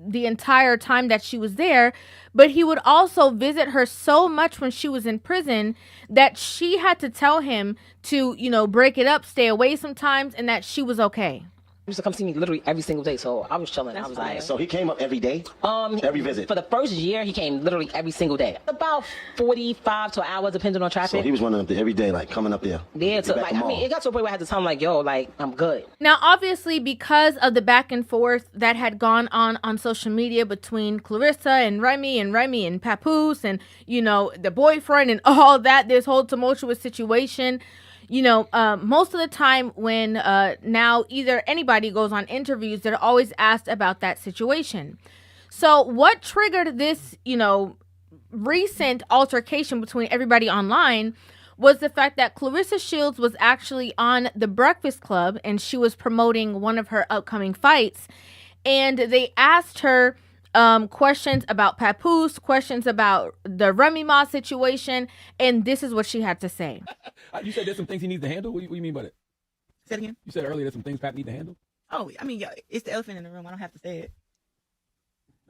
the entire time that she was there, but he would also visit her so much when she was in prison that she had to tell him to, break it up, stay away sometimes, and that she was okay. He used to come see me literally every single day, so I was chilling. I was like, so he came up every day? Every visit? For the first year, he came literally every single day. About 45 to an hour, depending on traffic. So he was running up there every day, like coming up there. Yeah, it got to a point where I had to tell him, like, yo, like, I'm good. Now, obviously, because of the back and forth that had gone on social media between Clarissa and Remy and Papoose and, the boyfriend and all that, this whole tumultuous situation, most of the time when now either anybody goes on interviews, they're always asked about that situation. So what triggered this, recent altercation between everybody online was the fact that Clarissa Shields was actually on The Breakfast Club and she was promoting one of her upcoming fights. And they asked her questions about Papoose, questions about the Remy Ma situation, and this is what she had to say. You said there's some things he needs to handle? What do you mean by that? Say it again? You said earlier there's some things Pap need to handle? Oh, I mean, it's the elephant in the room. I don't have to say it.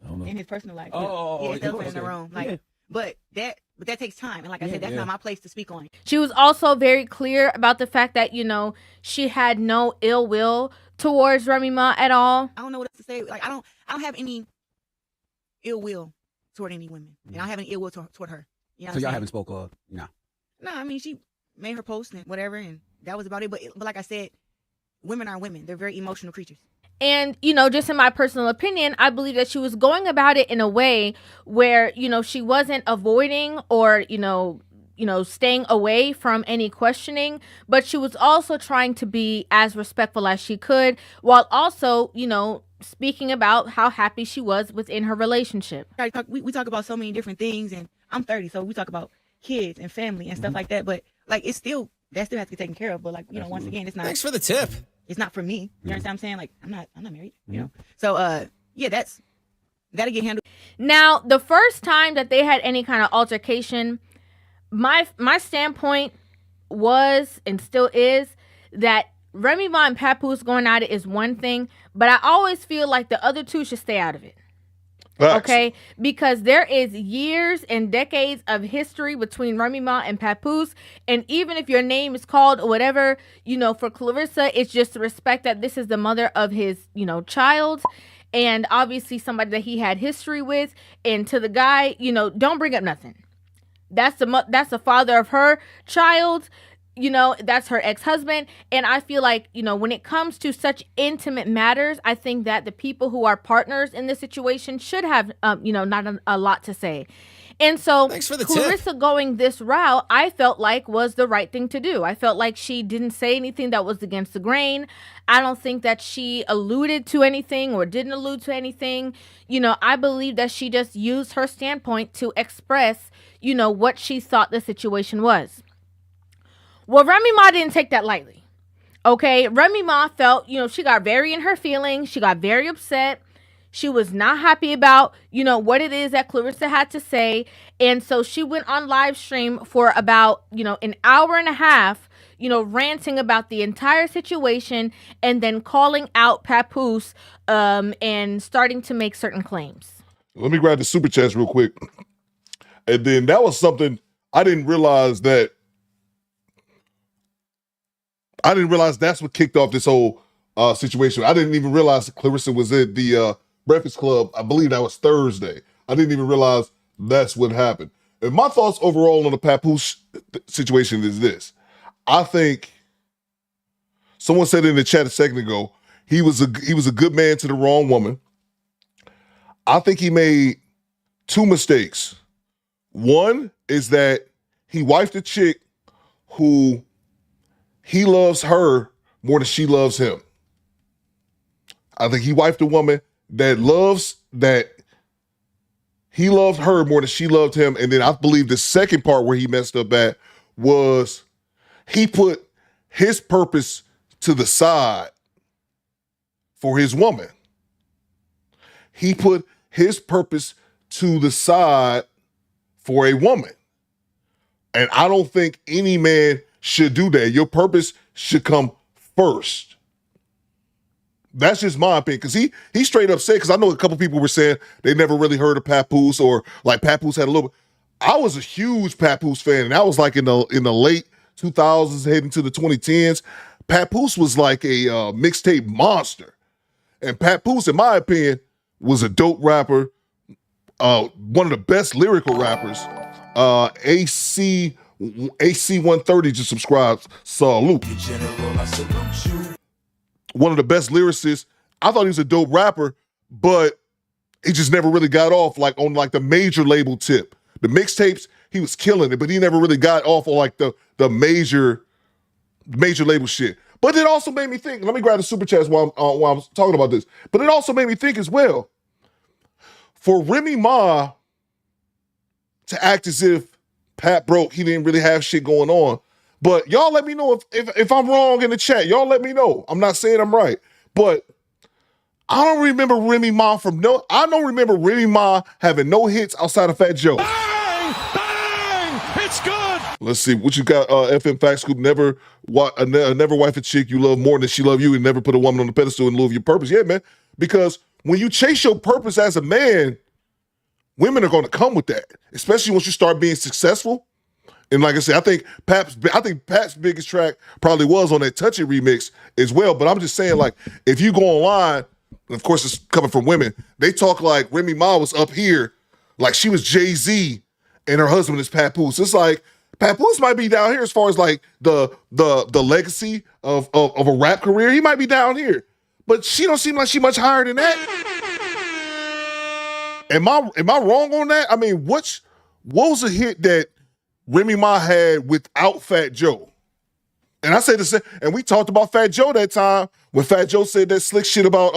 I don't know. In his personal life. It's the elephant in the room. Like, but that takes time. And like I said, that's not my place to speak on. She was also very clear about the fact that, she had no ill will towards Remy Ma at all. I don't know what else to say. Like, I don't have any ill will toward any women. And I don't have any ill will toward her. You know so y'all haven't spoke no. No, I mean, she made her post and whatever, and that was about it. But like I said, women are women. They're very emotional creatures. And, just in my personal opinion, I believe that she was going about it in a way where, she wasn't avoiding or, staying away from any questioning, but she was also trying to be as respectful as she could, while also, speaking about how happy she was within her relationship. We talk about so many different things, and I'm 30, so we talk about kids and family and stuff like that, but like that still has to be taken care of. But like, once again, it's not. Thanks for the tip. It's not for me. You understand what I'm saying? Like, I'm not married, So that'll get handled. Now, the first time that they had any kind of altercation, my standpoint was and still is that Remy Ma and Papoose going at it is one thing, but I always feel like the other two should stay out of it. Okay, because there is years and decades of history between Remy Ma and Papoose, and even if your name is called or whatever, for Clarissa, it's just the respect that this is the mother of his, child, and obviously somebody that he had history with, and to the guy, don't bring up nothing. That's the father of her child. That's her ex-husband. And I feel like, when it comes to such intimate matters, I think that the people who are partners in this situation should have, not a lot to say. And so Clarissa going this route, I felt like was the right thing to do. I felt like she didn't say anything that was against the grain. I don't think that she alluded to anything or didn't allude to anything. I believe that she just used her standpoint to express, what she thought the situation was. Well, Remy Ma didn't take that lightly. Okay, Remy Ma felt, she got very in her feelings. She got very upset. She was not happy about, what it is that Clarissa had to say. And so she went on live stream for about, an hour and a half, ranting about the entire situation and then calling out Papoose and starting to make certain claims. Let me grab the super chats real quick. And then that was something I didn't realize that's what kicked off this whole situation. I didn't even realize Clarissa was at the Breakfast Club. I believe that was Thursday. I didn't even realize that's what happened. And my thoughts overall on the Papoose situation is this. I think someone said in the chat a second ago, he was a good man to the wrong woman. I think he made two mistakes. One is that he wifed a chick who he loves her more than she loves him. I think he wifed a woman that he loved her more than she loved him. And then I believe the second part where he messed up at was he put his purpose to the side for his woman. He put his purpose to the side for a woman. And I don't think any man should do that. Your purpose should come first. That's just my opinion, because he straight up said, because I know a couple people were saying they never really heard of Papoose, or like Papoose had a little. I was a huge Papoose fan, and that was like in the late 2000s, heading to the 2010s. Papoose was like a mixtape monster, and Papoose, in my opinion, was a dope rapper, one of the best lyrical rappers. AC 130 just subscribed. Salute. One of the best lyricists. I thought he was a dope rapper, but he just never really got off like on like the major label tip. The mixtapes, he was killing it, but he never really got off on like the major label shit. But it also made me think, let me grab the super chats while I'm talking about this. But it also made me think as well, for Remy Ma to act as if Pat broke, he didn't really have shit going on. But y'all let me know if I'm wrong in the chat. Y'all let me know. I'm not saying I'm right. But I don't remember Remy Ma I don't remember Remy Ma having no hits outside of Fat Joe. Bang! Bang! It's good! Let's see. What you got, FM Fact Scoop? Never wife a chick you love more than she love you, and never put a woman on the pedestal in lieu of your purpose. Yeah, man. Because when you chase your purpose as a man, women are going to come with that, especially once you start being successful. And like I said, I think Pat's biggest track probably was on that Touch It remix as well. But I'm just saying, like, if you go online, and of course it's coming from women, they talk like Remy Ma was up here, like she was Jay-Z and her husband is Papoose. It's like Papoose might be down here as far as like the legacy of a rap career. He might be down here, but she don't seem like she much higher than that. Am I wrong on that? I mean, what was a hit that Remy Ma had without Fat Joe? And I say the same, and we talked about Fat Joe that time when Fat Joe said that slick shit about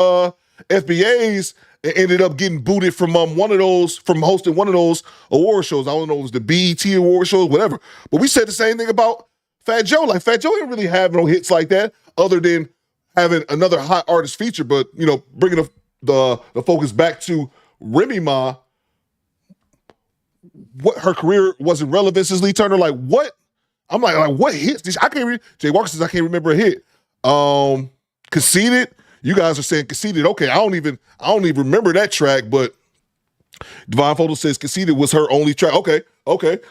FBAs and ended up getting booted from hosting one of those award shows. I don't know, it was the BET award shows, whatever. But we said the same thing about Fat Joe. Like Fat Joe didn't really have no hits like that, other than having another hot artist feature. But bringing the focus back to Remy Ma, what her career wasn't relevant since Lee Turner. Like what? I'm like what hits? I can't read. Jay Walker says I can't remember a hit. Conceited. You guys are saying Conceited. Okay, I don't even remember that track. But Divine Photo says Conceited was her only track. Okay.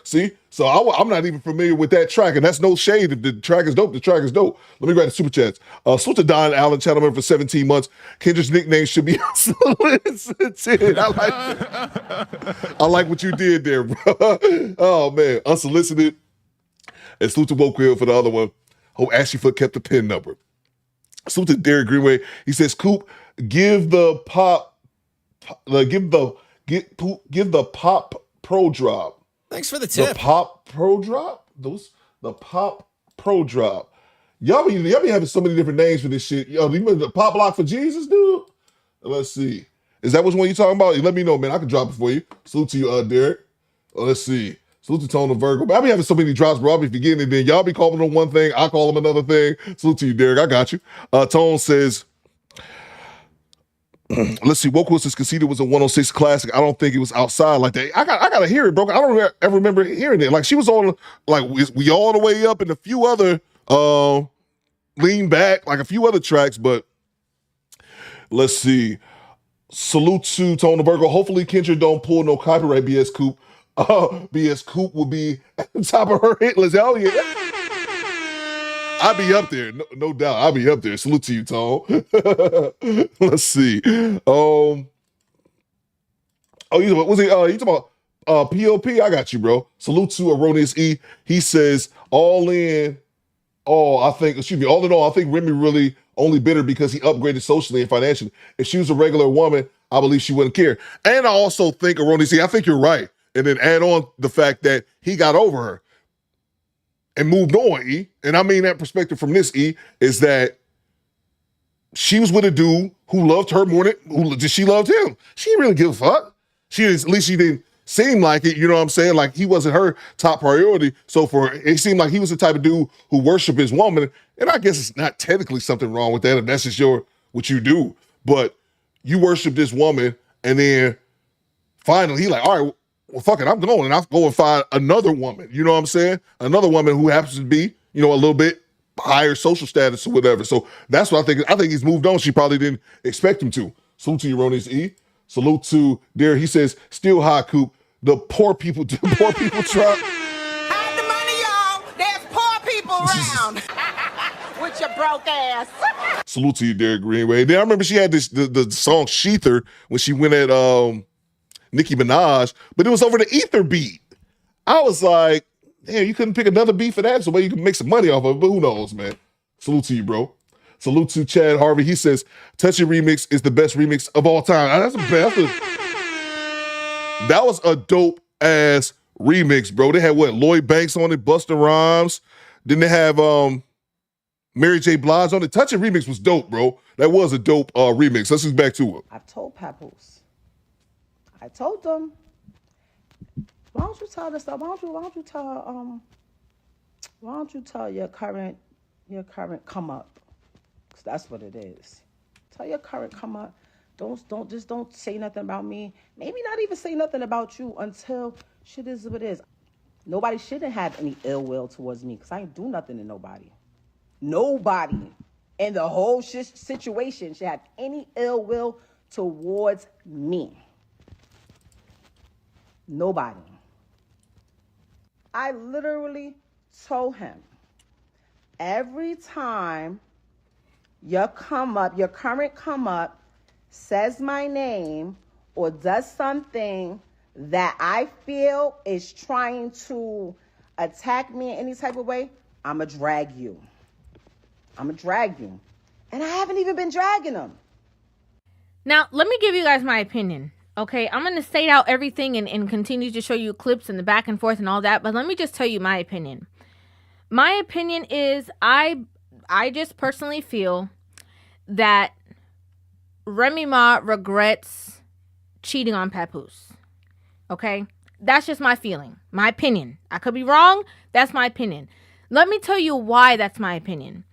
See, so I'm not even familiar with that track, and that's no shade. If the track is dope, the track is dope. Let me grab the super chats. Salute to Don Allen, channel member for 17 months. Kendra's nickname should be unsolicited. I like what you did there, bro. Oh man, unsolicited. And salute to Woke Hill for the other one. Hope Ashleyfoot kept the pin number. Salute to Derek Greenway. He says, "Coop, give the pop pro drop." Thanks for the tip. The pop pro drop? The pop pro drop. Y'all be having so many different names for this shit. Yo, you remember the pop block for Jesus, dude? Let's see. Is that which one you talking about? Let me know, man. I can drop it for you. Salute to you, Derek. Let's see. Salute to Tone and Virgo. I be having so many drops, bro. I'll be forgetting it. Then y'all be calling them one thing. I call them another thing. Salute to you, Derek. I got you. Tone says, let's see. Woke says Conceited was a 106 classic. I don't think it was outside like that. I gotta hear it, bro. I don't ever remember hearing it. Like she was on, like we all the way up and a few other Lean Back, like a few other tracks. But let's see. Salute to Tone and Virgo. Hopefully Kendra don't pull no copyright BS Coop. BS Coop will be at the top of her hit list. Hell yeah. I'll be up there, no doubt. I'll be up there. Salute to you, Tone. Let's see. You talking about POP? I got you, bro. Salute to Erroneous E. He says, all in all, I think Remy really only bit her because he upgraded socially and financially. If she was a regular woman, I believe she wouldn't care. And I also think, Erroneous E, I think you're right. And then add on the fact that he got over her and moved on, E. And I mean that perspective from this, E, is that she was with a dude who loved her more than she loved him. She didn't really give a fuck. At least she didn't seem like it, you know what I'm saying? Like he wasn't her top priority. So it seemed like he was the type of dude who worshiped his woman. And I guess it's not technically something wrong with that if that's just what you do. But you worship this woman and then finally he like, all right, well, fuck it, I'm going and I'll go and find another woman. You know what I'm saying? Another woman who happens to be, a little bit higher social status or whatever. So that's what I think. I think he's moved on. She probably didn't expect him to. Salute to you, Roni's E. Salute to Derek. He says, still hot, Coop. The poor people try. Hide the money, y'all. There's poor people around. With your broke ass. Salute to you, Derek Greenway. Then I remember she had the song Sheether when she went at Nicki Minaj, but it was over the Ether beat. I was like, damn, you couldn't pick another beat for that so way you can make some money off of it, but who knows, man. Salute to you, bro. Salute to Chad Harvey. He says, Touchy Remix is the best remix of all time. That was a dope ass remix, bro. They had what? Lloyd Banks on it, Busta Rhymes. Then they have Mary J. Blige on it. Touchy Remix was dope, bro. That was a dope remix. Let's get back to it. I told Papoose. I told them, why don't you tell this stuff? Why don't you tell your current come up? 'Cause that's what it is. Tell your current come up. Don't say nothing about me. Maybe not even say nothing about you until shit is what it is. Nobody shouldn't have any ill will towards me because I ain't do nothing to nobody. Nobody in the whole situation should have any ill will towards me. Nobody. I literally told him, every time your current come up says my name or does something that I feel is trying to attack me in any type of way, I'ma drag you. And I haven't even been dragging them. Now, let me give you guys my opinion. Okay, I'm going to state out everything and continue to show you clips and the back and forth and all that, but let me just tell you my opinion. My opinion is I just personally feel that Remy Ma regrets cheating on Papoose. Okay? That's just my feeling, my opinion. I could be wrong. That's my opinion. Let me tell you why that's my opinion.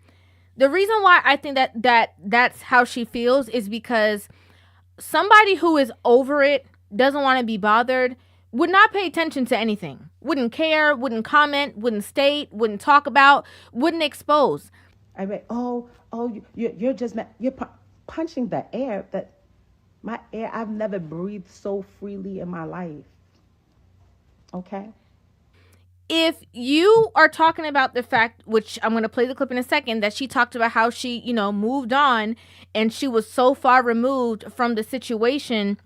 The reason why I think that's how she feels is because somebody who is over it, doesn't want to be bothered, would not pay attention to anything. Wouldn't care, wouldn't comment, wouldn't state, wouldn't talk about, wouldn't expose. I mean, you're just mad. You're punching the air. My air, I've never breathed so freely in my life. Okay? If you are talking about the fact, which I'm going to play the clip in a second, that she talked about how she, moved on and she was so far removed from the situation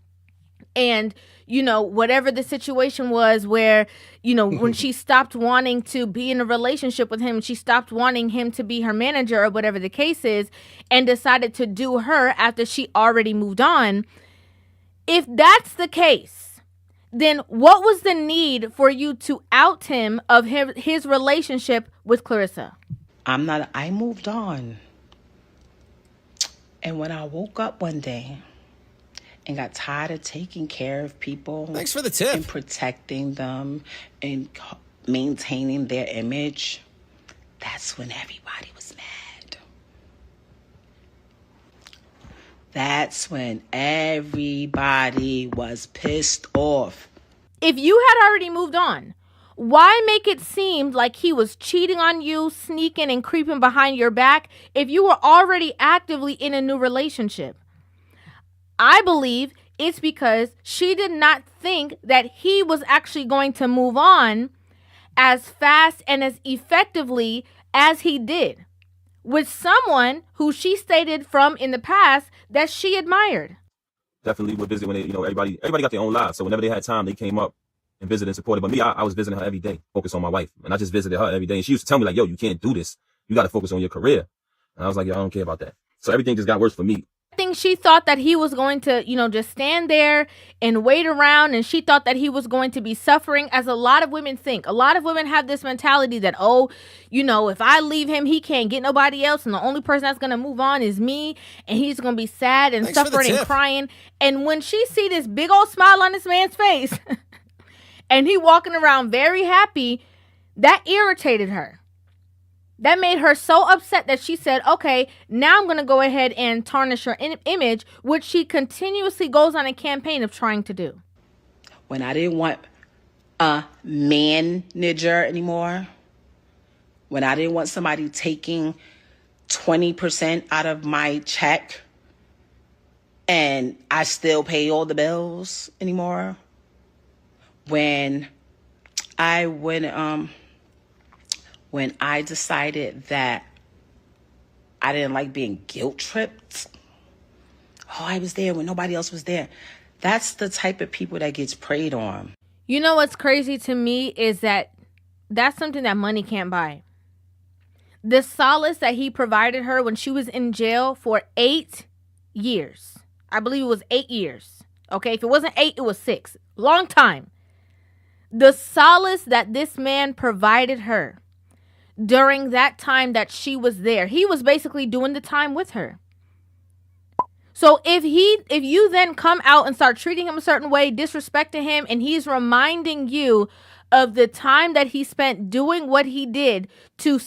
and, whatever the situation was where, when she stopped wanting to be in a relationship with him, she stopped wanting him to be her manager or whatever the case is and decided to do her after she already moved on. If that's the case, then what was the need for you to out him of his relationship with Clarissa? I moved on. And when I woke up one day and got tired of taking care of people. Thanks for the tip. And protecting them and maintaining their image, that's when everybody was mad. That's when everybody was pissed off. If you had already moved on, why make it seem like he was cheating on you, sneaking and creeping behind your back if you were already actively in a new relationship? I believe it's because she did not think that he was actually going to move on as fast and as effectively as he did with someone who she stated from in the past that she admired. Definitely would visit when they, everybody got their own lives. So whenever they had time, they came up and visited and supported. But me, I was visiting her every day, focus on my wife. And I just visited her every day. And she used to tell me like, yo, you can't do this. You got to focus on your career. And I was like, yo, I don't care about that. So everything just got worse for me. I think she thought that he was going to, just stand there and wait around. And she thought that he was going to be suffering, as a lot of women think. A lot of women have this mentality that, if I leave him, he can't get nobody else. And the only person that's going to move on is me. And he's going to be sad and suffering and crying. And when she see this big old smile on this man's face and he walking around very happy, that irritated her. That made her so upset that she said, okay, now I'm going to go ahead and tarnish her image, which she continuously goes on a campaign of trying to do. When I didn't want a manager anymore, when I didn't want somebody taking 20% out of my check and I still pay all the bills anymore. When I decided that I didn't like being guilt tripped. Oh, I was there when nobody else was there. That's the type of people that gets preyed on. You know what's crazy to me is that that's something that money can't buy. The solace that he provided her when she was in jail for 8 years. I believe it was 8 years. Okay, if it wasn't 8, it was 6. Long time. The solace that this man provided her during that time that she was there, he was basically doing the time with her. So if you then come out and start treating him a certain way, disrespecting him, and he's reminding you of the time that he spent doing what he did to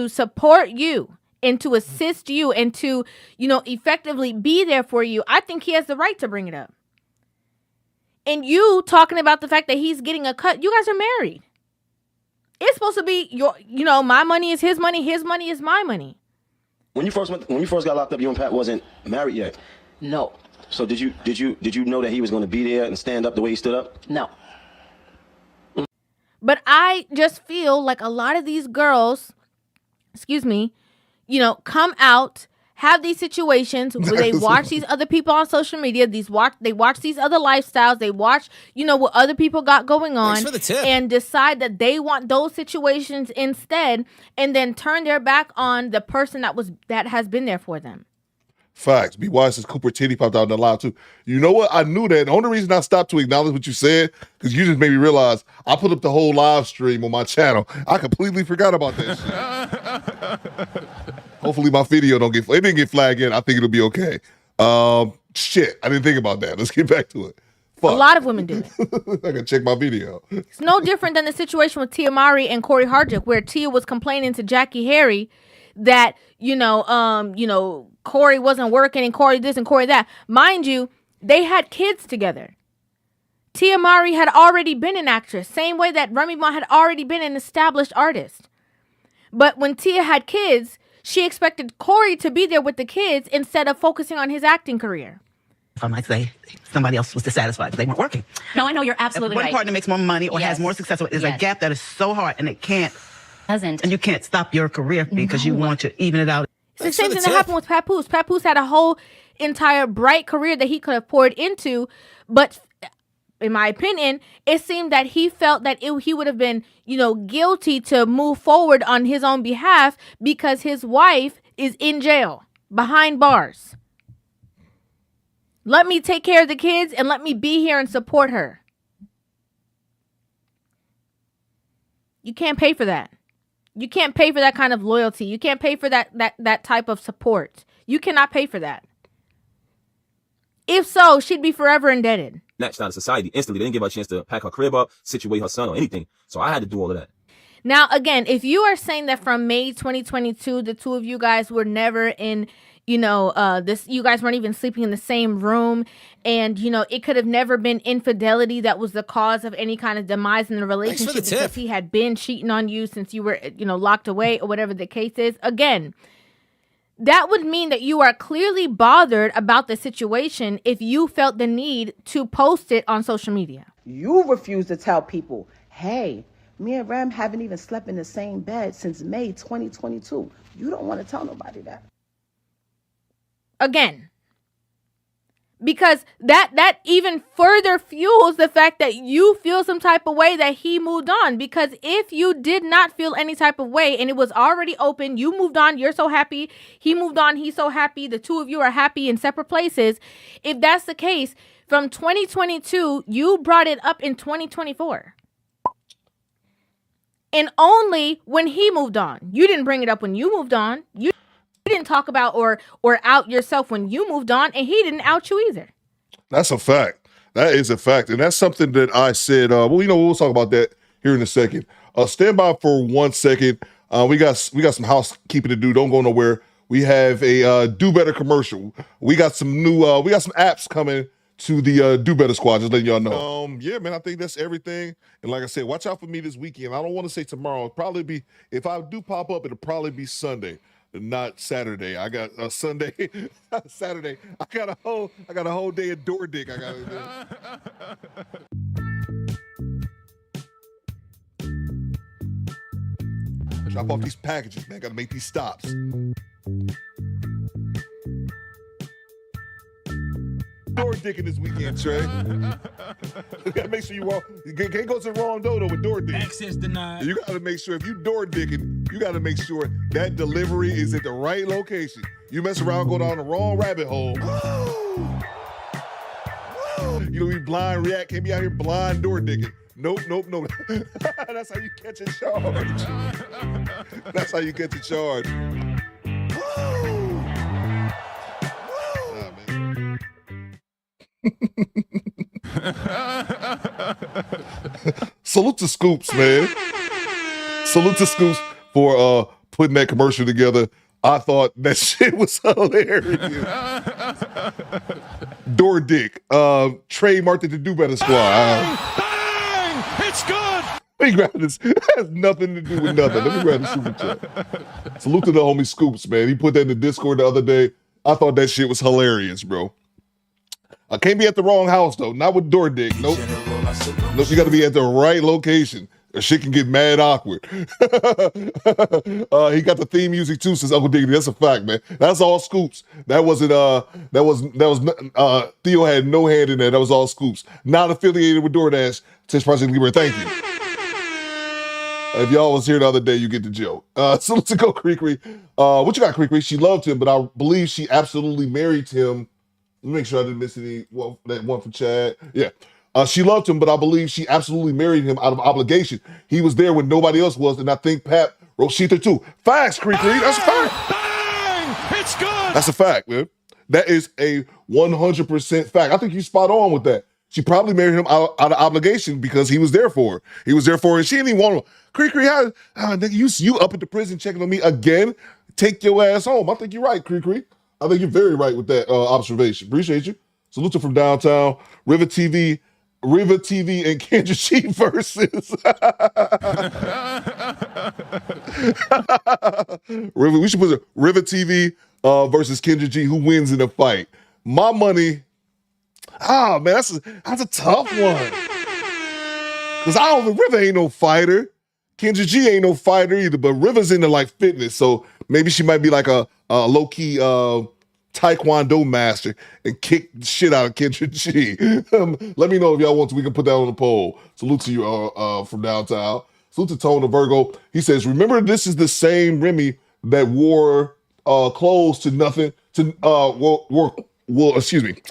support you and to assist you and to, effectively be there for you, I think he has the right to bring it up. And you talking about the fact that he's getting a cut, you guys are married. It's supposed to be my money is his money is my money. When you first got locked up, you and Pat wasn't married yet. No. So did you know that he was going to be there and stand up the way he stood up? No. But I just feel like a lot of these girls, come out, have these situations where they watch these other people on social media, they watch these other lifestyles, they watch, what other people got going on, and decide that they want those situations instead, and then turn their back on the person that has been there for them. Facts. Be wise since Cooper Titty popped out in the live too. You know what? I knew that. The only reason I stopped to acknowledge what you said, because you just made me realize I put up the whole live stream on my channel. I completely forgot about that shit. Hopefully my video it didn't get flagged yet. I think it'll be okay. Shit, I didn't think about that. Let's get back to it. Fuck. A lot of women do it. I can check my video. It's no different than the situation with Tia Mowry and Corey Hardrick, where Tia was complaining to Jackie Harry that, Corey wasn't working and Corey this and Corey that. Mind you, they had kids together. Tia Mowry had already been an actress, same way that Remy Ma had already been an established artist. But when Tia had kids, she expected Corey to be there with the kids instead of focusing on his acting career. If I might say, somebody else was dissatisfied because they weren't working. No, I know you're absolutely right. If one partner makes more money or has more success, there's a gap that is so hard and it can't. And you can't stop your career because you want to even it out. It's the same thing that happened with Papoose. Papoose had a whole entire bright career that he could have poured into, but in my opinion, it seemed that he felt that he would have been, guilty to move forward on his own behalf because his wife is in jail, behind bars. Let me take care of the kids and let me be here and support her. You can't pay for that. You can't pay for that kind of loyalty. You can't pay for that type of support. You cannot pay for that. If so, she'd be forever indebted. Snatched out of society instantly. They didn't give her a chance to pack her crib up, situate her son or anything. So I had to do all of that. Now, again, if you are saying that from May 2022, the two of you guys were never in, you guys weren't even sleeping in the same room, and, it could have never been infidelity that was the cause of any kind of demise in the relationship because he had been cheating on you since you were, locked away or whatever the case is. Again, that would mean that you are clearly bothered about the situation if you felt the need to post it on social media. You refuse to tell people, hey, me and Rem haven't even slept in the same bed since May 2022. You don't want to tell nobody that. Again, because that even further fuels the fact that you feel some type of way that he moved on. Because if you did not feel any type of way and it was already open, you moved on, you're so happy, he moved on, he's so happy, the two of you are happy in separate places. If that's the case, from 2022, you brought it up in 2024. And only when he moved on. You didn't bring it up when you moved on. You didn't talk about or out yourself when you moved on, and he didn't out you either. That's a fact. That is a fact. And that's something that I said, we'll talk about that here in a second. Stand by for 1 second. We got some housekeeping to do. Don't go nowhere. We have a Do Better commercial. We got some new, we got some apps coming to the Do Better Squad. Just letting y'all know. Yeah, man, I think that's everything. And like I said, watch out for me this weekend. I don't want to say tomorrow. It'll probably be, if I do pop up, it'll probably be Sunday, not Saturday. I got Sunday, Saturday. I got a whole day of door dick I got to do. Drop off these packages, man. Got to make these stops. Door dicking this weekend, Trey. You gotta make sure you can't go to the wrong door with door dick. Access denied. You gotta make sure if you door dicking, you gotta make sure that delivery is at the right location. You mess around, go down the wrong rabbit hole. You know, you blind react, can't be out here blind door dicking. Nope. That's how you catch a charge. That's how you catch a charge. Salute to Scoops, man. Salute to Scoops for putting that commercial together. I thought that shit was hilarious. Door dick. Trademarked it to Do Better Squad. Bang! It's good! Let me grab this. It has nothing to do with nothing. Let me grab the super chat. Salute to the homie Scoops, man. He put that in the Discord the other day. I thought that shit was hilarious, bro. I can't be at the wrong house, though. Not with door dick. Nope. Nope, you got to be at the right location. Or shit can get mad awkward. He got the theme music, too, says Uncle Diggity. That's a fact, man. That's all Scoops. That wasn't, Theo had no hand in that. That was all Scoops. Not affiliated with DoorDash. Tish Project Libra, thank you. If y'all was here the other day, you get the joke. So let's go, Creekery. What you got, Creekery? She loved him, but I believe she absolutely married him. Let me make sure I didn't miss any. Well, that one for Chad. Yeah. She loved him, but I believe she absolutely married him out of obligation. He was there when nobody else was, and I think Pap wrote Sheetha too. Facts, Creekery. That's a fact. Bang! It's good! That's a fact, man. That is a 100% fact. I think you spot on with that. She probably married him out of obligation because he was there for her. He was there for her, and she didn't even want him. Creekery, you up at the prison checking on me again? Take your ass home. I think you're right, Creekery. I think you're very right with that observation. Appreciate you. Salute from downtown. River TV and Kendra G versus. We should put River TV versus Kendra G. Who wins in a fight? My money. Man, that's a tough one. Cause River ain't no fighter. Kendra G ain't no fighter either. But River's into like fitness, so maybe she might be like a low key Taekwondo master and kick the shit out of Kendra G. Let me know if y'all want to. We can put that on the poll. Salute to you from downtown. Salute to Tone the Virgo. He says, remember, this is the same Remy that wore clothes to nothing. Excuse me.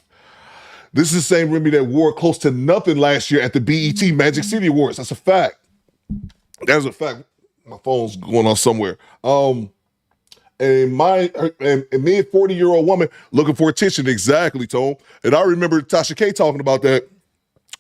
This is the same Remy that wore close to nothing last year at the BET Magic City Awards. That's a fact. That's a fact. My phone's going on somewhere. And me, a 40-year-old woman looking for attention. Exactly, Tone. And I remember Tasha K talking about that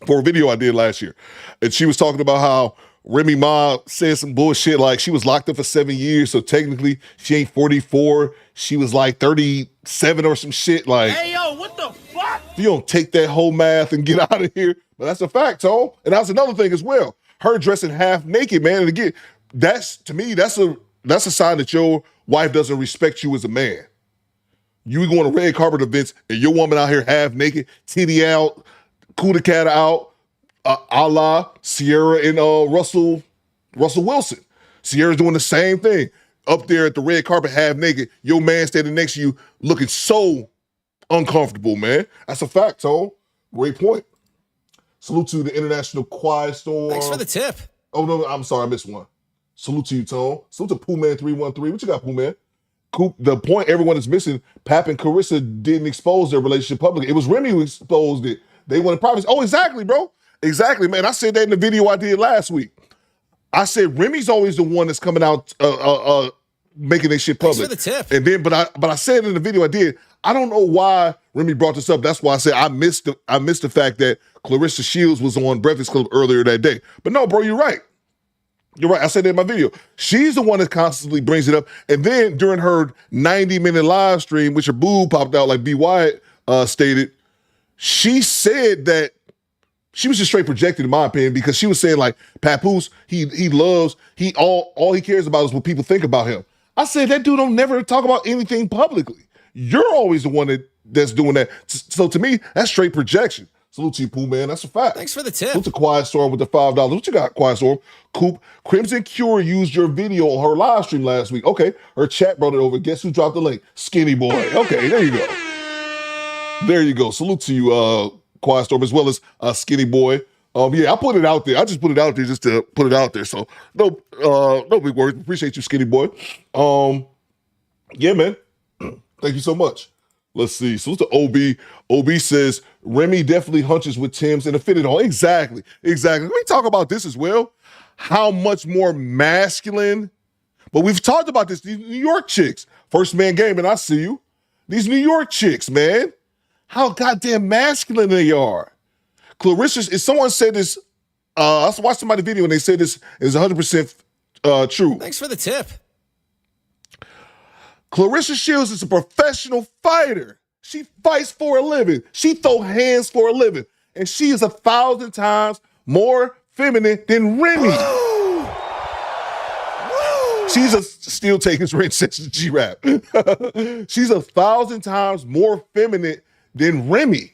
for a video I did last year. And she was talking about how Remy Ma said some bullshit like she was locked up for 7 years, so technically she ain't 44. She was like 37 or some shit. Like, Hey, yo, what the fuck? if you don't take that whole math and get out of here. But that's a fact, Tone. And that's another thing as well. Her dressing half naked, man. And again, to me, that's a sign that your wife doesn't respect you as a man. You going to red carpet events and your woman out here half naked, titty out, Kuda Cat out, a la Sierra and Russell Wilson. Sierra's doing the same thing. Up there at the red carpet half naked, your man standing next to you looking so uncomfortable, man. That's a fact, Tone. Great point. Salute to the International Quiet Storm. Thanks for the tip. Oh, no, I'm sorry, I missed one. Salute to you, Tone. Salute to Pooh Man 313. What you got, Pooh Man? The point everyone is missing, Pap and Carissa didn't expose their relationship publicly. It was Remy who exposed it. They wanted privacy. Oh, exactly, bro. Exactly, man. I said that in the video I did last week. I said Remy's always the one that's coming out making their shit public. Thanks for the tip. And then, but I said in the video I did, I don't know why Remy brought this up. That's why I said I missed the fact that Clarissa Shields was on Breakfast Club earlier that day. But no, bro, you're right. You're right. I said that in my video. She's the one that constantly brings it up. And then during her 90-minute live stream, which her boob popped out like B. Wyatt stated, she said that she was just straight projecting, in my opinion, because she was saying like Papoose, all he cares about is what people think about him. I said that dude don't never talk about anything publicly. You're always the one that's doing that. So to me, that's straight projection. Salute to you, Pooh, man. That's a fact. Thanks for the tip. Salute to Quiet Storm with the $5. What you got, Quiet Storm? Coop, Crimson Cure used your video on her live stream last week. Okay, her chat brought it over. Guess who dropped the link? Skinny Boy. Okay, there you go. There you go. Salute to you, Quiet Storm, as well as Skinny Boy. Yeah, I put it out there. I just put it out there just to put it out there. So no big worries. Appreciate you, Skinny Boy. Yeah, man. Thank you so much. Let's see. So it's the OB. OB says Remy definitely hunches with Tim's and a fitted on. Exactly. Let me talk about this as well. How much more masculine. But we've talked about this. These New York chicks. First Man Game, and I see you. These New York chicks, man. How goddamn masculine they are. Clarissa, if someone said this, I watched somebody's video and they said this is 100% true. Thanks for the tip. Clarissa Shields is a professional fighter. She fights for a living. She throws hands for a living. And she is 1,000 times more feminine than Remy. She's still taking his ring since the G-Rap. She's 1,000 times more feminine than Remy.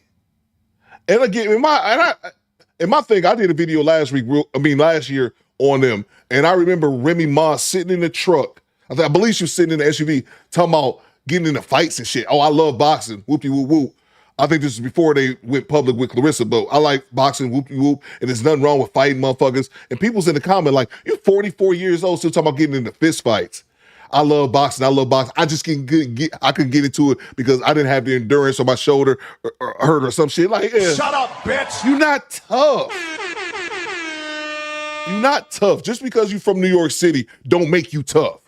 And again, in my thing, I did a video last year on them. And I remember Remy Ma sitting in the truck. I believe she was sitting in the SUV talking about getting into fights and shit. Oh, I love boxing. Whoopty whoop whoop. I think this is before they went public with Clarissa, but I like boxing, whoopty whoop, and there's nothing wrong with fighting motherfuckers. And people's in the comment like, you're 44 years old still talking about getting into fist fights. I love boxing. I just I couldn't get into it because I didn't have the endurance or my shoulder hurt or some shit. Like, yeah. Shut up, bitch. You're not tough. You're not tough. Just because you're from New York City don't make you tough.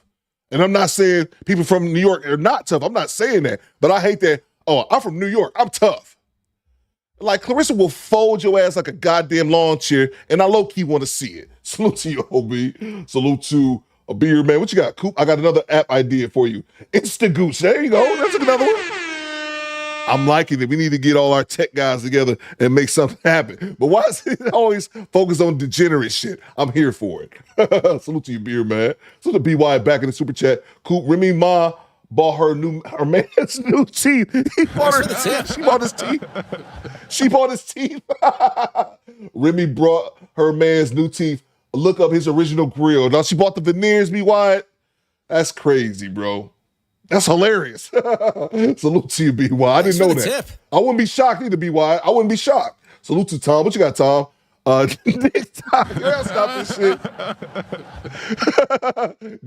And I'm not saying people from New York are not tough. I'm not saying that. But I hate that, oh, I'm from New York. I'm tough. Like, Clarissa will fold your ass like a goddamn lawn chair, and I low-key want to see it. Salute to you, OB. Salute to a beer, man. What you got, Coop? I got another app idea for you. Instagooch. There you go. That's another one. I'm liking it. We need to get all our tech guys together and make something happen. But why is it always focused on degenerate shit? I'm here for it. Salute to you, beer, man. Salute to BY back in the super chat. Coop, Remy Ma bought her man's new teeth. She bought his teeth. She bought his teeth. Remy brought her man's new teeth. Look up his original grill. Now she bought the veneers, BY. That's crazy, bro. That's hilarious. Salute to you, BY. I didn't know that. Tip. I wouldn't be shocked either, BY. I wouldn't be shocked. Salute to Tom. What you got, Tom? Dick Talk. Yeah, stop this shit.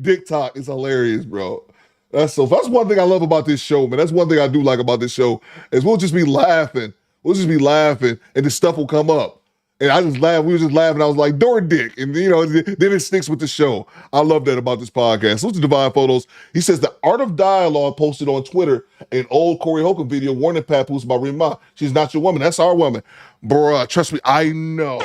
Dick Talk is hilarious, bro. That's one thing I love about this show, man. That's one thing I do like about this show is we'll just be laughing. And this stuff will come up. And I just laughed. We were just laughing. I was like, door dick. And, then it sticks with the show. I love that about this podcast. Look at Divine Photos. He says, the Art of Dialogue posted on Twitter an old Corey Holcomb video warning Papoose about Remy Ma. She's not your woman. That's our woman. Bruh, trust me, I know.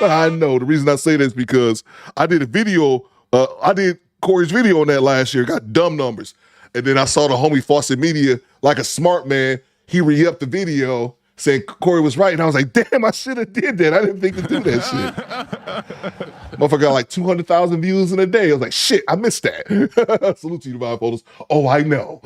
I know. The reason I say this is because I did a video. I did Corey's video on that last year. Got dumb numbers. And then I saw the homie Fawcett Media, like a smart man. He re-upped the video saying Corey was right. And I was like, damn, I should have did that. I didn't think to do that shit. Motherfucker got like 200,000 views in a day. I was like, shit, I missed that. Salute to you, Divine Photos. Oh, I know.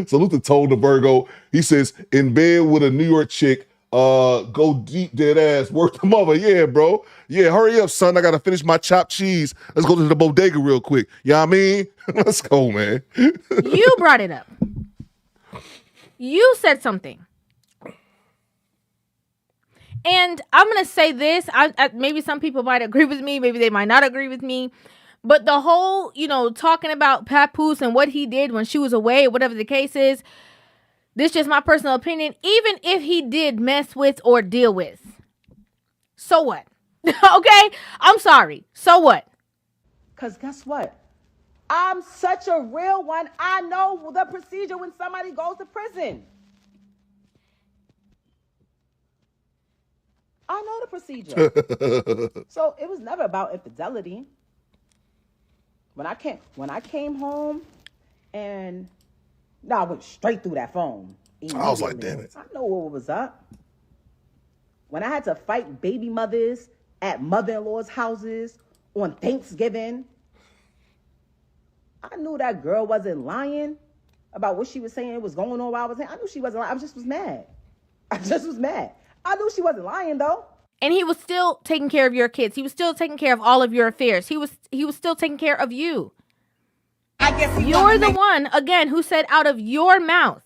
Salute to Toad the Virgo. He says, in bed with a New York chick, go deep, dead ass, work the mother. Yeah, bro. Yeah, hurry up, son. I got to finish my chopped cheese. Let's go to the bodega real quick. You know what I mean? Let's go, man. You brought it up. You said something. And I'm going to say this. Maybe some people might agree with me. Maybe they might not agree with me. But the whole, talking about Papoose and what he did when she was away, whatever the case is, this is just my personal opinion. Even if he did mess with or deal with, so what? Okay? I'm sorry. So what? Because guess what? I'm such a real one. I know the procedure when somebody goes to prison. I know the procedure. So it was never about infidelity. When I came home and I went straight through that phone. I was like, damn it. I know what was up. When I had to fight baby mothers at mother-in-law's houses on Thanksgiving, I knew that girl wasn't lying about what she was saying was going on while I was saying. I knew she wasn't lying. I just was mad. I knew she wasn't lying, though. And he was still taking care of your kids. He was still taking care of all of your affairs. He was still taking care of you. I guess you're the one, again, who said out of your mouth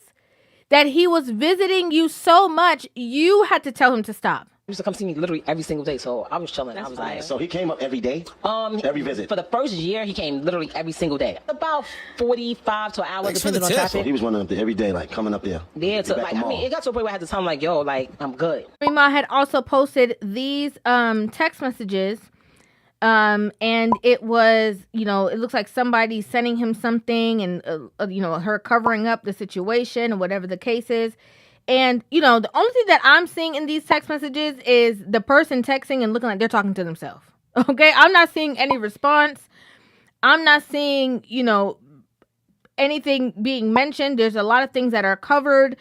that he was visiting you so much, you had to tell him to stop. He used to come see me literally every single day, so I was chilling. I was like, So he came up every day? Every visit? For the first year, he came literally every single day. About 45 to an hour, depending on traffic. So he was running up there every day, like coming up there. Yeah, so, like, I mean, it got to a point where I had to tell him, like, yo, like, I'm good. Remy Ma had also posted these text messages, and it was, you know, it looks like somebody sending him something and, you know, her covering up the situation or whatever the case is. And, you know, the only thing that I'm seeing in these text messages is the person texting and looking like they're talking to themselves. Okay? I'm not seeing any response. I'm not seeing, you know, anything being mentioned. There's a lot of things that are covered,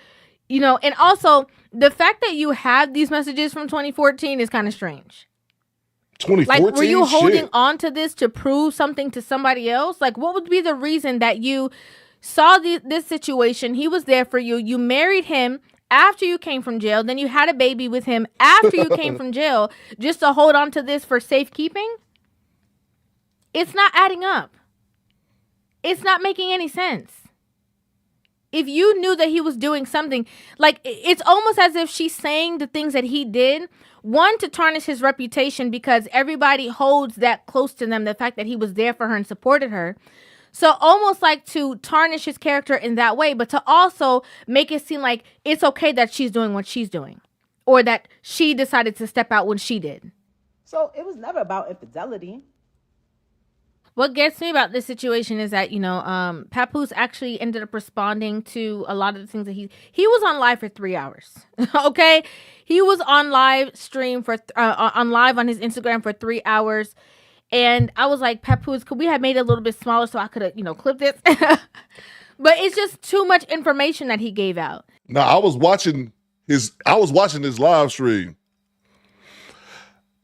you know. And also, the fact that you have these messages from 2014 is kind of strange. 2014? Like, were you holding on to this to prove something to somebody else? Like, what would be the reason that you saw this situation? He was there for you. You married him after you came from jail. Then you had a baby with him after you came from jail just to hold on to this for safekeeping? It's not adding up. It's not making any sense. If you knew that he was doing something, like, it's almost as if she's saying the things that he did, one, to tarnish his reputation because everybody holds that close to them, the fact that he was there for her and supported her. So almost like to tarnish his character in that way, but to also make it seem like it's okay that she's doing what she's doing or that she decided to step out when she did. So it was never about infidelity. What gets me about this situation is that, you know, Papoose actually ended up responding to a lot of the things that he was on live for 3 hours. Okay. He was on live stream on live on his Instagram for 3 hours. And I was like, Papoose, could we have made it a little bit smaller so I could have, you know, clipped it? But it's just too much information that he gave out. Now, I was watching his live stream.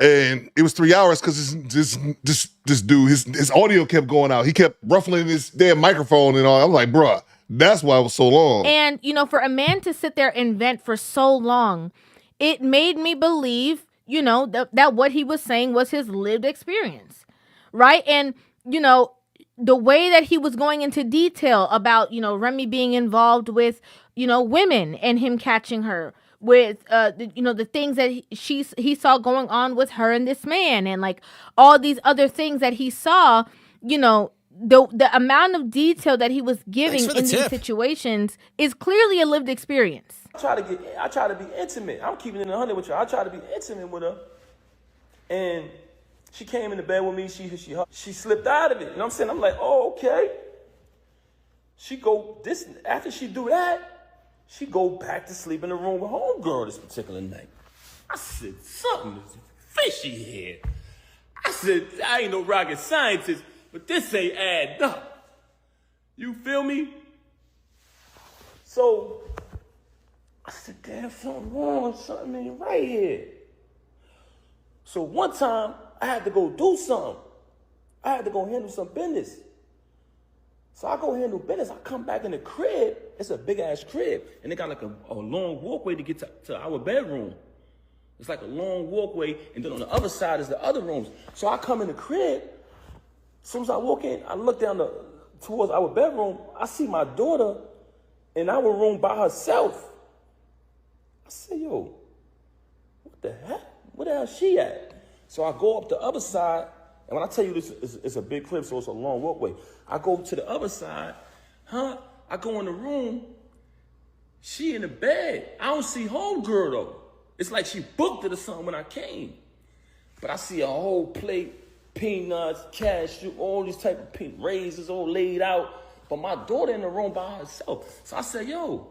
And it was 3 hours because this dude, his audio kept going out. He kept ruffling his damn microphone and all. I'm like, bruh, that's why it was so long. And, you know, for a man to sit there and vent for so long, it made me believe, you know, that what he was saying was his lived experience, right? And, you know, the way that he was going into detail about, you know, Remy being involved with, you know, women and him catching her with, you know, the things that he saw going on with her and this man and like all these other things that he saw, you know, the amount of detail that he was giving in these situations is clearly a lived experience. I try to be intimate. I'm keeping it 100 with you. I try to be intimate with her. And she came in the bed with me. She slipped out of it. You know what I'm saying? I'm like, oh, okay. After she do that, she go back to sleep in the room with homegirl this particular night. I said, something is fishy here. I said, I ain't no rocket scientist, but this ain't add up. You feel me? So I said, damn, something wrong, something ain't right here. So one time, I had to go do something. I had to go handle some business. So I go handle business. I come back in the crib. It's a big-ass crib. And they got like a long walkway to get to our bedroom. It's like a long walkway. And then on the other side is the other rooms. So I come in the crib. As soon as I walk in, I look down towards our bedroom. I see my daughter in our room by herself. I say, yo, what the heck? Where the hell is she at? So I go up the other side, and when I tell you this is a big crib, so it's a long walkway. I go to the other side, I go in the room, she in the bed. I don't see homegirl though. It's like she booked it or something when I came. But I see a whole plate, peanuts, cashew, all these type of raisins all laid out. But my daughter in the room by herself. So I said, yo,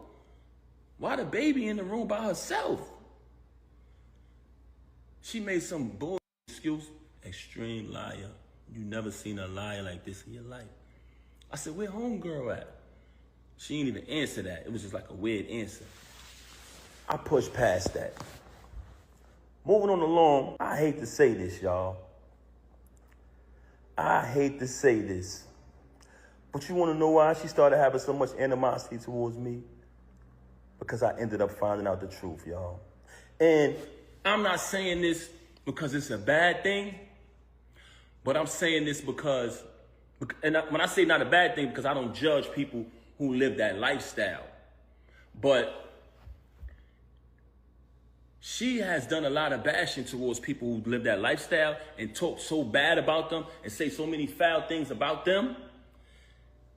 why the baby in the room by herself? She made some bull excuse. Extreme liar. You never seen a liar like this in your life. I said, where homegirl at? She didn't even answer that. It was just like a weird answer. I pushed past that. Moving on along, I hate to say this, y'all. I hate to say this. But you want to know why she started having so much animosity towards me? Because I ended up finding out the truth, y'all. And I'm not saying this because it's a bad thing, but I'm saying this because, and when I say not a bad thing, because I don't judge people who live that lifestyle. But she has done a lot of bashing towards people who live that lifestyle and talk so bad about them and say so many foul things about them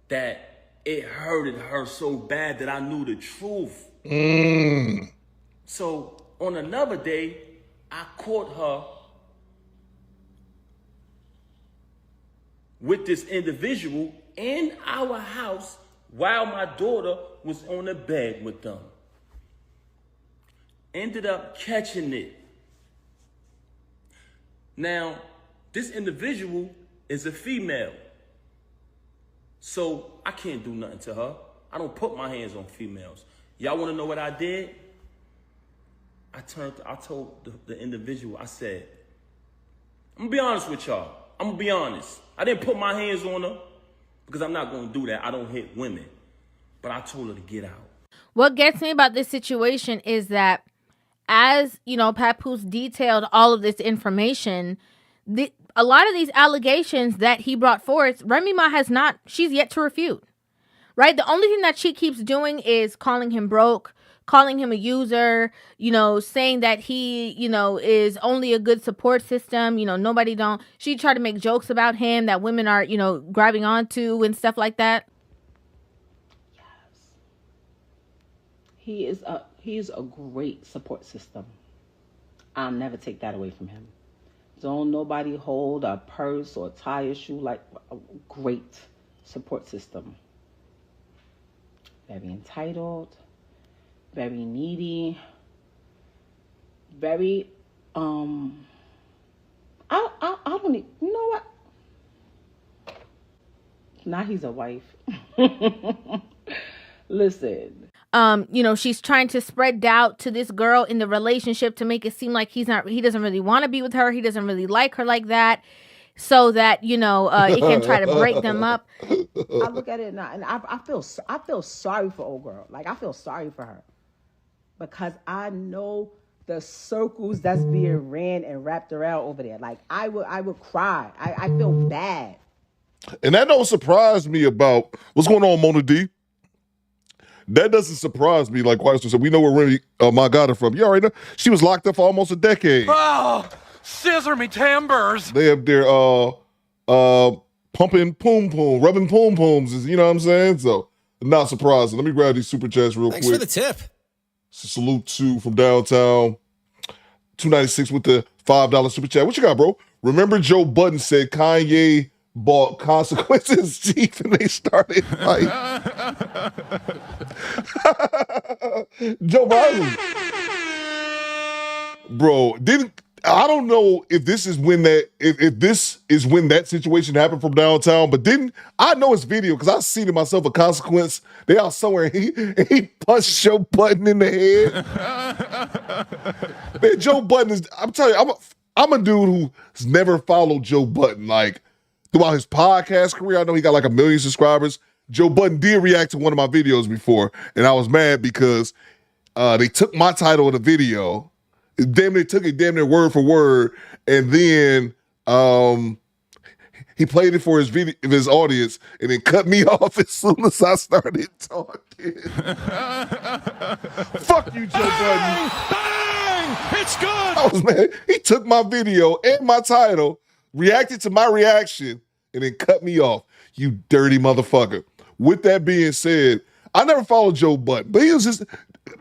that it hurted her so bad that I knew the truth. So on another day, I caught her with this individual in our house while my daughter was on the bed with them. Ended up catching it. Now, this individual is a female. So I can't do nothing to her. I don't put my hands on females. Y'all want to know what I did? I told the individual, I said, I'm going to be honest with y'all. I'm going to be honest. I didn't put my hands on her because I'm not going to do that. I don't hit women. But I told her to get out. What gets me about this situation is that as, you know, Papoose detailed all of this information, a lot of these allegations that he brought forth, Remy Ma she's yet to refute, right? The only thing that she keeps doing is calling him broke, calling him a user, you know, saying that he, you know, is only a good support system. You know, she tried to make jokes about him that women are, you know, grabbing onto and stuff like that. Yes. He's a great support system. I'll never take that away from him. Don't nobody hold a purse or tie a shoe like a great support system. Very entitled, very needy, very, I don't need, you know what? Now he's a wife. Listen. You know, she's trying to spread doubt to this girl in the relationship to make it seem like he doesn't really want to be with her. He doesn't really like her like that. So that, you know, it can try to break them up. I look at it now and I feel sorry for old girl. Like I feel sorry for her because I know the circles that's being ran and wrapped around over there. Like I would cry. I feel bad. And that don't surprise me about what's going on, Mona D. That doesn't surprise me. Like Weister said, we know where Remy Ma got her from. You already know. She was locked up for almost a decade. Oh, scissor me timbers. They up there pumping poom poom, rubbing poom pooms. You know what I'm saying? So not surprising. Let me grab these super chats real quick. Thanks for the tip. So salute to from downtown. 296 with the $5 super chat. What you got, bro? Remember Joe Budden said Kanye bought Consequences Chief and they started fighting. Joe Biden. Bro, I don't know if this is when that situation happened from downtown, but I know it's video because I seen it myself a Consequence. They out somewhere and he punched Joe Budden in the head. Man, Joe Budden is, I'm telling you, I'm a dude who's never followed Joe Budden. Like, throughout his podcast career, I know he got like 1 million subscribers. Joe Budden did react to one of my videos before, and I was mad because they took my title of the video. They took it damn near word for word, and then he played it for his audience, and then cut me off as soon as I started talking. Fuck you, Joe Budden. Bang! It's good. I was mad. He took my video and my title, reacted to my reaction, and then cut me off. You dirty motherfucker. With that being said, I never followed Joe Budden,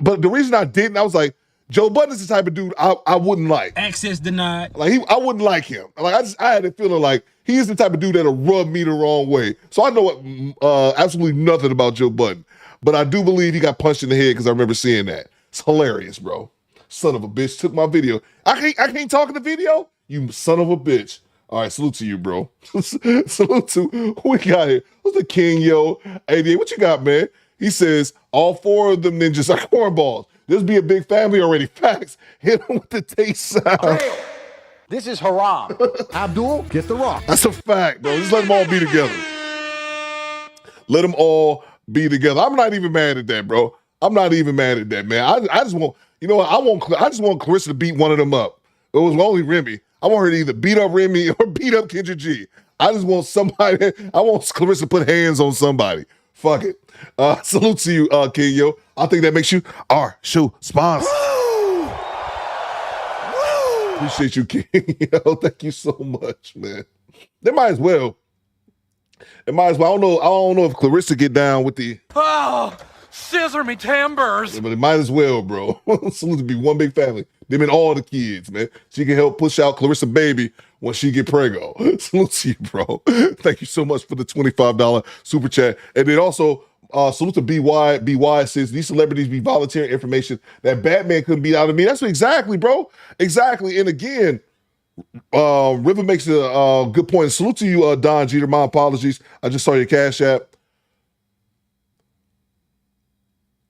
but the reason I didn't, I was like, Joe Budden is the type of dude I wouldn't like. Access denied. Like I wouldn't like him. Like I had a feeling like he's the type of dude that'll rub me the wrong way. So I know absolutely nothing about Joe Budden, but I do believe he got punched in the head because I remember seeing that. It's hilarious, bro. Son of a bitch took my video. I can't talk in the video. You son of a bitch. All right, salute to you, bro. Salute to who we got here. Who's the king, yo? 88, what you got, man? He says, all 4 of them ninjas are cornballs. This be a big family already. Facts. Hit him with the taste sound. This is haram. Abdul, get the rock. That's a fact, bro. Just let them all be together. Let them all be together. I'm not even mad at that, bro. I'm not even mad at that, man. I just want, you know what? I just want Clarissa to beat one of them up. It was only Remy. I want her to either beat up Remy or beat up Kendra G. I just want somebody. I want Clarissa to put hands on somebody. Fuck it. Salute to you, King Yo. I think that makes you our show sponsor. Appreciate you, King. Yo, thank you so much, man. They might as well. It might as well. I don't know if Clarissa get down with the Scissor me timbers. but it might as well, bro. Salute to be one big family. Them and all the kids, man. She can help push out Clarissa baby when she get preggo. Salute to you, bro. Thank you so much for the $25 super chat. And then also, salute to BY. BY says, these celebrities be volunteering information that Batman couldn't beat out of me. That's exactly, bro. Exactly. And again, River makes a good point. Salute to you, Don Jeter. My apologies. I just saw your Cash App.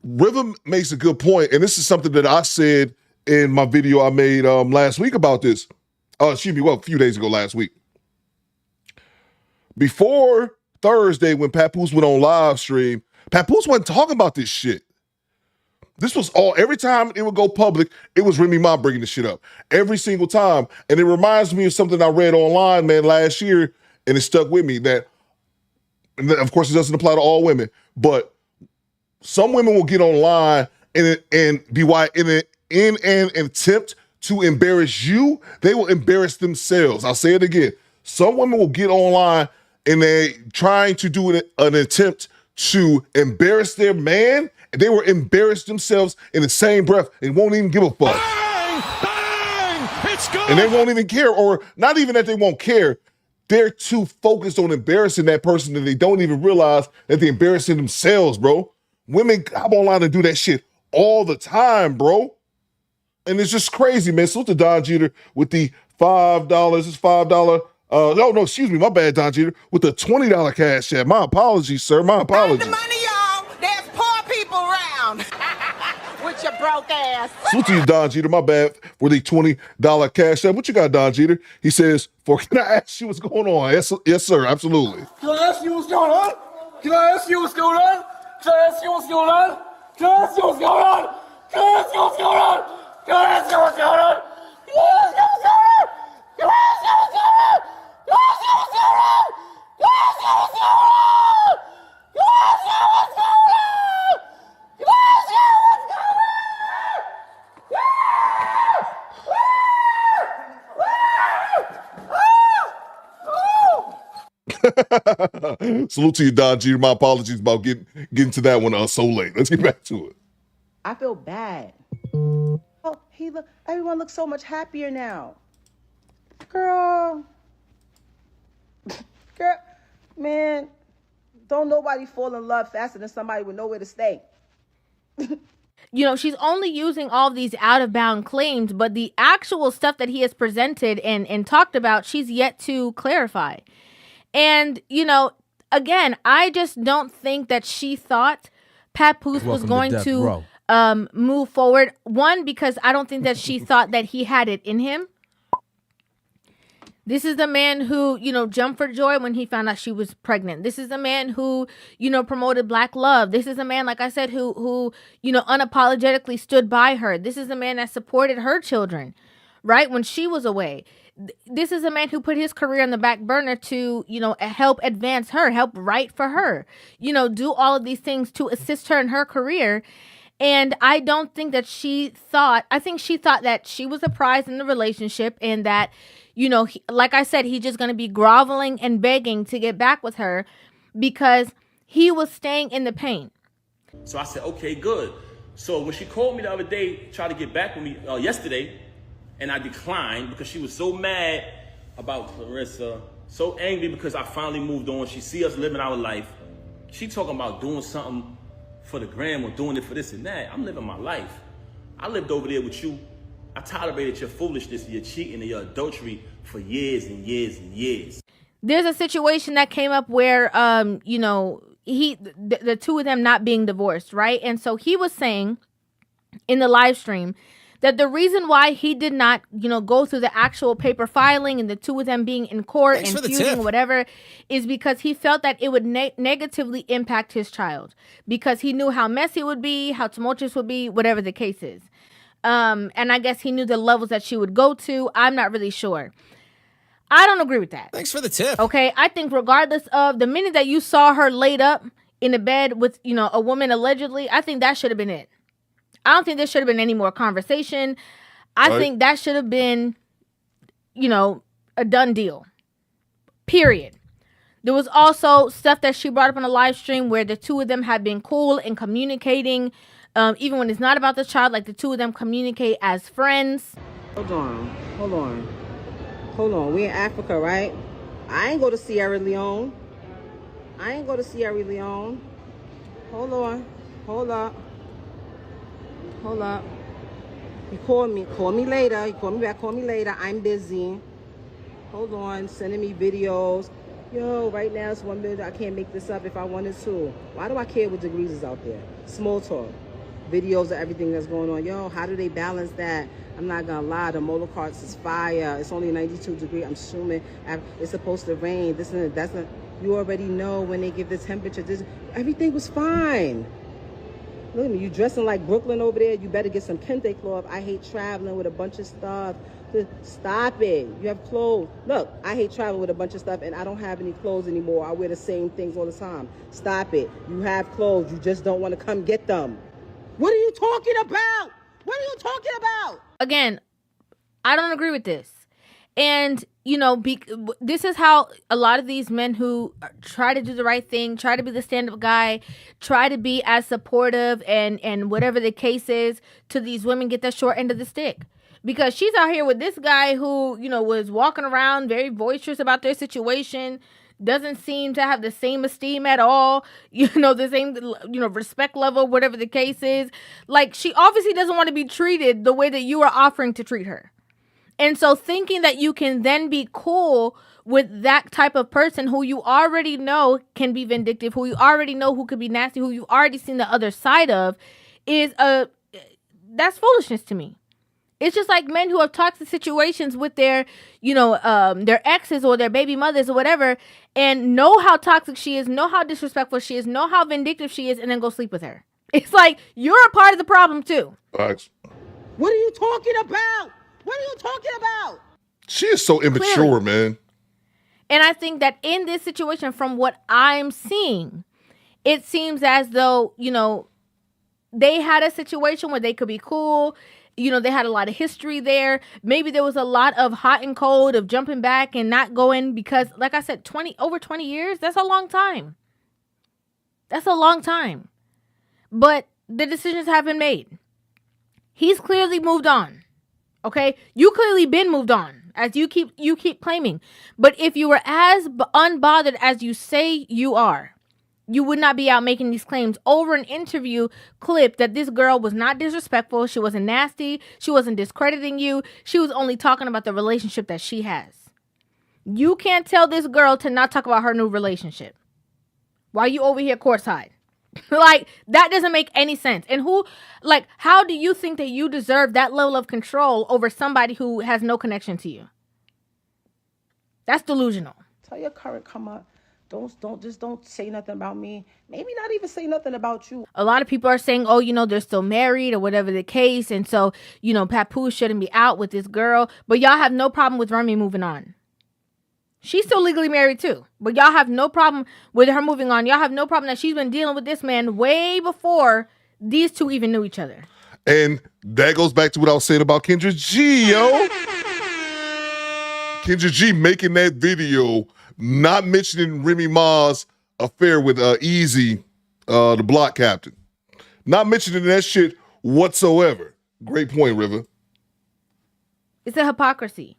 River makes a good point, and this is something that I said in my video I made last week about this. A few days ago last week. Before Thursday, when Papoose went on live stream, Papoose wasn't talking about this shit. This was every time it would go public, it was Remy Ma bringing the shit up. Every single time. And it reminds me of something I read online, man, last year, and it stuck with me that, and of course, it doesn't apply to all women, but some women will get online and be in an attempt to embarrass you, they will embarrass themselves. I'll say it again. Some women will get online and they trying to do an attempt to embarrass their man, and they will embarrass themselves in the same breath and won't even give a fuck. Bang! Bang! It's good! And they won't even care, or not even that they won't care. They're too focused on embarrassing that person that they don't even realize that they're embarrassing themselves, bro. Women hop online and do that shit all the time, bro. And it's just crazy, man. Salute to Don Jeter with the $5. It's $5. Excuse me. My bad, Don Jeter. With the $20 Cash App. My apologies, sir. My apologies. The money, y'all. There's poor people around. With your broke ass. Salute to you, Don Jeter. My bad for the $20 Cash App. What you got, Don Jeter? He says, can I ask you what's going on? Yes, sir. Absolutely. Can I ask you what's going on? Can I ask you what's going on? Can I ask you what's going on? Can I ask you what's going on? Can I ask you what's going on? Can I ask you what's going on? Can I ask you what's going on? Can I ask you what's going on? Can I ask you what's going on? Can I ask you what's going on? Can I ask you what's going on? Can I ask you what's going on? Salute to you, Don Jeter. My apologies about getting to that one so late. Let's get back to it. I feel bad. Oh, everyone looks so much happier now. Girl, man, don't nobody fall in love faster than somebody with nowhere to stay. She's only using all of these out of bound claims, but the actual stuff that he has presented and talked about, she's yet to clarify. And, again, I just don't think that she thought Papoose was going to move forward. One, because I don't think that she thought that he had it in him. This is the man who, jumped for joy when he found out she was pregnant. This is the man who, promoted Black love. This is a man, like I said, who unapologetically stood by her. This is the man that supported her children, right, when she was away. This is a man who put his career on the back burner to, help advance her, help write for her, do all of these things to assist her in her career. And I don't think that I think she thought that she was a prize in the relationship and that, like I said, he's just going to be groveling and begging to get back with her because he was staying in the pain. So I said, okay, good. So when she called me the other day, tried to get back with me yesterday, and I declined because she was so mad about Clarissa, so angry because I finally moved on. She see us living our life. She talking about doing something for the gram or doing it for this and that. I'm living my life. I lived over there with you. I tolerated your foolishness, your cheating, and your adultery for years and years and years. There's a situation that came up where, the two of them not being divorced, right? And so he was saying in the live stream that the reason why he did not, go through the actual paper filing and the two of them being in court and feuding or whatever is because he felt that it would negatively impact his child because he knew how messy it would be, how tumultuous it would be, whatever the case is. And I guess he knew the levels that she would go to. I'm not really sure. I don't agree with that. Thanks for the tip. Okay, I think regardless of the minute that you saw her laid up in a bed with, a woman allegedly, I think that should have been it. I don't think there should have been any more conversation. I think that should have been, a done deal. Period. There was also stuff that she brought up on a live stream where the two of them have been cool and communicating, even when it's not about the child, like the two of them communicate as friends. Hold on. We in Africa, right? I ain't go to Sierra Leone. Hold on. Hold up. You call me later. You call me back, call me later. I'm busy. Hold on, sending me videos. Yo, right now it's 1 minute. I can't make this up if I wanted to. Why do I care what degrees is out there? Small talk. Videos of everything that's going on. Yo, how do they balance that? I'm not gonna lie, the molar carts is fire. It's only 92 degrees. I'm assuming it's supposed to rain. This and that's not. You already know when they give the temperature. Everything was fine. Look at me, you dressing like Brooklyn over there. You better get some kente cloth. I hate traveling with a bunch of stuff. Stop it. You have clothes. Look, I hate traveling with a bunch of stuff, and I don't have any clothes anymore. I wear the same things all the time. Stop it. You have clothes. You just don't want to come get them. What are you talking about? What are you talking about? Again, I don't agree with this. And, this is how a lot of these men who try to do the right thing, try to be the stand-up guy, try to be as supportive and whatever the case is to these women get the short end of the stick. Because she's out here with this guy who, was walking around very boisterous about their situation, doesn't seem to have the same esteem at all, the same, respect level, whatever the case is. Like, she obviously doesn't want to be treated the way that you are offering to treat her. And so thinking that you can then be cool with that type of person who you already know can be vindictive, who you already know who could be nasty, who you've already seen the other side of, that's foolishness to me. It's just like men who have toxic situations with their exes or their baby mothers or whatever, and know how toxic she is, know how disrespectful she is, know how vindictive she is, and then go sleep with her. It's like, you're a part of the problem too. Facts. What are you talking about? What are you talking about? She is so immature, Clearly. man. And I think that in this situation, from what I'm seeing, it seems as though, they had a situation where they could be cool. They had a lot of history there. Maybe there was a lot of hot and cold of jumping back and not going because, like I said, over 20 years, that's a long time. That's a long time. But the decisions have been made. He's clearly moved on. Okay? You clearly been moved on, as you keep claiming. But if you were as unbothered as you say you are, you would not be out making these claims over an interview clip that this girl was not disrespectful, she wasn't nasty, she wasn't discrediting you, she was only talking about the relationship that she has. You can't tell this girl to not talk about her new relationship while you over here courtside. Like, that doesn't make any sense. And how do you think that you deserve that level of control over somebody who has no connection to you? That's delusional. Tell your current come up. Don't say nothing about me. Maybe not even say nothing about you. A lot of people are saying, they're still married or whatever the case. And so, Papoose shouldn't be out with this girl. But y'all have no problem with Remy moving on. She's still legally married too. But y'all have no problem with her moving on. Y'all have no problem that she's been dealing with this man way before these two even knew each other. And that goes back to what I was saying about Kendra G, yo. Kendra G making that video, not mentioning Remy Ma's affair with Easy, the block captain. Not mentioning that shit whatsoever. Great point, River. It's a hypocrisy.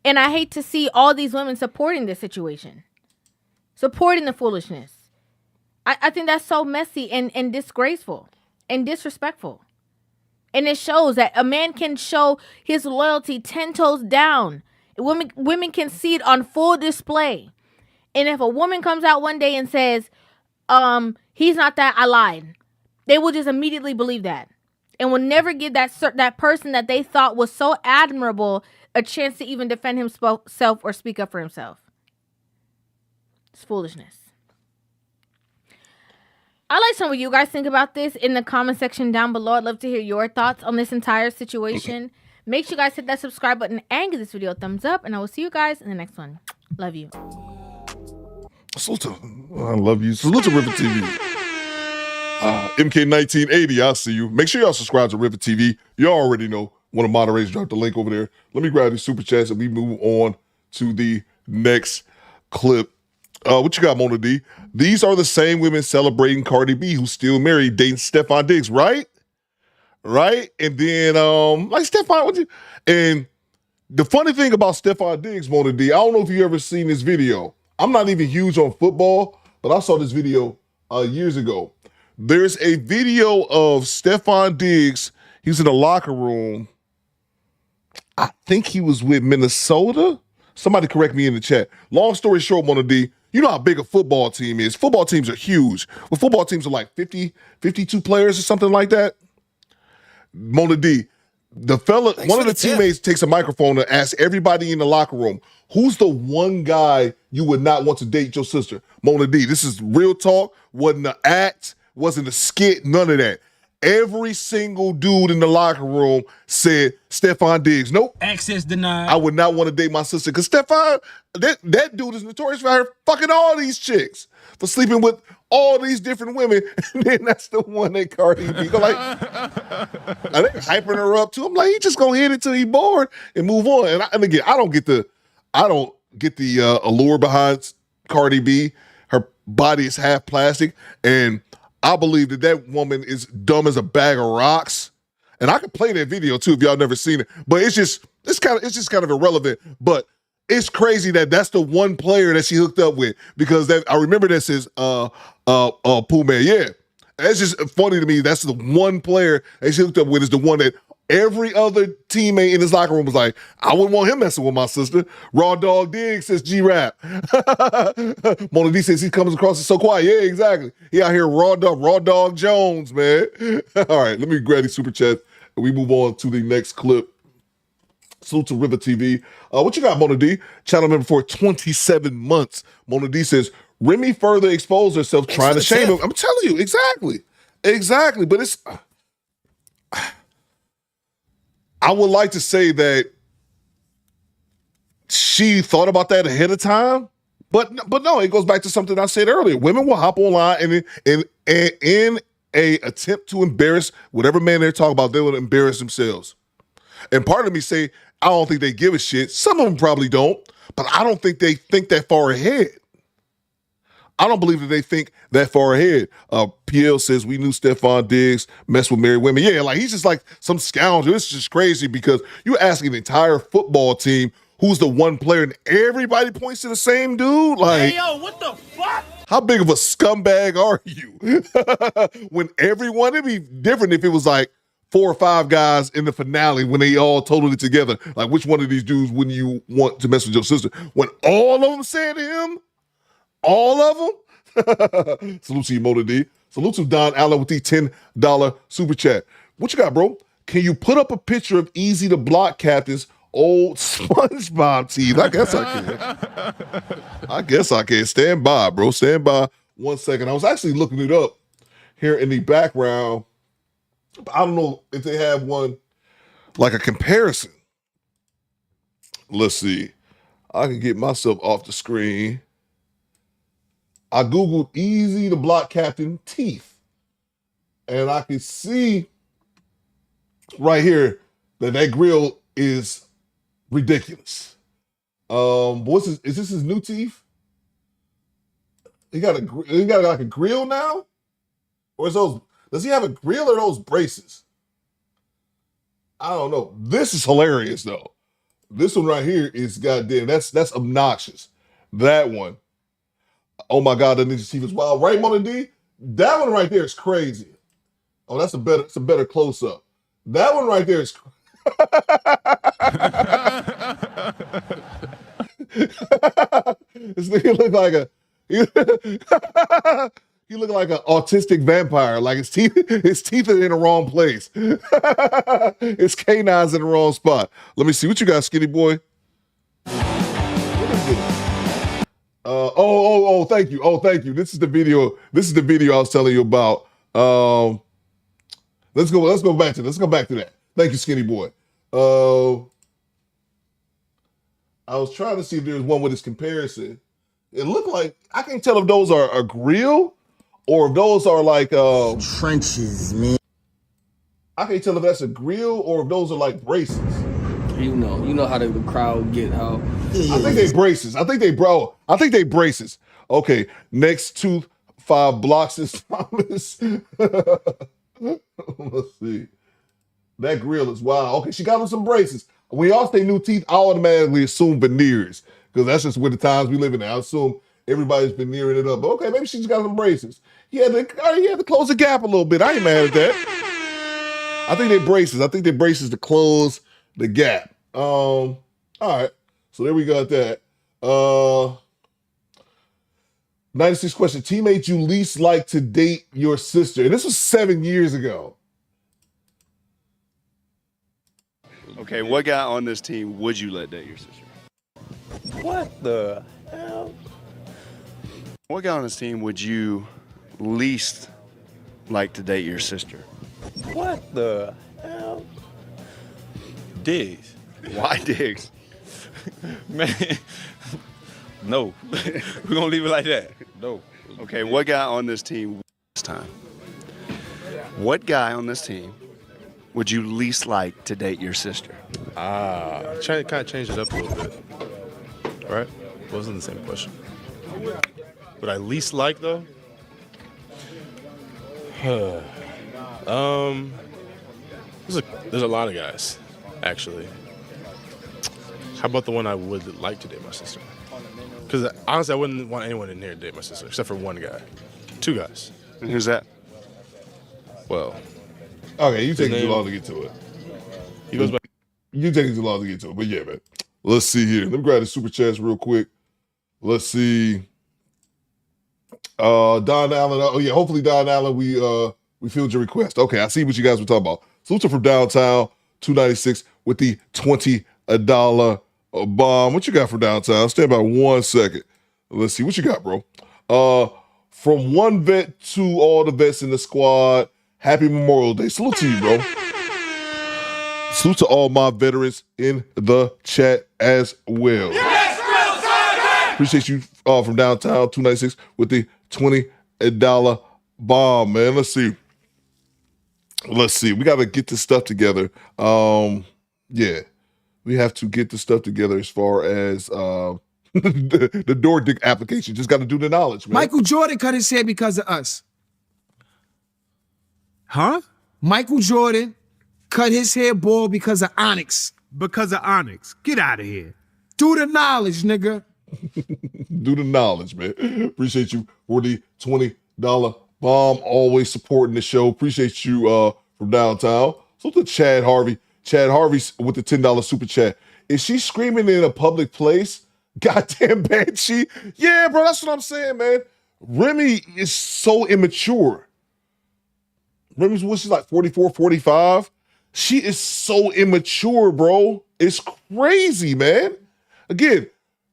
And I hate to see all these women supporting this situation. Supporting the foolishness. I think that's so messy and disgraceful and disrespectful. And it shows that a man can show his loyalty 10 toes down. Women can see it on full display. And if a woman comes out one day and says, he's not that, I lied. They will just immediately believe that and will never give that person that they thought was so admirable a chance to even defend himself or speak up for himself. It's foolishness. I'd like some of you guys think about this in the comment section down below. I'd love to hear your thoughts on this entire situation. Make sure you guys hit that subscribe button and give this video a thumbs up. And I will see you guys in the next one. Love you. Salute to, I love you. Salute to River TV. MK1980, I see you. Make sure y'all subscribe to River TV. You already know. One of the moderators dropped the link over there. Let me grab these super chats and we move on to the next clip. What you got, Mona D? These are the same women celebrating Cardi B who's still married, dating Stephon Diggs, right? Right? And then, like Stephon, and the funny thing about Stephon Diggs, Mona D, I don't know if you ever seen this video. I'm not even huge on football, but I saw this video years ago. There's a video of Stephon Diggs. He was in the locker room. I think he was with Minnesota. Somebody correct me in the chat. Long story short, Mona D, you know how big a football team is. Football teams are huge. Well, football teams are like 50, 52 players or something like that. Mona D, the fella, one of the teammates takes a microphone and asks everybody in the locker room, who's the one guy you would not want to date your sister? Mona D, this is real talk. Wasn't an act, wasn't a skit, none of that. Every single dude in the locker room said Stephon Diggs. Nope. Access denied. I would not want to date my sister because Stephon, that dude is notorious for her fucking all these chicks, for sleeping with all these different women. And then that's the one that Cardi B. Like, I think hyping her up too. I'm like, he just gonna hit it till he bored and move on. And again, I don't get the allure behind Cardi B. Her body is half plastic, and I believe that woman is dumb as a bag of rocks. And I could play that video too if y'all never seen it. But it's just kind of irrelevant. But it's crazy that that's the one player that she hooked up with, because I remember that says Pooh Man. Yeah. That's just funny to me. That's the one player that she hooked up with, is the one that every other teammate in his locker room was like, I wouldn't want him messing with my sister. Raw Dog Diggs says G-Rap. Mona D says he comes across as so quiet. Yeah, exactly. He out here Raw Dog Jones, man. All right, let me grab these super chats and we move on to the next clip. Salute to River TV. What you got, Mona D? Channel member for 27 months. Mona D says, Remy further exposed herself trying to shame him. I'm telling you, exactly. But it's... I would like to say that she thought about that ahead of time, but no, it goes back to something I said earlier. Women will hop online and in a attempt to embarrass whatever man they're talking about, they will embarrass themselves. And part of me say, I don't think they give a shit. Some of them probably don't, but I don't think they think that far ahead. I don't believe that they think that far ahead. PL says, we knew Stephon Diggs messed with married women. Yeah, like he's just like some scoundrel. It's just crazy because you're asking the entire football team who's the one player and everybody points to the same dude. Like, hey, yo, what the fuck? How big of a scumbag are you? When everyone, it'd be different if it was like 4 or 5 guys in the finale when they all totaled it together. Like, which one of these dudes wouldn't you want to mess with your sister? When all of them said to him, all of them? Salute to you, Mona D. Salute to Don Allen with the $10 super chat. What you got, bro? Can you put up a picture of Easy to Block Captain's old SpongeBob teeth? I guess I can. Stand by, bro. Stand by 1 second. I was actually looking it up here in the background. I don't know if they have one, like a comparison. Let's see. I can get myself off the screen. I Googled Easy to Block Captain teeth. And I can see right here that grill is ridiculous. What's this? Is this his new teeth? He got like a grill now? Or is those, does he have a grill or those braces? I don't know. This is hilarious though. This one right here is goddamn, that's obnoxious. That one. Oh my God, that ninja teeth is wild. Right, Mona D? That one right there is crazy. Oh, that's a better close-up. That one right there is this nigga look like He looked like an autistic vampire. Like his teeth are in the wrong place. His canines in the wrong spot. Let me see what you got, skinny boy. Thank you. Thank you. This is the video. This is the video I was telling you about. Let's go back to that. Thank you, skinny boy. I was trying to see if there's one with his comparison. It looked like, I can't tell if those are a grill or if those are like trenches, man. I can't tell if that's a grill or if those are like braces. You know how the crowd get how. I think they braces. I think they braces. Okay, next tooth, 5 blocks is Thomas. Let's see. That grill is wild. Okay, she got on some braces. When y'all say new teeth, I automatically assume veneers because that's just where the times we live in. I assume everybody's veneering it up. But okay, maybe she just got some braces. He had to close the gap a little bit. I ain't mad at that. I think they braces. I think they braces to close the gap. All right. So there we got that. 96 question. Teammate you least like to date your sister. And this was 7 years ago. Okay, what guy on this team would you let date your sister? What the hell? What guy on this team would you least like to date your sister? What the hell? Diggs. Why Diggs? Man, no. We're gonna leave it like that. No. Okay, what guy on this team this time? What guy on this team would you least like to date your sister? Kind of change it up a little bit. Right? Wasn't the same question. Would I least like though? There's a lot of guys, actually. How about the one I would like to date my sister? Because honestly, I wouldn't want anyone in here to date my sister, except for one guy. 2 guys. And who's that? Well. Okay, you taking too long to get to it. He goes by. You taking too long to get to it, but yeah, man. Let's see here. Let me grab the super chats real quick. Let's see. Don Allen. Oh yeah, hopefully Don Allen. We filled your request. Okay, I see what you guys were talking about. Salute from downtown 296 with the $20 bomb. What you got for downtown? Stand by 1 second. Let's see what you got, bro. From one vet to all the vets in the squad. Happy Memorial Day. Salute to you, bro. Salute to all my veterans in the chat as well. Yes, appreciate you from downtown 296 with the $20 bomb, man. Let's see. We got to get this stuff together. Yeah, we have to get the stuff together as far as the door dick application. Just got to do the knowledge, man. Michael Jordan cut his hair because of us. Huh? Michael Jordan cut his hair bald because of Onyx. Because of Onyx. Get out of here. Do the knowledge, nigga. Do the knowledge, man. Appreciate you for the $20 bomb. Always supporting the show. Appreciate you from downtown. So to Chad Harvey. Chad Harvey's with the $10 super chat. Is she screaming in a public place? Goddamn banshee. Yeah, bro, that's what I'm saying, man. Remy is so immature. Remy's what, she's like 44, 45. She is so immature, bro. It's crazy, man. Again,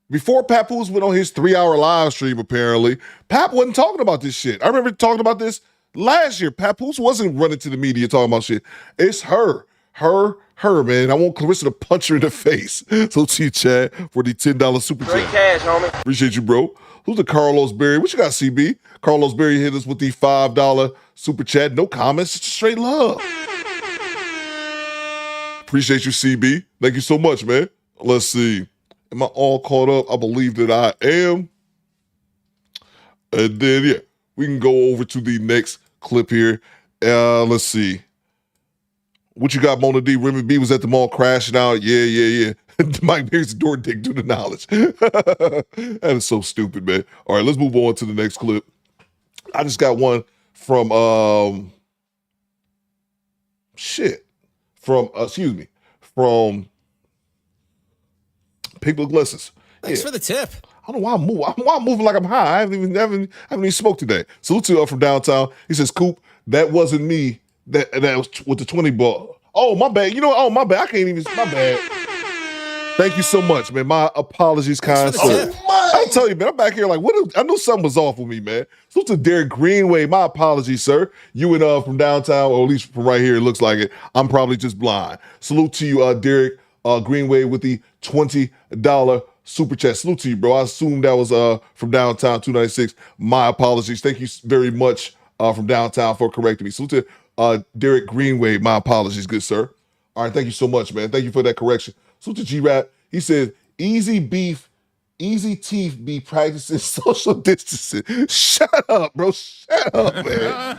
before Papoose went on his 3-hour live stream, apparently, Pap wasn't talking about this shit. I remember talking about this last year. Papoose wasn't running to the media talking about shit. It's her, man. I want Clarissa to punch her in the face. So to you, Chad, for the $10 super chat. Great cash, homie. Appreciate you, bro. Who's the Carlos Berry? What you got, CB? Carlos Berry hit us with the $5 super chat. No comments, just straight love. Appreciate you, CB. Thank you so much, man. Let's see. Am I all caught up? I believe that I am. And then, yeah, we can go over to the next clip here. Let's see. What you got, Mona D? Remy B was at the mall crashing out. Yeah. Mike Beer's door dick, do the knowledge. That is so stupid, man. All right, let's move on to the next clip. I just got one from, from Pink Book Lessons. Thanks for the tip. I don't know why I'm moving like I'm high. I haven't even smoked today. Salute to from downtown. He says, Coop, that wasn't me. That was with the 20 ball. Oh, my bad. You know, oh, my bad. I can't even, my bad. Thank you so much, man. My apologies, kind sir. I tell you, man, I'm back here like, I knew something was off with me, man. Salute to Derek Greenway. My apologies, sir. You and from downtown, or at least from right here, it looks like it. I'm probably just blind. Salute to you, Derek Greenway, with the $20 super chat. Salute to you, bro. I assumed that was from downtown 296. My apologies. Thank you very much from downtown for correcting me. Salute to Derek Greenway. My apologies, good sir. All right, thank you so much, man. Thank you for that correction. Salute to G-Rap. He said, easy beef, easy teeth be practicing social distancing. Shut up, bro. Shut up, man.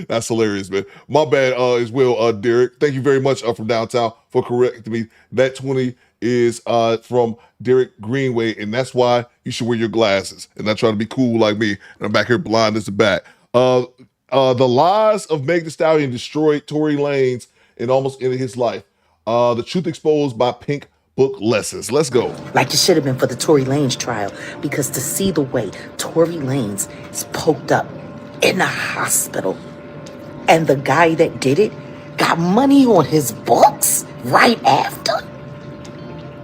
That's hilarious, man. My bad as well, Derek. Thank you very much from downtown for correcting me. That 20 is from Derek Greenway, and that's why you should wear your glasses and not try to be cool like me. And I'm back here blind as the bat. The lies of Meg Thee Stallion destroyed Tory Lanez and almost ended his life. The truth exposed by Pink Book Lessons. Let's go. Like it should have been for the Tory Lanez trial, because to see the way Tory Lanez is poked up in the hospital, and the guy that did it got money on his books right after,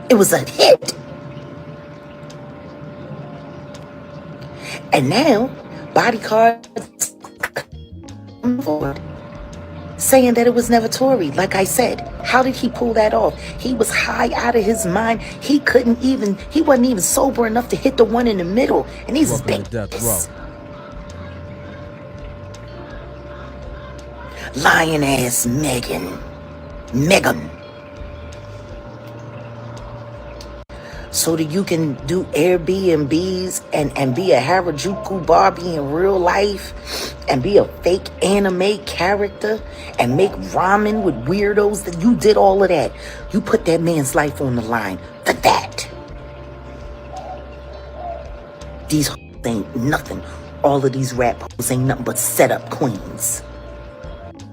it was a hit. And now, bodyguards come forward saying that it was never Tory. Like I said, how did he pull that off? He was high out of his mind. He wasn't even sober enough to hit the one in the middle. And he's his big lying ass Megan. So that you can do Airbnbs and be a Harajuku Barbie in real life and be a fake anime character and make ramen with weirdos. That you did all of that. You put that man's life on the line for that. These ain't nothing. All of these rap hoes ain't nothing but setup queens.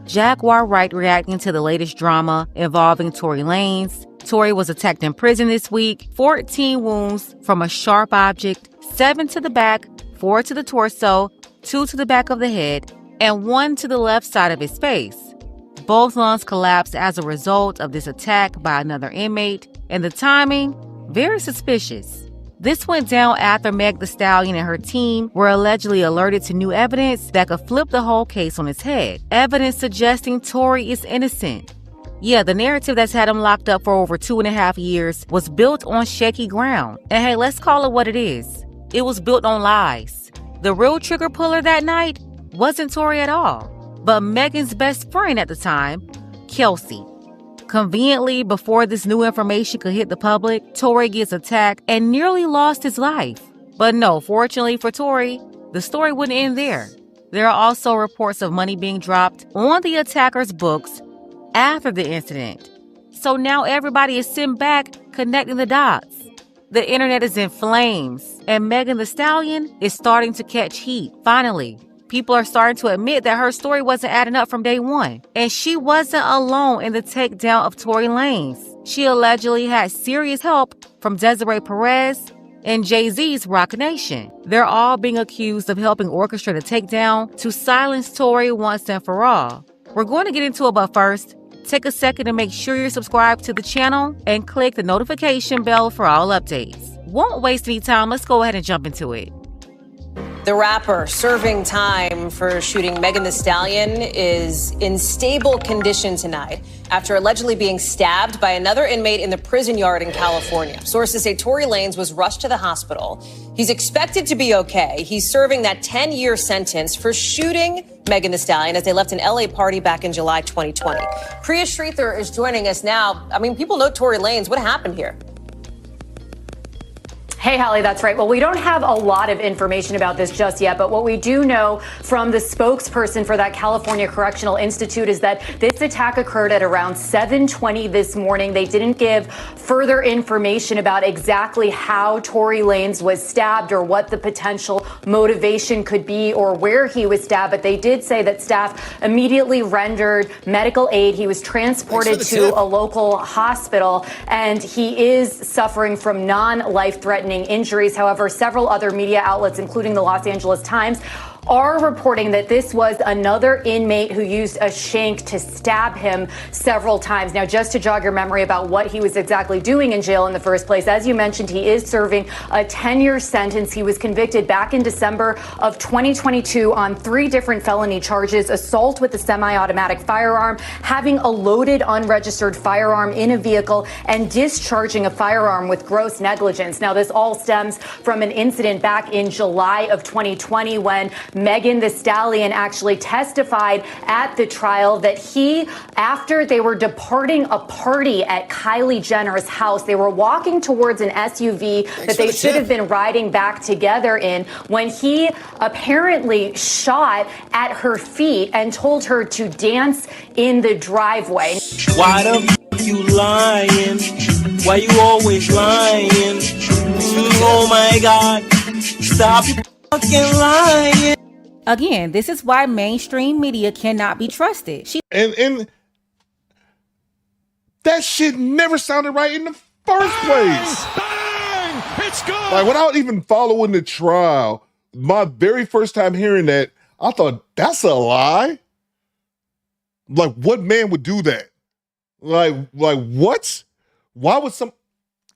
Jaguar Wright reacting to the latest drama involving Tory Lanez. Tory was attacked in prison this week. 14 wounds from a sharp object, 7 to the back, 4 to the torso, 2 to the back of the head, and 1 to the left side of his face. Both lungs collapsed as a result of this attack by another inmate, and the timing, very suspicious. This went down after Meg Thee Stallion and her team were allegedly alerted to new evidence that could flip the whole case on its head. Evidence suggesting Tory is innocent. Yeah, the narrative that's had him locked up for over 2.5 years was built on shaky ground. And hey, let's call it what it is. It was built on lies. The real trigger puller that night wasn't Tory at all, but Megan's best friend at the time, Kelsey. Conveniently, before this new information could hit the public, Tory gets attacked and nearly lost his life. But no, fortunately for Tory, the story wouldn't end there. There are also reports of money being dropped on the attacker's books after the incident. So now everybody is sitting back connecting the dots. The internet is in flames, and Megan Thee Stallion is starting to catch heat. Finally, people are starting to admit that her story wasn't adding up from day one, and she wasn't alone in the takedown of Tory Lanez. She allegedly had serious help from Desiree Perez and Jay-Z's Roc Nation. They're all being accused of helping orchestrate a takedown to silence Tory once and for all. We're going to get into it, but first, take a second to make sure you're subscribed to the channel and click the notification bell for all updates. Won't waste any time, let's go ahead and jump into it. The rapper serving time for shooting Megan Thee Stallion is in stable condition tonight after allegedly being stabbed by another inmate in the prison yard in California. Sources say Tory Lanez was rushed to the hospital. He's expected to be okay. He's serving that 10-year sentence for shooting Megan Thee Stallion as they left an LA party back in July 2020. Priya Sridhar is joining us now. I mean, people know Tory Lanez. What happened here? Hey, Holly, that's right. Well, we don't have a lot of information about this just yet, but what we do know from the spokesperson for that California Correctional Institute is that this attack occurred at around 7:20 this morning. They didn't give further information about exactly how Tory Lanez was stabbed or what the potential motivation could be or where he was stabbed, but they did say that staff immediately rendered medical aid. He was transported to a local hospital, and he is suffering from non-life-threatening injuries. However, several other media outlets, including the Los Angeles Times, are reporting that this was another inmate who used a shank to stab him several times. Now, just to jog your memory about what he was exactly doing in jail in the first place, as you mentioned, he is serving a 10-year sentence. He was convicted back in December of 2022 on 3 different felony charges: assault with a semi-automatic firearm, having a loaded unregistered firearm in a vehicle, and discharging a firearm with gross negligence. Now, this all stems from an incident back in July of 2020 when Megan Thee Stallion actually testified at the trial that he, after they were departing a party at Kylie Jenner's house, they were walking towards an SUV that they should have been riding back together in, when he apparently shot at her feet and told her to dance in the driveway. Why the you lying? Why you always lying? Oh my God, stop fucking lying. Again, this is why mainstream media cannot be trusted. And that shit never sounded right in the first place. Bang! It's good. Like, without even following the trial, my very first time hearing that, I thought, that's a lie? Like, what man would do that? Like what? Why would some...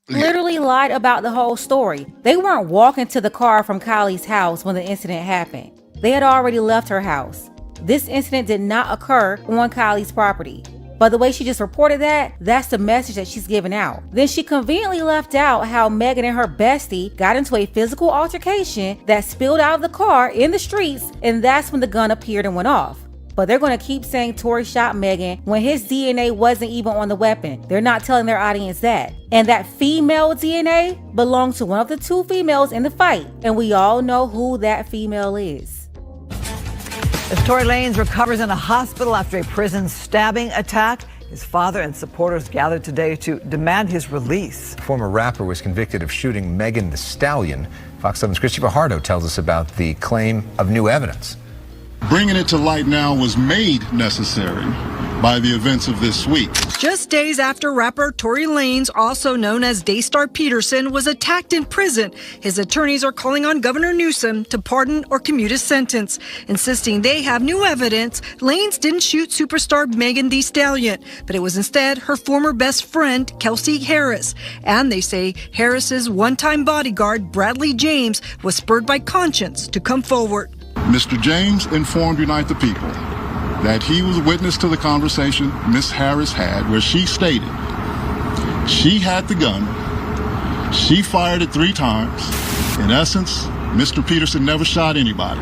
Literally lied about the whole story. They weren't walking to the car from Kylie's house when the incident happened. They had already left her house. This incident did not occur on Kylie's property. But the way she just reported that, that's the message that she's giving out. Then she conveniently left out how Megan and her bestie got into a physical altercation that spilled out of the car in the streets, and that's when the gun appeared and went off. But they're going to keep saying Tory shot Megan when his DNA wasn't even on the weapon. They're not telling their audience that. And that female DNA belonged to one of the 2 females in the fight. And we all know who that female is. As Tory Lanez recovers in a hospital after a prison stabbing attack, his father and supporters gathered today to demand his release. Former rapper was convicted of shooting Megan Thee Stallion. Fox 7's Christy Fajardo tells us about the claim of new evidence. Bringing it to light now was made necessary by the events of this week. Just days after rapper Tory Lanez, also known as Daystar Peterson, was attacked in prison, his attorneys are calling on Governor Newsom to pardon or commute his sentence, insisting they have new evidence Lanez didn't shoot superstar Megan Thee Stallion, but it was instead her former best friend, Kelsey Harris. And they say Harris's one-time bodyguard, Bradley James, was spurred by conscience to come forward. Mr. James informed Unite the People that he was witness to the conversation Miss Harris had, where she stated she had the gun, she fired it 3 times. In essence, Mr. Peterson never shot anybody.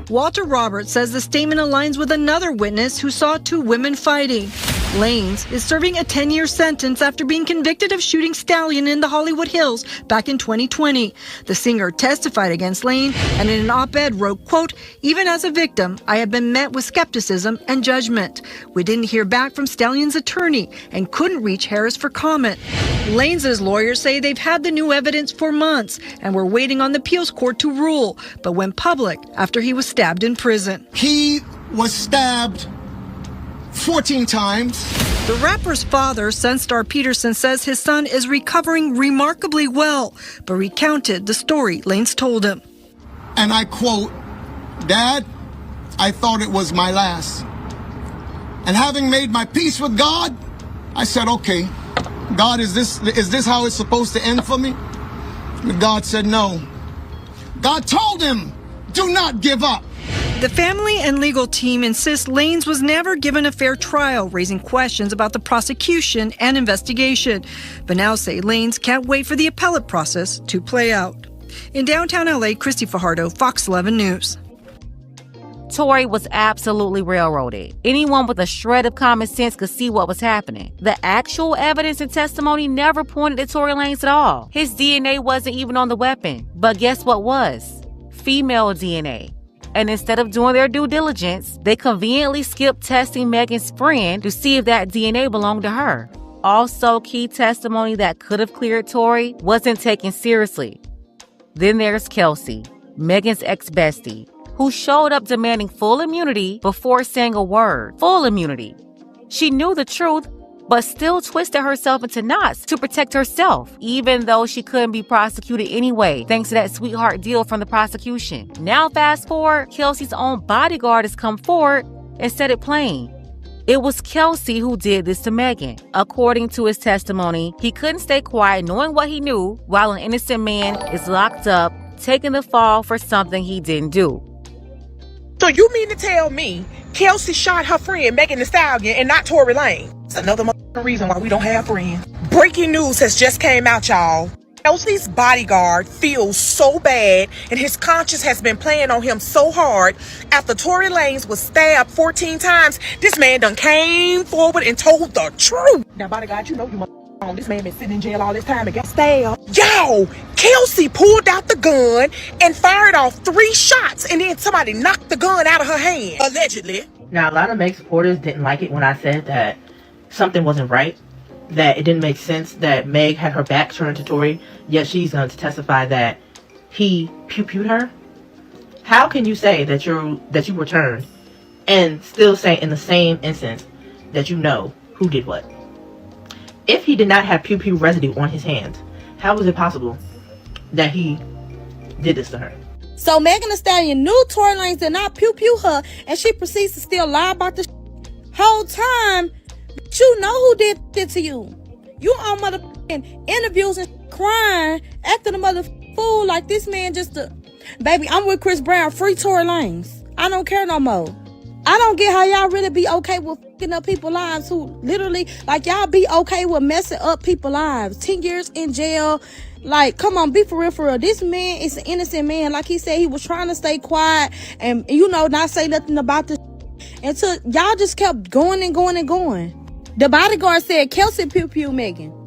Walter Roberts says the statement aligns with another witness who saw 2 women fighting. Lanez is serving a 10-year sentence after being convicted of shooting Stallion in the Hollywood Hills back in 2020. The singer testified against Lanez and in an op-ed wrote, quote, "Even as a victim, I have been met with skepticism and judgment. We didn't hear back from Stallion's attorney and couldn't reach Harris for comment." Lanez's lawyers say they've had the new evidence for months and were waiting on the appeals court to rule, but went public after he was stabbed in prison. He was stabbed 14 times. The rapper's father, Sunstar Peterson, says his son is recovering remarkably well, but recounted the story Lanez told him. And I quote, "Dad, I thought it was my last. And having made my peace with God, I said, okay, God, is this how it's supposed to end for me?" And God said no. God told him, "Do not give up." The family and legal team insist Lanez was never given a fair trial, raising questions about the prosecution and investigation, but now say Lanez can't wait for the appellate process to play out. In downtown LA, Christy Fajardo, Fox 11 News. Tory was absolutely railroaded. Anyone with a shred of common sense could see what was happening. The actual evidence and testimony never pointed to Tory Lanez at all. His DNA wasn't even on the weapon. But guess what was? Female DNA. And instead of doing their due diligence, they conveniently skipped testing Megan's friend to see if that DNA belonged to her. Also, key testimony that could have cleared Tory wasn't taken seriously. Then there's Kelsey, Megan's ex-bestie, who showed up demanding full immunity before saying a word. Full immunity. She knew the truth, but still twisted herself into knots to protect herself, even though she couldn't be prosecuted anyway, thanks to that sweetheart deal from the prosecution. Now fast forward, Kelsey's own bodyguard has come forward and said it plain. It was Kelsey who did this to Megan. According to his testimony, he couldn't stay quiet knowing what he knew while an innocent man is locked up, taking the fall for something he didn't do. So you mean to tell me Kelsey shot her friend Megan Thee Stallion and not Tory Lanez? It's another reason why we don't have friends. Breaking news has just came out, y'all. Kelsey's bodyguard feels so bad and his conscience has been playing on him so hard. After Tory Lanez was stabbed 14 times, this man done came forward and told the truth. Now, bodyguard, you know you this man been sitting in jail all this time and got stabbed. Yo, Kelsey pulled out the gun and fired off 3 shots, and then somebody knocked the gun out of her hand, allegedly. Now, a lot of Meg supporters didn't like it when I said that something wasn't right, that it didn't make sense that Meg had her back turned to Tory, yet she's going to testify that he pew-pewed her. How can you say that you were turned and still say in the same instance that you know who did what? If he did not have pew-pew residue on his hands, how was it possible that he did this to her? So Megan Thee Stallion knew Tory Lanez did not pew-pew her, and she proceeds to still lie about the whole time. But you know who did it to you. You on motherfucking interviews and crying, acting a motherfucking fool like this man just a... Baby, I'm with Chris Brown. Free Tory Lanez. I don't care no more. I don't get how y'all really be okay with fucking up people's lives who literally, like, y'all be okay with messing up people's lives. 10 years in jail. Like, come on, be for real, for real. This man is an innocent man. Like he said, he was trying to stay quiet and, you know, not say nothing about this until y'all just kept going and going and going. The bodyguard said Kelsey pew-pew Megan.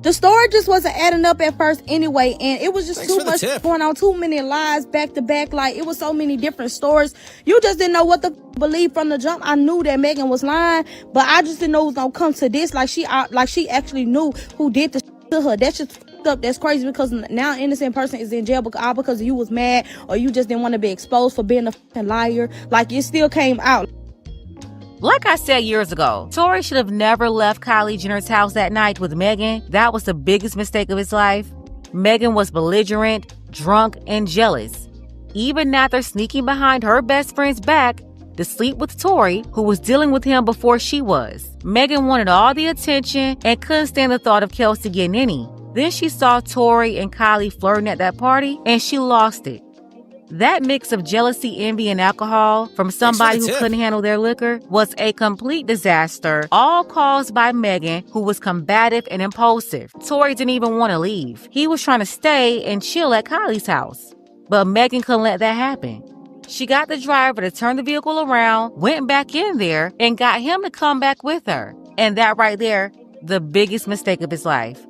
The story just wasn't adding up at first anyway, and it was just too much going on, too many lies back to back. Like, it was so many different stories. You just didn't know what to believe from the jump. I knew that Megan was lying, but I just didn't know it was gonna come to this. Like she actually knew who did this to her. That's just up. That's crazy, because now an innocent person is in jail because you was mad or you just didn't want to be exposed for being a fucking liar. Like, it still came out. Like I said years ago, Tory should have never left Kylie Jenner's house that night with Megan. That was the biggest mistake of his life. Megan was belligerent, drunk, and jealous. Even after sneaking behind her best friend's back to sleep with Tory, who was dealing with him before she was. Megan wanted all the attention and couldn't stand the thought of Kelsey getting any. Then she saw Tory and Kylie flirting at that party, and she lost it. That mix of jealousy, envy, and alcohol from somebody who couldn't handle their liquor was a complete disaster, all caused by Megan, who was combative and impulsive. Tory didn't even want to leave. He was trying to stay and chill at Kylie's house. But Megan couldn't let that happen. She got the driver to turn the vehicle around, went back in there, and got him to come back with her. And that right there, the biggest mistake of his life.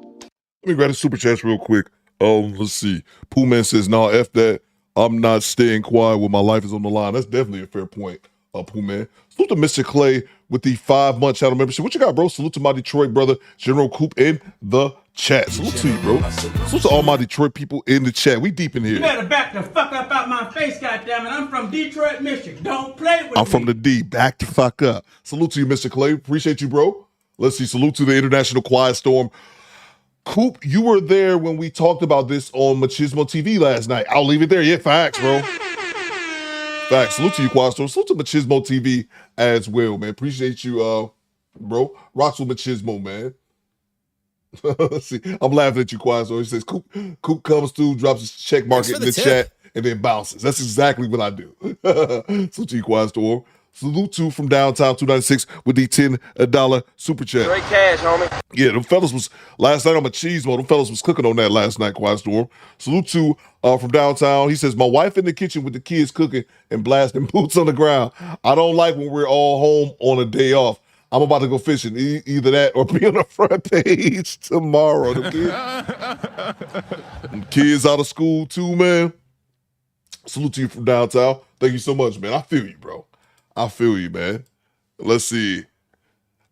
Let me grab the super chats real quick. Let's see. Pooh Man says, "Nah, F that. I'm not staying quiet when my life is on the line." That's definitely a fair point, Pooh Man. Salute to Mr. Clay with the 5-month channel membership. What you got, bro? Salute to my Detroit brother, General Coop, in the chat. Salute to you, bro. Salute to all my Detroit people in the chat. We deep in here. You better back the fuck up out my face, goddammit. I'm from Detroit, Michigan. Don't play with me. I'm from the D. Back the fuck up. Salute to you, Mr. Clay. Appreciate you, bro. Let's see. Salute to the International Quiet Storm. Coop, you were there when we talked about this on Machismo TV last night. I'll leave it there. Yeah, facts, bro. Facts. Salute to you, Quiet Storm. Salute to Machismo TV as well, man. Appreciate you, bro. Rocks with Machismo, man. Let's see. I'm laughing at you, Quiet Storm. He says, Coop comes through, drops his check mark in the chat, and then bounces. That's exactly what I do. Salute to you, Quiet Storm. Salute to from downtown 296 with the $10 super chat. Great cash, homie. Yeah, them fellas was last night on my cheese mode. Them fellas was cooking on that last night, Quiet Storm. Salute to from downtown. He says, my wife in the kitchen with the kids cooking and blasting boots on the ground. I don't like when we're all home on a day off. I'm about to go fishing. Either that or be on the front page tomorrow. Them kids out of school too, man. Salute to you from downtown. Thank you so much, man. I feel you, bro. I feel you, man. Let's see.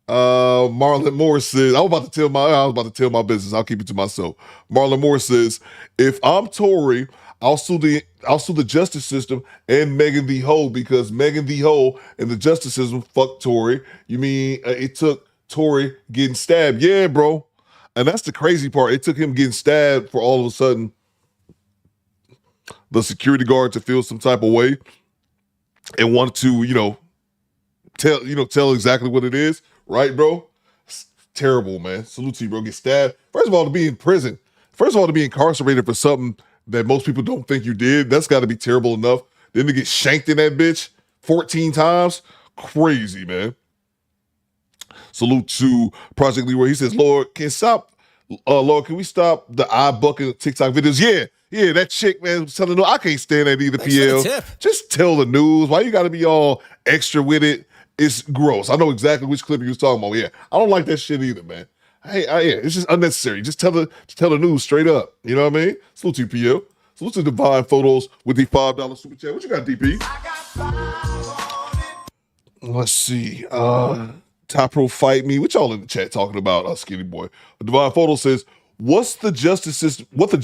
Marlon Moore says, I was about to tell my business. I'll keep it to myself. Marlon Moore says, if I'm Tory, I'll sue the justice system and Megan the Ho, because Megan the Ho and the justice system fucked Tory. You mean it took Tory getting stabbed? Yeah, bro. And that's the crazy part. It took him getting stabbed for all of a sudden the security guard to feel some type of way and want to, tell exactly what it is. Right, bro? It's terrible, man. Salute to you, bro. Get stabbed. First of all, to be in prison. First of all, to be incarcerated for something that most people don't think you did. That's got to be terrible enough. Then to get shanked in that bitch 14 times. Crazy, man. Salute to Project Leroy. He says, Lord, can we stop the eye bucking TikTok videos? Yeah, that chick, man, was telling I can't stand that either, PL. Just tell the news. Why you got to be all extra with it? It's gross. I know exactly which clip you was talking about. Yeah, I don't like that shit either, man. Hey, it's just unnecessary. Just tell the news straight up. You know what I mean? Salute to you, PL. Salute to Divine Photos with the $5 super chat. What you got, DP? Let's see. Top Pro Fight Me. What y'all in the chat talking about? Skinny boy. Divine Photo says, what's the justice system? What the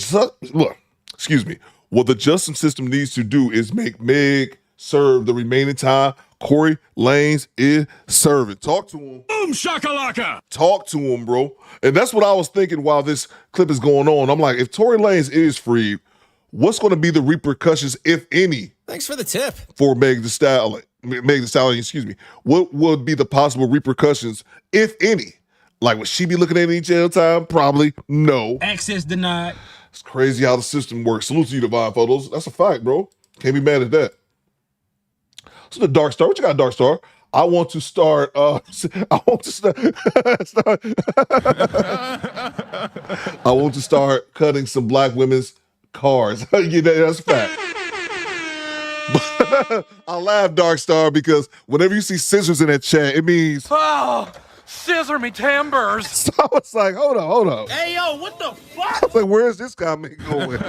justice system needs to do is make Meg serve the remaining time Tory Lanez is serving. Talk to him. Boom shakalaka. Talk to him, bro. And that's what I was thinking while this clip is going on. I'm like, if Tory Lanez is freed, what's going to be the repercussions, if any? Thanks for the tip. For Meg Thee Stallion, excuse me. What would be the possible repercussions, if any? Like, would she be looking at any jail time? Probably no. Access denied. It's crazy how the system works. Salute to you, Divine Photos. That's a fact, bro. Can't be mad at that. So the Dark Star, what you got, Dark Star? I want to start. I want to start cutting some black women's cars. Yeah, that's a fact. I laugh, Dark Star, because whenever you see scissors in that chat, it means scissor me timbers. So I was like, hold on. Hey, yo, what the fuck? I was like, where's this comment going?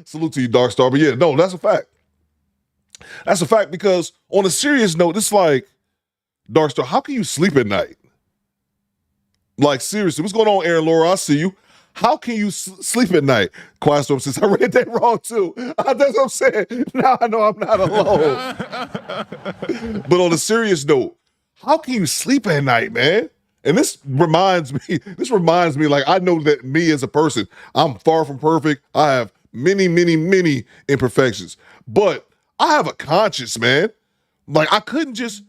Salute to you, Dark Star. But yeah, no, that's a fact. That's a fact, because on a serious note, it's like, Dark Star, how can you sleep at night? Like, seriously, what's going on, Aaron Laura? I see you. How can you sleep at night? Quiet Storm says, I read that wrong too. That's what I'm saying. Now I know I'm not alone. But on a serious note, how can you sleep at night, man? And this reminds me, like, I know that me as a person, I'm far from perfect. I have many, many, many imperfections. But I have a conscience, man. Like, I couldn't just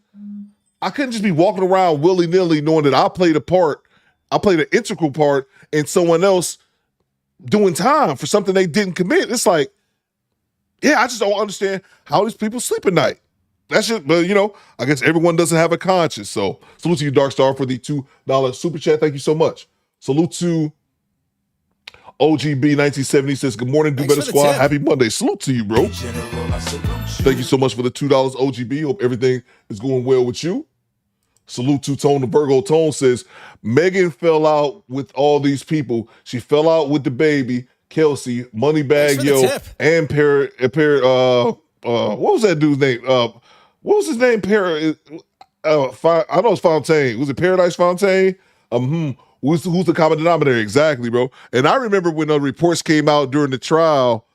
be walking around willy-nilly knowing that I played an integral part in someone else doing time for something they didn't commit. It's like, yeah, I just don't understand how these people sleep at night. That's just, but I guess everyone doesn't have a conscience. So salute to you, Dark Star, for the $2 super chat. Thank you so much. Salute to OGB 1970 says, good morning, Do Better Squad. Happy Monday. Salute to you, bro. Thank you so much for the $2 OGB. Hope everything is going well with you. Salute to Tone the Virgo. Tone says, Megan fell out with all these people. She fell out with the baby, Kelsey, Moneybag Yo, and what was that dude's name? What was his name? I know it's Fontaine. Was it Paradise Fontaine? Who's the common denominator? Exactly, bro. And I remember when the reports came out during the trial,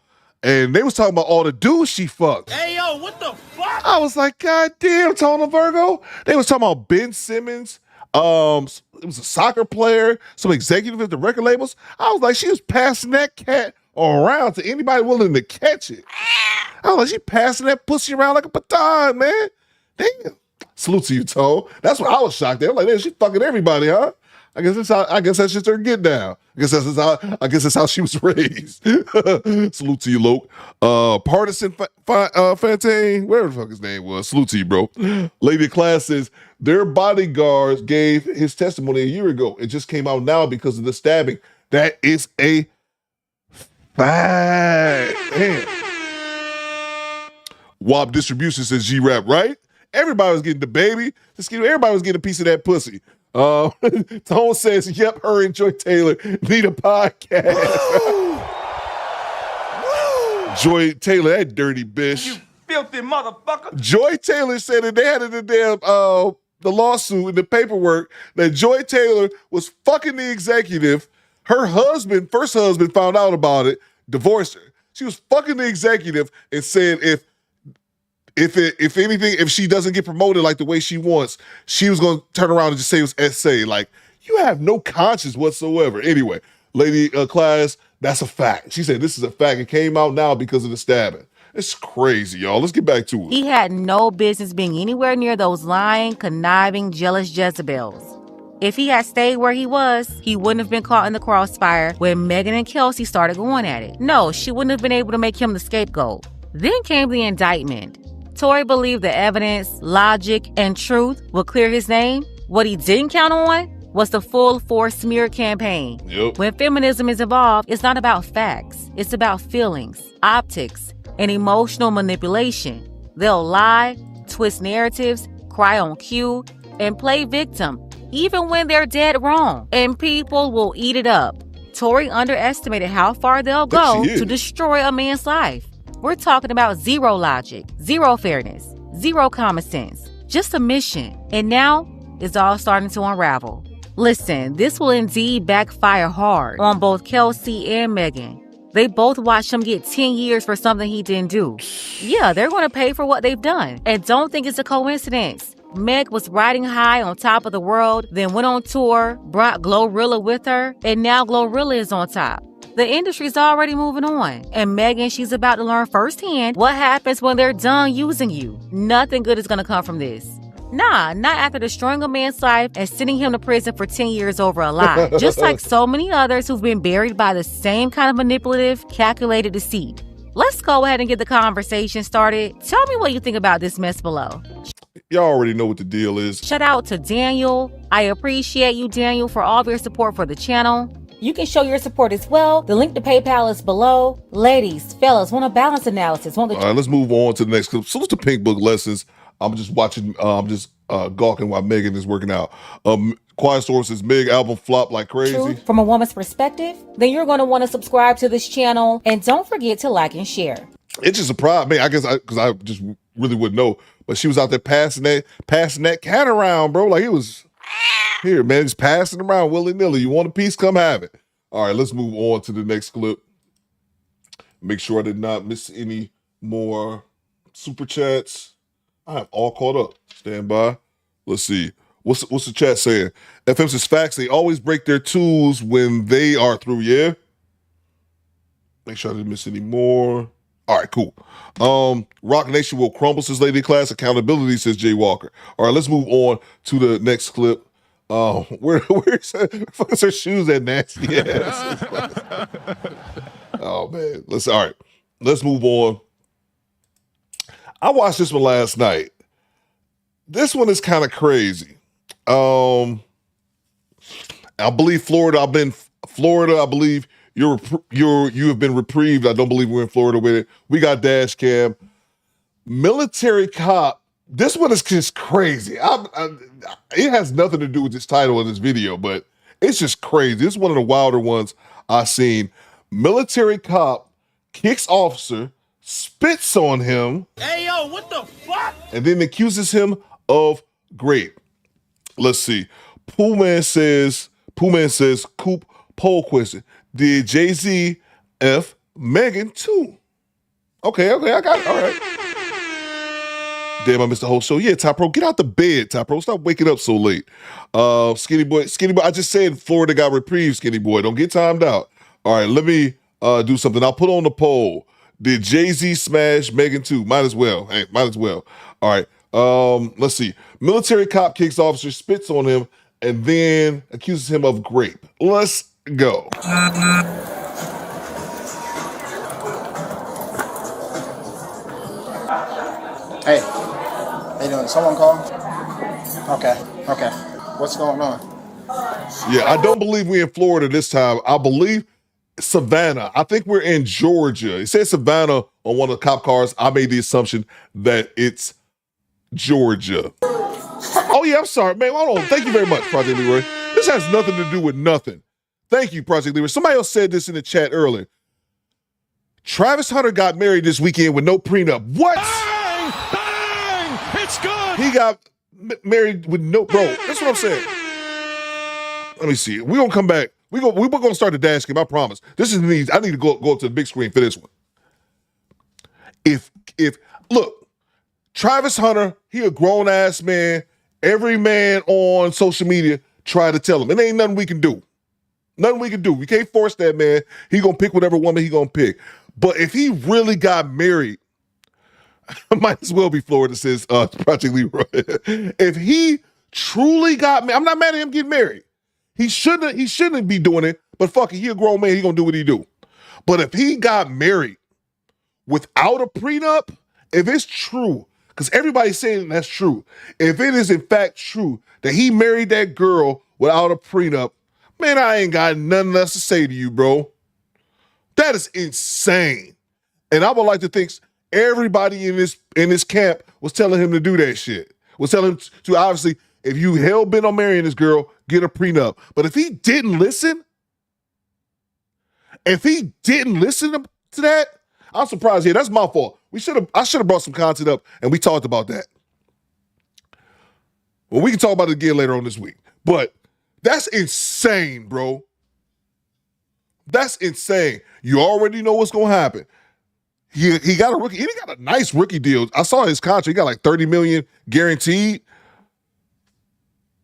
and they was talking about all the dudes she fucked. Hey, yo, what the fuck? I was like, God damn, Tony Virgo. They was talking about Ben Simmons. It was a soccer player, some executive at the record labels. I was like, she was passing that cat around to anybody willing to catch it. I was like, she passing that pussy around like a baton, man. Damn. Salute to you, Tone. That's what I was shocked at. I'm like, man, she fucking everybody, huh? I guess that's just her get down. I guess that's how she was raised. Salute to you, Loke. Partisan Fontaine, whatever the fuck his name was. Salute to you, bro. Lady of Class says their bodyguards gave his testimony a year ago. It just came out now because of the stabbing. That is a fact. Man. WAP Distribution says G-Rap, right? Everybody was getting the baby. Everybody was getting a piece of that pussy. Tone says, yep, her and Joy Taylor need a podcast. Joy Taylor, that dirty bitch. You filthy motherfucker. Joy Taylor said that they had in the damn the lawsuit in the paperwork that Joy Taylor was fucking the executive. Her husband, first husband, found out about it, divorced her. She was fucking the executive and said if she doesn't get promoted like the way she wants, she was going to turn around and just say it was SA. Like, you have no conscience whatsoever. Anyway, Lady Class, that's a fact. She said this is a fact. It came out now because of the stabbing. It's crazy, y'all. Let's get back to it. He had no business being anywhere near those lying, conniving, jealous Jezebels. If he had stayed where he was, he wouldn't have been caught in the crossfire when Megan and Kelsey started going at it. No, she wouldn't have been able to make him the scapegoat. Then came the indictment. Tory believed the evidence, logic, and truth would clear his name. What he didn't count on was the full-force smear campaign. Yep. When feminism is involved, it's not about facts. It's about feelings, optics, and emotional manipulation. They'll lie, twist narratives, cry on cue, and play victim, even when they're dead wrong. And people will eat it up. Tory underestimated how far they'll go to destroy a man's life. We're talking about zero logic, zero fairness, zero common sense, just a mission. And now it's all starting to unravel. Listen, this will indeed backfire hard on both Kelsey and Megan. They both watched him get 10 years for something he didn't do. Yeah, they're going to pay for what they've done. And don't think it's a coincidence. Meg was riding high on top of the world, then went on tour, brought Glorilla with her, and now Glorilla is on top. The industry's already moving on. And Megan, she's about to learn firsthand what happens when they're done using you. Nothing good is going to come from this. Nah, not after destroying a man's life and sending him to prison for 10 years over a lie. Just like so many others who've been buried by the same kind of manipulative, calculated deceit. Let's go ahead and get the conversation started. Tell me what you think about this mess below. Y'all already know what the deal is. Shout out to Daniel. I appreciate you, Daniel, for all of your support for the channel. You can show your support as well. The link to PayPal is below. Ladies, fellas, want a balance analysis? All right, let's move on to the next clip. So it's the Pink Book lessons. I'm just watching, gawking while Megan is working out. Quiet Storm says Meg album flopped like crazy. Truth from a woman's perspective, then you're going to want to subscribe to this channel. And don't forget to like and share. It's just a problem. Man, I guess because I just really wouldn't know. But she was out there passing that cat around, bro. Like it was here, man, just passing around willy-nilly. You want a piece? Come have it. All right, let's move on to the next clip. Make sure I did not miss any more super chats. I have all caught up. Stand by. Let's see. What's the chat saying? FM says facts. They always break their tools when they are through. Yeah. Make sure I didn't miss any more. All right, cool. Rock Nation will crumble, says Lady Class. Accountability, says Jay Walker. All right, let's move on to the next clip. Where's her shoes at, nasty ass? Oh man, let's move on. I watched this one last night. This one is kind of crazy. I believe Florida. I've been Florida. I believe you have been reprieved. I don't believe we're in Florida with it. We got dash cam. Military cop. This one is just crazy. It has nothing to do with this title of this video, but it's just crazy. This is one of the wilder ones I've seen. Military cop kicks officer, spits on him. Hey, yo, what the fuck? And then accuses him of rape. Let's see. Pool Man says, Coop poll question. Did Jay-Z F Megan too? Okay, I got it. All right. Damn, I missed the whole show. Yeah, Top Pro, get out the bed, Top Pro. Stop waking up so late. Skinny boy, I just said Florida got reprieve, Skinny boy. Don't get timed out. All right, let me do something. I'll put on the poll. Did Jay-Z smash Megan too? Might as well. All right. Let's see. Military cop kicks officer, spits on him, and then accuses him of rape. Let's go. Hey, how you doing? Someone call? Okay. What's going on? Yeah, I don't believe we're in Florida this time. I believe Savannah. I think we're in Georgia. It says Savannah on one of the cop cars. I made the assumption that it's Georgia. Oh yeah, I'm sorry, man. Hold on. Thank you very much, Project Leroy. This has nothing to do with nothing. Thank you, Project Leroy. Somebody else said this in the chat earlier. Travis Hunter got married this weekend with no prenup. What? Bang! Bang! It's good! He got married with no, bro. That's what I'm saying. Let me see. We're gonna come back. We're gonna start the dash game. I promise. I need to go up to the big screen for this one. If look, Travis Hunter, he a grown ass man. Every man on social media tried to tell him, it ain't nothing we can do. Nothing we can do. We can't force that man. He gonna pick whatever woman he gonna pick. But if he really got married, might as well be Florida, says Project Leroy. If he truly got married, I'm not mad at him getting married. He shouldn't be doing it, but fuck it, he a grown man, he gonna do what he do. But if he got married without a prenup, if it's true, because everybody's saying that's true, if it is in fact true that he married that girl without a prenup, man, I ain't got nothing else to say to you, bro. That is insane. And I would like to think everybody in this camp was telling him to do that shit. Was telling him to, obviously, if you hell-bent on marrying this girl, get a prenup. But if he didn't listen, to that, I'm surprised. Yeah, that's my fault. I should have brought some content up and we talked about that. Well, we can talk about it again later on this week. But that's insane, bro. That's insane. You already know what's gonna happen. He got a rookie. He got a nice rookie deal. I saw his contract. He got like $30 million guaranteed.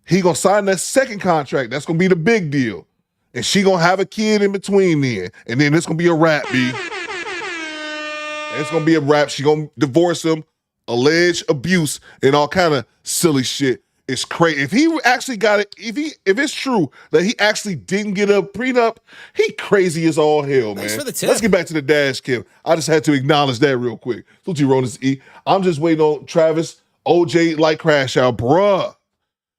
He gonna sign that second contract. That's gonna be the big deal. And she gonna have a kid in between then. And then it's gonna be a wrap, B. And it's gonna be a wrap. She gonna divorce him, alleged abuse, and all kind of silly shit. It's crazy. If he actually got it, if it's true that he actually didn't get a prenup, he crazy as all hell, man. Thanks for the tip. Let's get back to the dash cam. I just had to acknowledge that real quick. Salute you, Ronas E. I'm just waiting on Travis OJ like crash out, bruh.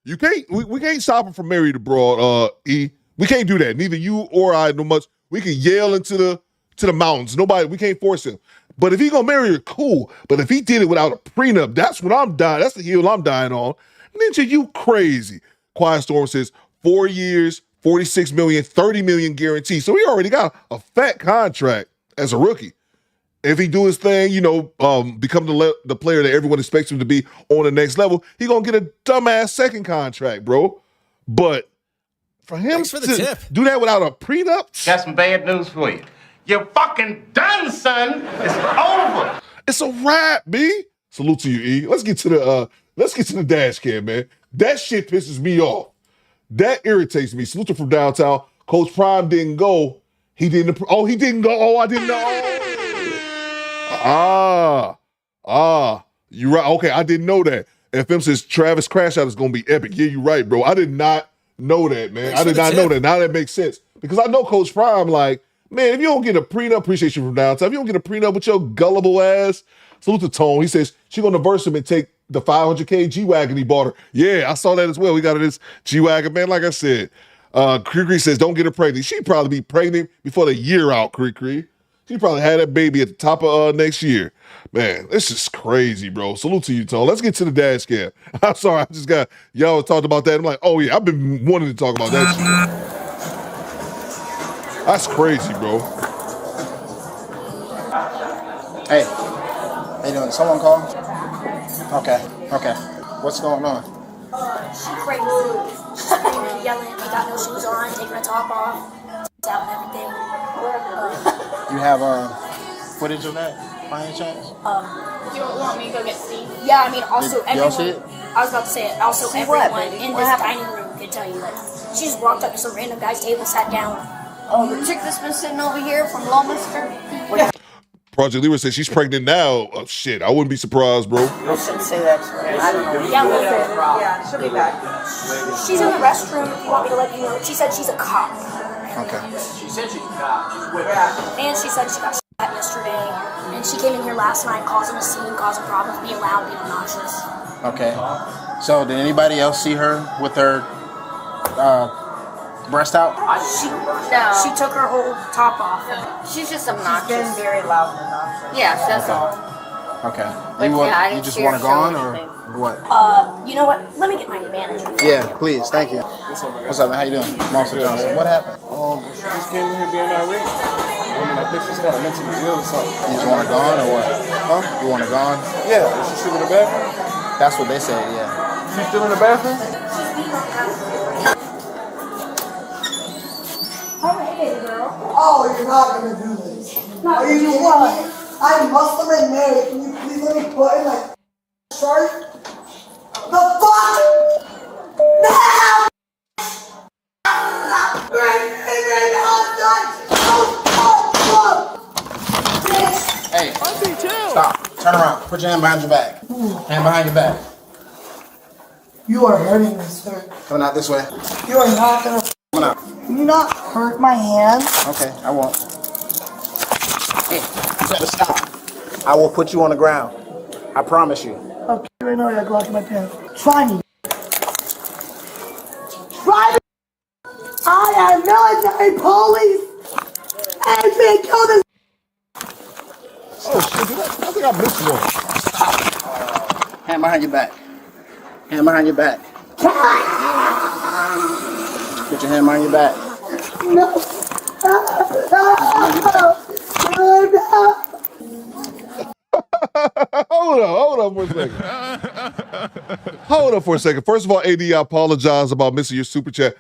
You can't. We can't stop him from marrying the broad. E. We can't do that. Neither you or I know much. We can yell into the mountains. Nobody. We can't force him. But if he gonna marry her, cool. But if he did it without a prenup, that's what I'm dying. That's the hill I'm dying on. Ninja, you crazy. Quiet Storm says 4 years, 46 million, 30 million guaranteed. So he already got a fat contract as a rookie. If he do his thing, become the player that everyone expects him to be on the next level, he gonna get a dumbass second contract, bro. But for him to do that without a prenup, got some bad news for you. You're fucking done, son. It's over. It's a wrap, B. Salute to you, E. Let's get to the dash cam, man. That shit pisses me off. That irritates me. Salute from downtown. Coach Prime didn't go. He didn't go. Oh, I didn't know. You right. Okay, I didn't know that. FM says Travis crash out is gonna be epic. Yeah, you're right, bro. I did not know that, man. I did not know that. Now that makes sense. Because I know Coach Prime, like, man, if you don't get a prenup, appreciate you from downtown. If you don't get a prenup with your gullible ass, salute to Tone. He says she gonna divorce him and take the 500K G-Wagon he bought her. Yeah, I saw that as well. We got this G-Wagon, man. Like I said, Cree says don't get her pregnant. She'd probably be pregnant before the year out, Cree. She probably had that baby at the top of next year. Man, this is crazy, bro. Salute to you, Tone. Let's get to the dash cam. I'm sorry, y'all talked about that. I'm like, oh yeah, I've been wanting to talk about that shit. That's crazy, bro. Hey, how you doing? Someone call? Okay. What's going on? She crazy. Yelling, he got no shoes on, taking her top off, out and everything. You have footage of that by any chance? You want me to go get Steve? Yeah, I mean, also everyone. See it? I was about to say it. Also, See everyone what, in this dining room can tell you that she just walked up to some random guy's table, sat down. Oh, the chick that's been sitting over here from Lawminster? Project Leroy said she's pregnant now. Oh, shit, I wouldn't be surprised, bro. You shouldn't say that. I don't know. Yeah, listen. Yeah, she'll be back. She's in the restroom. If you want me to let you know, she said she's a cop. Okay. She said she's a cop. She's with her. And she said she got shot yesterday. And she came in here last night causing a scene, causing problems, being loud, being obnoxious. Okay. So, did anybody else see her with her breast out? She took her whole top off. She's just obnoxious. She's been very loud and obnoxious. Yes, that's all. Okay. But yeah, You just want her gone or what? You know what? Let me get my manager. Yeah, please. Thank you. What's up, man? How you doing? Monster Johnson. What happened? She just came in here being irate. I mean, I think she's kind of mentally ill or something. You just want her gone or what? Huh? You want her gone? Yeah. Is she still in the bathroom? That's what they said, yeah. She's still in the bathroom? Oh, you're not gonna do this. Are you kidding me? I'm Muslim and married. Can you please let me put in my shirt? The fuck? No! Hey, stop. Turn around. Put your hand behind your back. Hand behind your back. You are hurting me, sir. Coming out this way. You are not gonna. Coming out. Can you not hurt my hand? Okay, I won't. Hey, you better stop. I will put you on the ground. I promise you. Okay, right now I got Glock in my pants. Try me. Try me! I am military police! And me kill this. Oh shit, I think I missed one. Hand behind your back. Hand behind your back. Put your hand behind your back. No. Hold up for a second. Hold up for a second. First of all, AD, I apologize about missing your super chat.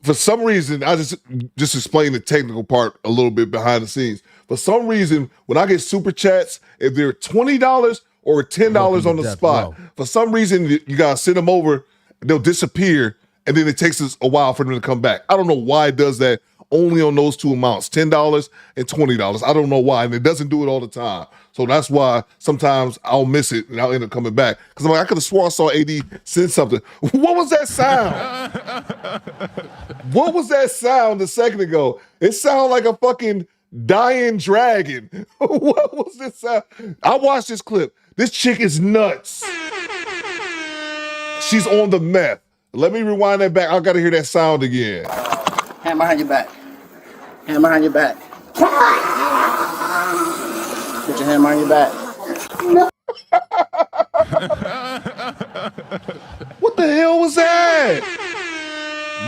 For some reason, I just explain the technical part a little bit behind the scenes. For some reason, when I get super chats, if they're $20 or $10 on the spot, for some reason, you gotta send them over, they'll disappear, and then it takes us a while for them to come back. I don't know why it does that only on those two amounts, $10 and $20. I don't know why, and it doesn't do it all the time. So that's why sometimes I'll miss it and I'll end up coming back. Because I'm like, I could have swore I saw AD send something. What was that sound? What was that sound a second ago? It sounded like a fucking dying dragon. What was this sound? I watched this clip. This chick is nuts. She's on the meth. Let me rewind that back. I gotta hear that sound again. Hand behind your back. Hand behind your back. Put your hand behind your back. What the hell was that?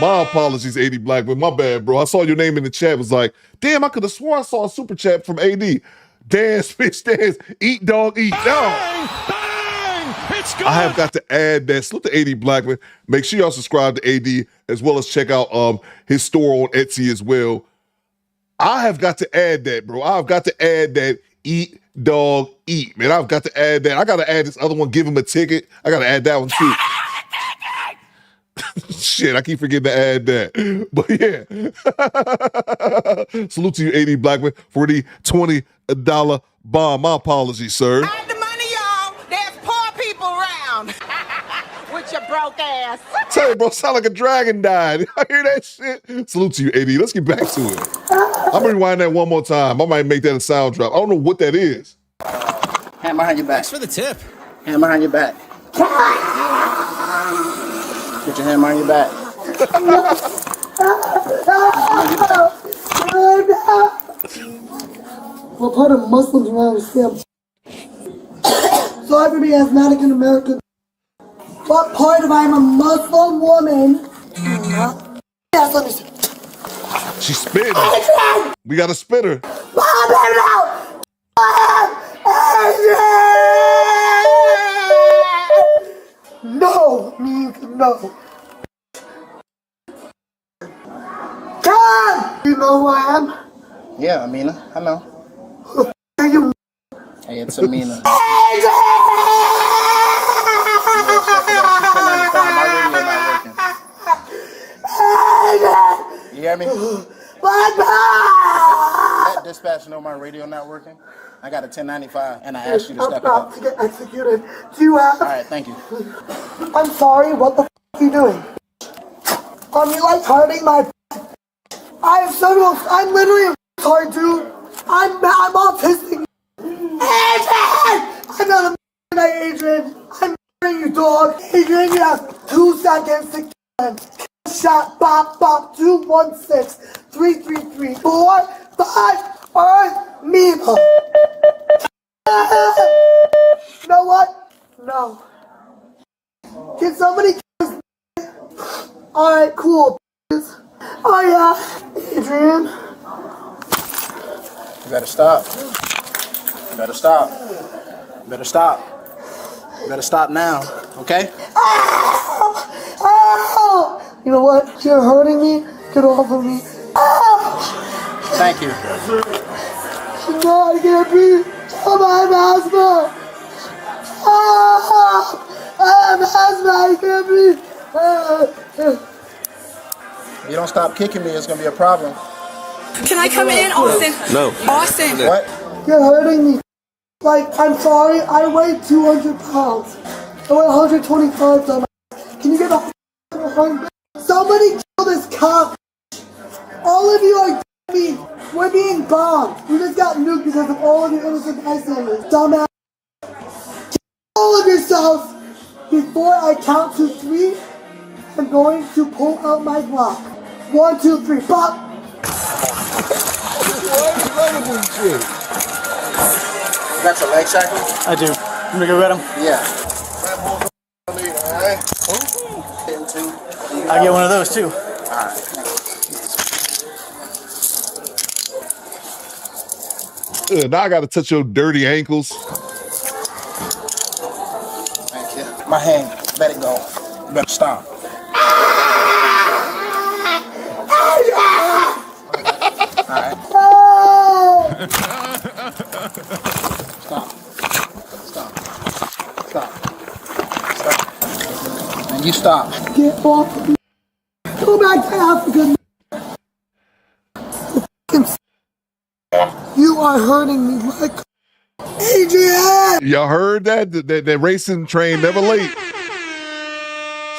My apologies, AD Blackman. My bad, bro. I saw your name in the chat. Was like, damn, I could have sworn I saw a super chat from AD. Dance, bitch, dance. Eat, dog, eat. No. It's good. I have got to add that. Salute to AD Blackman. Make sure y'all subscribe to AD as well as check out his store on Etsy as well. I have got to add that, bro. I've got to add that eat, dog, eat. Man, I've got to add that. I got to add this other one, give him a ticket. I got to add that one too. Shit, I keep forgetting to add that. But yeah. Salute to you, AD Blackman, for the $20 bomb. My apologies, sir. Hide the money, y'all. There's poor people around. With your broke ass. Tell you, bro, sound like a dragon died. I hear that shit. Salute to you, AD. Let's get back to it. I'm gonna rewind that one more time. I might make that a sound drop. I don't know what that is. Hand behind your back. Thanks for the tip. Hand behind your back. Put your hand behind your back. What part of Muslims around the same? So everybody asthmatic in America. What part of I'm a Muslim woman? Yes, let me see. She's spitting. We got a spitter. No means no. God! You know who I am? Yeah, Amina. I know. You. Hey, it's Amina. You hear me? Let dispatch know my radio not working. I got a 1095, and I asked you to I'm step it about up. to get executed. Do you have? All right, thank you. I'm sorry. What the f are you doing? You like hurting my? I'm literally retarded, dude. I'm autistic. Adrian! I'm not a night, Adrian. I'm murdering you, dog. Adrian, you have 2 seconds to kill him. Shot, bop, bop, 216 333 4 5 Earth Mima. You know what? No. Can somebody kill this? Alright, cool. Oh yeah, Adrian. You better stop. You better stop. You better stop. You better stop now, okay? Ow! Ow! You know what? You're hurting me. Get off of me. Ow! Thank you. No, I can't breathe. Oh, I have asthma. Ah! I have asthma. I can't breathe. If you don't stop kicking me, it's gonna be a problem. Can I come in, Austin? No. Austin. What? You're hurting me. Like, I'm sorry. I weigh 200 pounds. I weigh 125 pounds. Can you get a home? Somebody kill this cop. All of you are me. We're being bombed. We just got nuked because of all of you innocent bystanders. Dumbass. Kill all of yourselves before I count to 3. I'm going to pull out my Glock. 1, 2, 3. Pop. You got your leg shackled? I do. You gonna go get him? Yeah. I get one of those too. Alright. Now I gotta touch your dirty ankles. Thank you. My hand. Let it go. You better stop. Alright. Stop. Stop. Stop. Stop. And you stop. Get off of me. Go back to Africa. You are hurting me, Mike. Adrian! Y'all heard that? That racing train never late.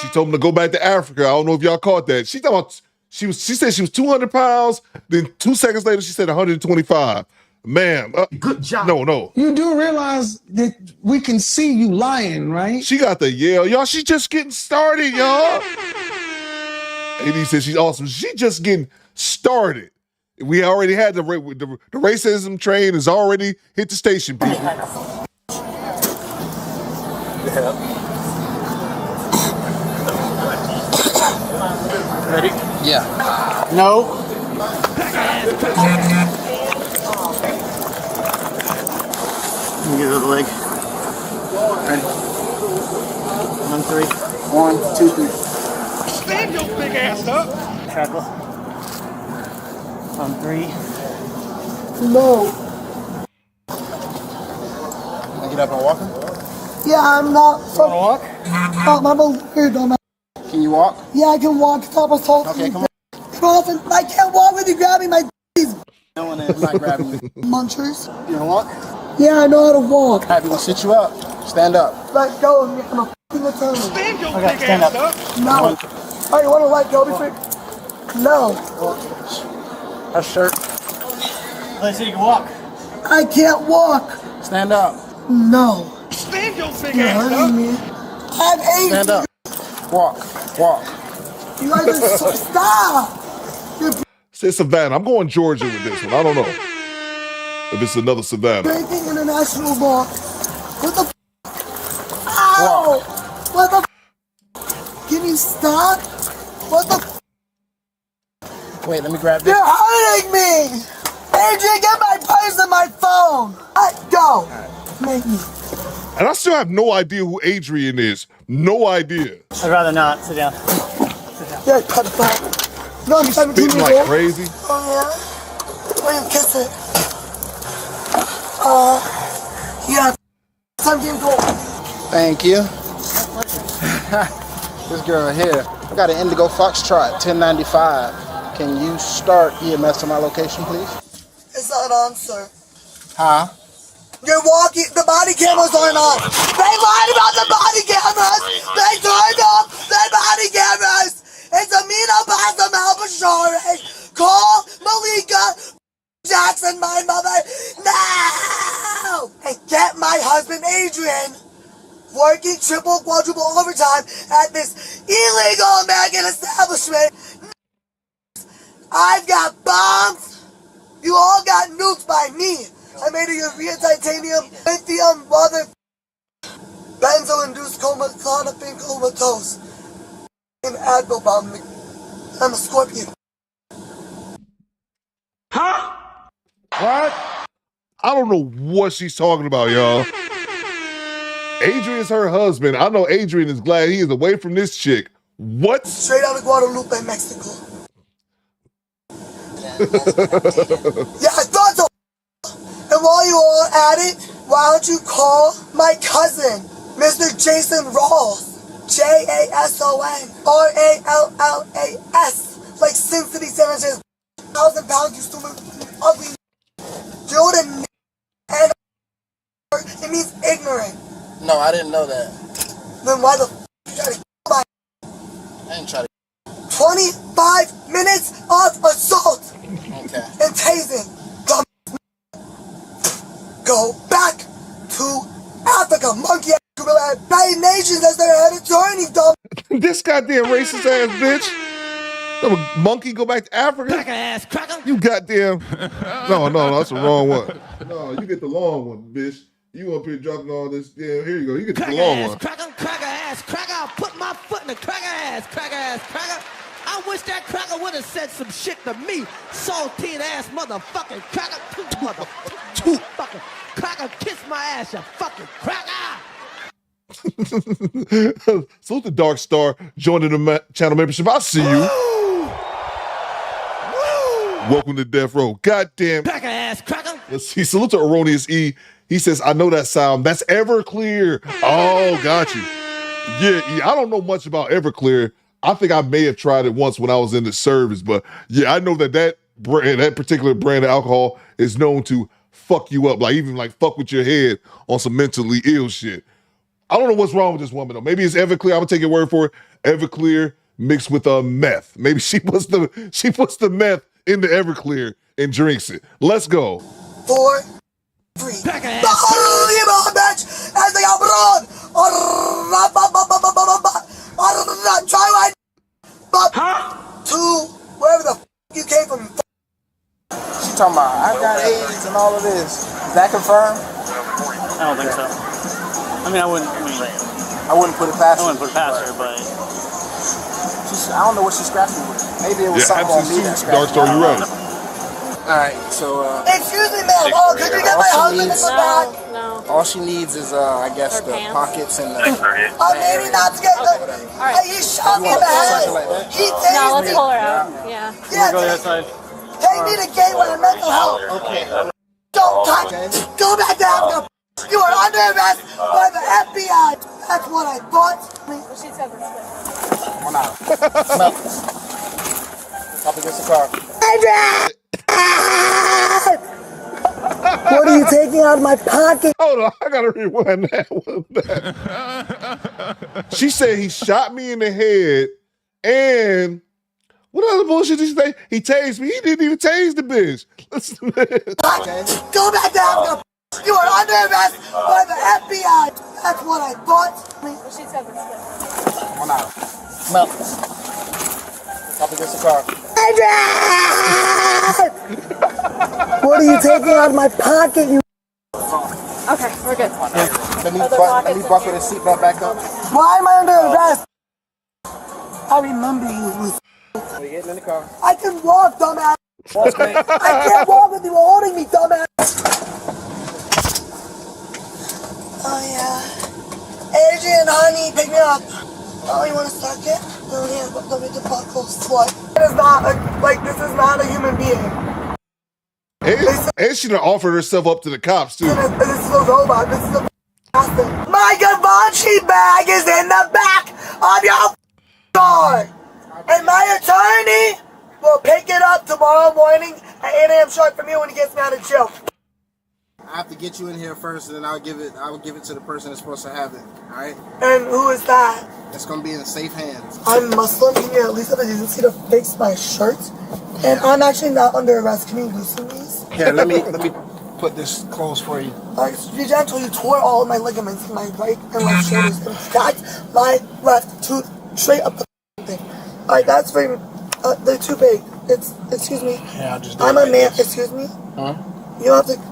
She told him to go back to Africa. I don't know if y'all caught that. She said she was 200 pounds. Then 2 seconds later, she said 125. Ma'am. Good job. No. You do realize that we can see you lying, right? She got the yell. Y'all, she just getting started, y'all. AD said she's awesome. She just getting started. We already had the racism train has already hit the station, people. Ready? Yeah. No. Let me get the other leg. Ready? 1, 3. 1, 2, 3. Stand your big ass up. Shackle. 1, 3. No. Can I get up and walk? Yeah, I'm not. You wanna walk? I'm a weird dumbass. Can you walk? Yeah, I can walk. Stop assaulting me. Okay, come on. Carlton, I can't walk with you grabbing my d***s. No one is not grabbing you. Munchers. You wanna walk? Yeah, I know how to walk. Happy to sit you up. Stand up. Let go of me. I'm a f***ing attorney. Stand your Okay, big stand ass up. up. No. Oh, you want to let go before? No. That shirt. Let's see you can walk. I can't walk. Stand up. No. Stand your big You're ass up. hurting me. I'm angry. Stand up. Walk. Walk. You guys are so stop. Say Savannah. I'm going Georgia with this one. I don't know if it's another Savannah. Breaking international law. What the f? Ow! What the f? Can you stop? What the f? Wait, let me grab this. You're hurting me! Adrian, get my purse and my phone! Let go! Make me. And I still have no idea who Adrian is. No idea. I'd rather not. Sit down. Yeah, pedophile. No, I'm 17 years Spitting like old. crazy. Oh, yeah? Why you kiss it? Yeah. 17 years old. Thank you. This girl here. I got an Indigo Foxtrot, 1095. Can you start EMS to my location, please? It's not on, sir. Huh? You're walking, the body cameras aren't on. They lied about the body cameras. They turned off the body cameras. It's Amina Bassam al-Bashari. Call Malika Jackson, my mother, now! And get my husband Adrian working triple, quadruple overtime at this illegal American establishment. I've got bombs. You all got nuked by me. I made a urea titanium, lithium, mother, benzo-induced clonopin comatose. An Advil bomb. I'm a scorpion. Huh? What? I don't know what she's talking about, y'all. Adrian's her husband. I know Adrian is glad he is away from this chick. What? Straight out of Guadalupe, Mexico. Yeah, I thought so. And while you all at it, why don't you call my cousin, Mr. Jason Rawls, JASON, RALLAS, like Sin City Senators, 1,000 pounds, you stupid, ugly. Dude, and it means ignorant. No, I didn't know that. Then why the f you try to my? I ain't try to. 25 minutes of assault. Okay. And tasing. Go back to Africa, monkey ass gorilla. United Nations as their head attorney, dumb. This goddamn racist ass bitch. Some monkey go back to Africa? Cracker ass cracker. You goddamn. No, that's the wrong one. No, you get the long one, bitch. You up here dropping all this. Yeah, here you go. You get the long one. Cracker ass cracker. I'll put my foot in the cracker ass cracker. I wish that cracker would have said some shit to me. Saltine ass motherfucking cracker. Motherfucking cracker, kiss my ass, you fucking cracker. Salute the Dark Star joining the channel membership. I see you. Welcome to Death Row. Goddamn. Cracker ass cracker. Let's see. Salute to Erroneous E. He says, I know that sound. That's Everclear. Oh, got you. Yeah, I don't know much about Everclear. I think I may have tried it once when I was in the service, but yeah, I know that particular brand of alcohol is known to fuck you up, like even like fuck with your head on some mentally ill shit. I don't know what's wrong with this woman though. Maybe it's Everclear. I'm gonna take your word for it. Everclear mixed with meth. Maybe she puts the meth into Everclear and drinks it. Let's go. 4, 3. Bitch, as they abroad. Try to wherever the f you came from. She talking about I got AIDS and all of this. Is that confirmed? I don't think so. I wouldn't put it past her. I wouldn't put it past her, but I don't know what she scratched me with. Maybe it was something on me that scratched Dark Star, you're right. Alright, so excuse me, ma'am. Oh, could you get my husband in the back? No. All she needs is I guess the pockets and the maybe not to get the he shot me in the head. He tased No, let's me. pull her out. Yeah. Yeah, go to that side. take me to gateway and mental health. Okay. Don't touch. Go back to Africa. You are under arrest by the FBI. That's what I thought. She said this. Come on out. Come out. Up against the car. Adrian! What are you taking out of my pocket? Hold on, I gotta rewind that one back. She said he shot me in the head and what other bullshit did she say? He tased me. He didn't even tase the bitch. Listen to this. Go back to Africa. You are under arrest by the FBI. That's what I thought. She said this. Come on out. Come out. Up against the car. Adrian! What are you taking out of my pocket, you? Okay, we're good. Let me buckle the seatbelt back up. Why am I under arrest? I remember you. We're getting in the car. I can walk, dumbass. I can't walk with you holding me, dumbass. Oh, yeah. Adrian, honey, pick me up. Oh, you want to suck it? No, yeah, but don't make the buckle slut. This is not a human being. And she done offered herself up to the cops, too. This is a robot. This is a bastard. My Givenchy bag is in the back of your car. And my attorney will pick it up tomorrow morning at 8 a.m. sharp from you when he gets me out of jail. I have to get you in here first, and then I will give it to the person that's supposed to have it. All right? And who is that? It's gonna be in safe hands. I'm Muslim. Can you at least if you can see the fix my shirt? And I'm actually not under arrest. Can you loosen these? Here, let me put this close for you. Like, you tore all of my ligaments in my right and left shoulders and cracked my left tooth straight up the thing. Alright, that's very. They're too big. Excuse me. Yeah, I'll just do I'm it a like man. this. Excuse me. Huh? You don't have to.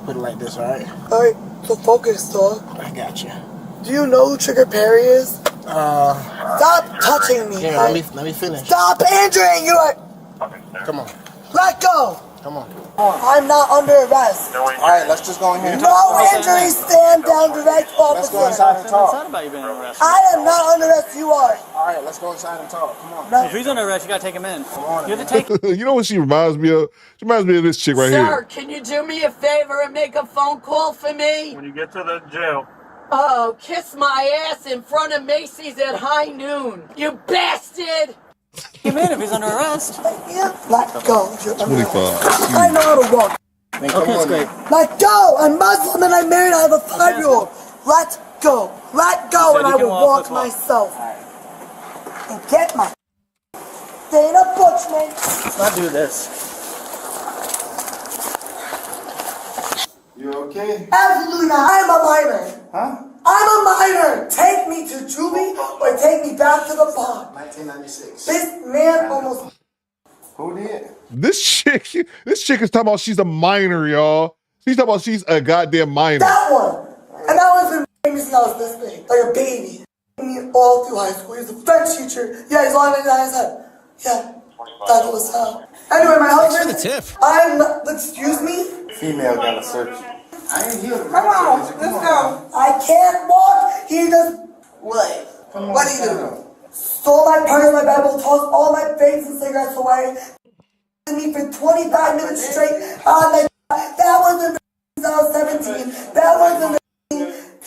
Put it like this, alright? Alright, so focus, dog. I got you. Do you know who Trigger Perry is? Stop touching me. Here, let me finish. Stop injuring you. Come on. Let go. Come on. I'm not under arrest. Alright, let's just go in here and No talk. injuries, stand down, direct officer. Let's go inside and talk. I am not under arrest, you are. Alright, let's go inside and talk. Come on. If he's under arrest, you gotta take him in. You have to take. You know what she reminds me of? She reminds me of this chick right Sir, here. can you do me a favor and make a phone call for me? When you get to the jail. Oh, kiss my ass in front of Macy's at high noon. You bastard! You man, if he's under arrest. Yeah, let go. 25. I know how to walk. Okay, that's great. Let go. I'm Muslim and I'm married. I have a 5-year-old. Let go. Let go, and I will walk myself. And get my Dana Butchman. Let's not do this. You okay? Absolutely not. I'm a minor. Huh? I'm a minor. Take me to juvie or take me back to the pond. 1996. This man almost. Who did? This chick is talking about she's a minor, y'all. She's talking about she's a goddamn minor. That one. And that one's been famous since I was this big, like a baby. Me all through high school. He was a French teacher. Yeah, he's on his head. Yeah, that was how. Anyway, my husband. Thanks for the tip. I'm not. Excuse me. Female gotta search you. I ain't here to Come on, let's go. I can't walk. He just. What? Come on, What do you do? Stole my purse, my Bible, tossed all my vapes and cigarettes away. Me for 25 minutes straight. That was in 2017. That was in the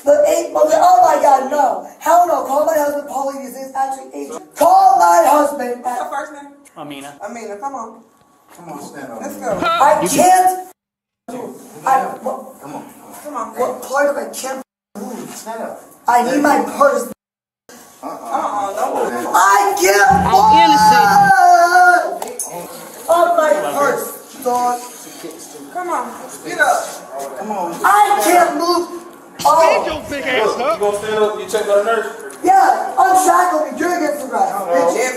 8th month. Oh my God, no. Hell no. Call my husband, Paulie. His name's actually Adrian. Call my husband. What's your first name? Amina. Amina, come on. Come on, stand up. Let's go. I can't. Come on. Come on. What part of I can't move? Stand up. I need my purse. No. I can't move. On my purse, dog. Come on, get up. Come on. I can't move. Stand your big ass up. You gonna stand up? You check by the nurse? Yeah, unshackle me. You're against the rest.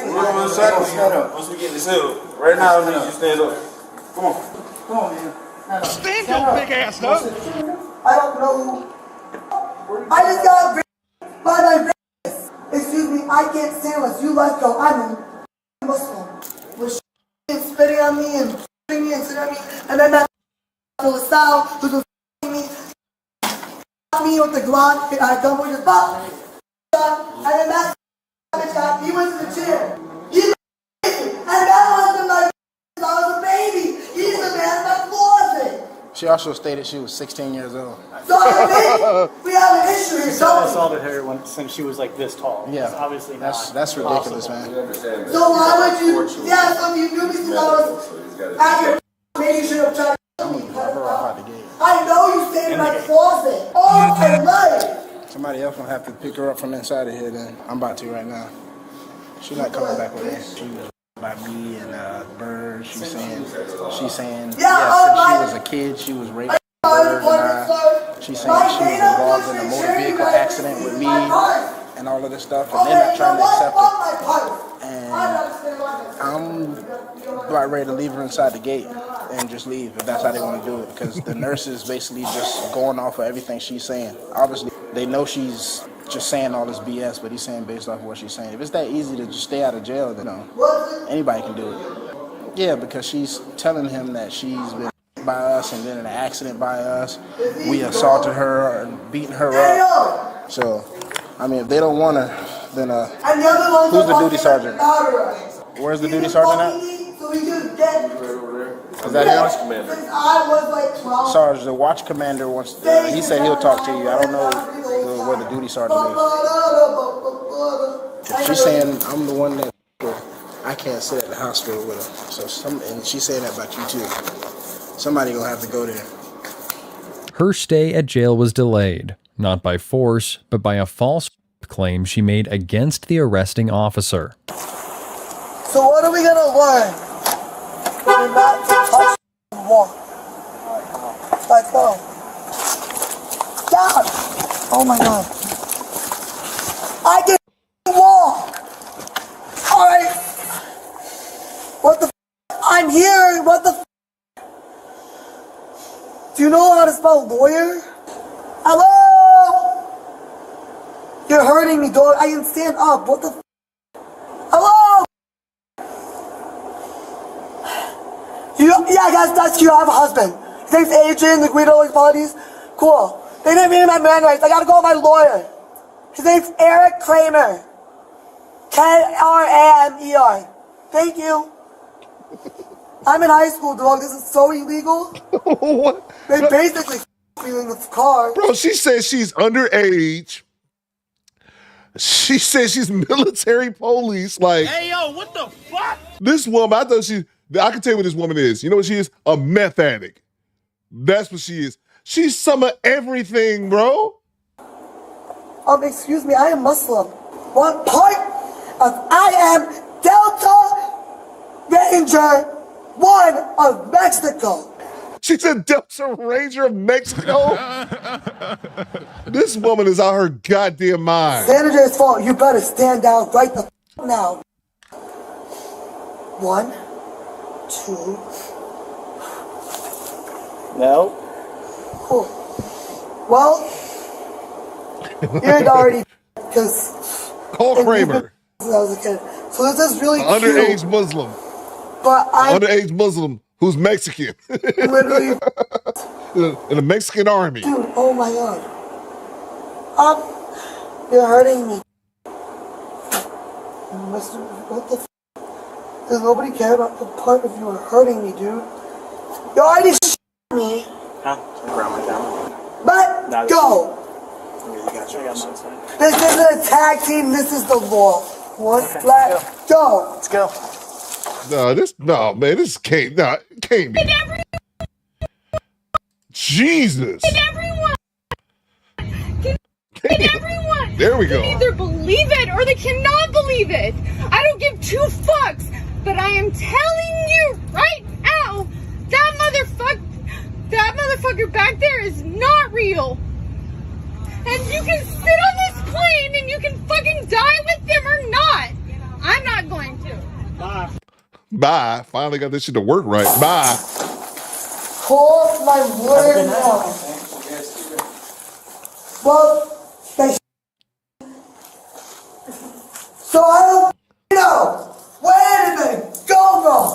We're gonna unsaddle you once we get this settled. Right now, I need you to stand up. Come on. Come on, man. Stand your big ass up. I don't know who. I just got raped by my rapist. Excuse me, I can't stand unless you let go. I'm a Muslim. With and spitting on me and spitting me and spitting on me. And then that LaSalle who's been me with the Glock. I double his butt. And then that bitch got, he went to the chair. And that wasn't my I was a baby. He's the man that closet. She also stated she was 16 years old. So we have an issue here. I assaulted her since she was like this tall. Yeah, It's obviously not. that's ridiculous, man. So why would you? Yeah, so you knew me since I was at your. Maybe you should have tried to me. I know you stayed in my closet all my life. Somebody else gonna have to pick her up from inside of here. Then I'm about to right now. She's not coming back with me. She was by me and Bird. She's saying yes, since she was a kid, she was raped. Bird and I. She's saying she was involved in a motor vehicle accident with me and all of this stuff, and they're not trying to accept it. And I'm about ready to leave her inside the gate and just leave if that's how they want to do it, because the nurse is basically just going off of everything she's saying. Obviously, they know she's just saying all this BS, but he's saying based off of what she's saying. If it's that easy to just stay out of jail, then anybody can do it. Yeah, because she's telling him that she's been by us and then in an accident by us. We assaulted her and beaten her up. So, I mean, if they don't want her, then who's the duty sergeant? Where's the duty sergeant at? Is that him? Sarge, the watch commander wants. He said he'll talk to you. I don't know where the duty sergeant is. If she's saying I'm the one that I can't sit at the hospital with her, and she's saying that about you too. Somebody gonna have to go there. Her stay at jail was delayed, not by force, but by a false claim she made against the arresting officer. So what are we gonna learn? We're not to touch and walk. Like go. Stop! Oh my god. I can walk! Alright. What the f? I'm here! What the f? Do you know how to spell lawyer? Hello? You're hurting me, dog. I can stand up. What the f? Hello? Yeah, guys, that's you. I have a husband. His name's Adrian, the Guido Bodies. Cool. They didn't read my man rights. I gotta go with my lawyer. His name's Eric Kramer. Kramer. Thank you. I'm in high school, dog. This is so illegal. What? They basically me in the car. Bro, she says she's underage. She says she's military police. Like, Hey, yo, what the fuck? this woman, I can tell you what this woman is. You know what she is? A meth addict. That's what she is. She's some of everything, bro. Excuse me, I am Muslim. One part of I am Delta Ranger 1 of Mexico. She's a Delta Ranger of Mexico. This woman is out her goddamn mind. Senator's fault. You better stand down right the f now. 1, 2. No. Cool. Well, you're already because call Kramer. Since I was a kid. So this is really Underage cute. Muslim. But Underage Muslim who's Mexican. Literally. In the Mexican army. Dude, oh my god. You're hurting me. Mister, what the f? Does nobody care about the part of you are hurting me, dude? You already me. Huh? Around my camera. But go! This isn't a tag team, this is the law. One flat, go! Let's go. No, man, this can't be. Jesus. Can everyone? There we go. Can either believe it or they cannot believe it. I don't give two fucks, but I am telling you right now, that motherfucker back there is not real. And you can sit on this plane and you can fucking die with them or not. I'm not going to. Bye. Finally got this shit to work right. Bye. Call my word now. Well, so I don't know. Where did they go wrong?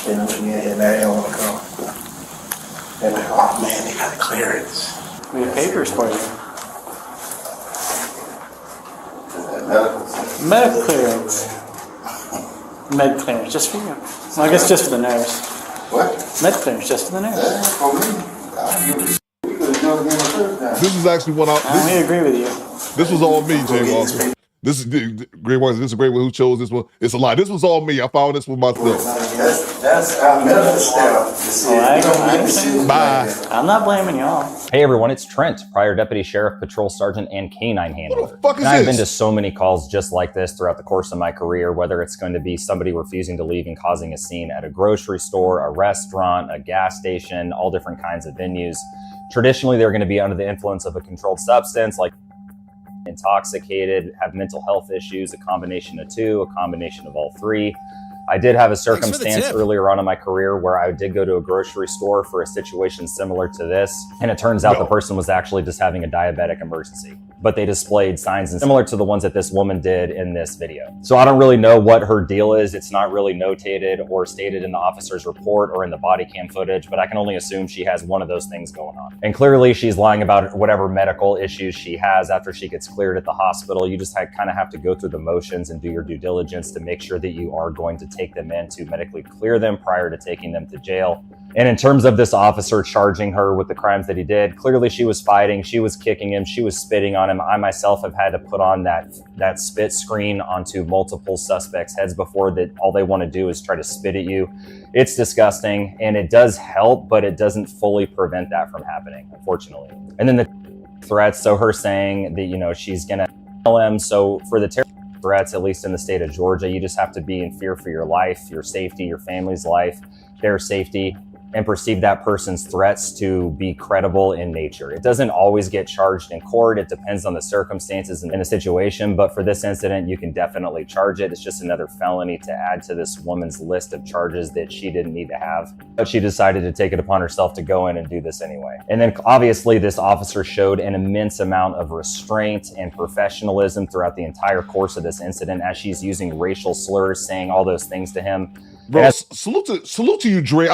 They looked me ahead and I didn't want to come. They're like, oh man, they got the clearance. We have papers for you. Medical clearance. Med clearance, just for you. Well, I guess just for the nurse. What? Med clearance, just for the nurse. This is actually what we agree with you. This was all me, Jay Walker. This is Great One. This is a great one. Who chose this one? It's a lie. This was all me. I found this one myself. That's our medical staff. Bye. I'm not blaming y'all. Hey everyone, it's Trent, prior Deputy Sheriff, Patrol Sergeant, and Canine Handler. What the fuck is I've this? been to so many calls just like this throughout the course of my career, whether it's going to be somebody refusing to leave and causing a scene at a grocery store, a restaurant, a gas station, all different kinds of venues. Traditionally, they're going to be under the influence of a controlled substance, like intoxicated, have mental health issues, a combination of two, a combination of all three. I did have a circumstance earlier on in my career where I did go to a grocery store for a situation similar to this, and it turns out the person was actually just having a diabetic emergency. But they displayed signs similar to the ones that this woman did in this video. So I don't really know what her deal is. It's not really notated or stated in the officer's report or in the body cam footage, but I can only assume she has one of those things going on. And clearly she's lying about whatever medical issues she has after she gets cleared at the hospital. You just kind of have to go through the motions and do your due diligence to make sure that you are going to take them in to medically clear them prior to taking them to jail And in terms of this officer charging her with the crimes that he did, clearly she was fighting, she was kicking him, she was spitting on him. I myself have had to put on that spit screen onto multiple suspects' heads before, that all they want to do is try to spit at you. It's disgusting, and it does help, but it doesn't fully prevent that from happening, unfortunately. And then the threats, so her saying that, you know, she's gonna kill him. So for the threats, at least in the state of Georgia, you just have to be in fear for your life, your safety, your family's life, their safety, and perceive that person's threats to be credible in nature. It doesn't always get charged in court. It depends on the circumstances and the situation. But for this incident, you can definitely charge it. It's just another felony to add to this woman's list of charges that she didn't need to have. But she decided to take it upon herself to go in and do this anyway. And then obviously this officer showed an immense amount of restraint and professionalism throughout the entire course of this incident, as she's using racial slurs, saying all those things to him. Bro, salute to you, Dre.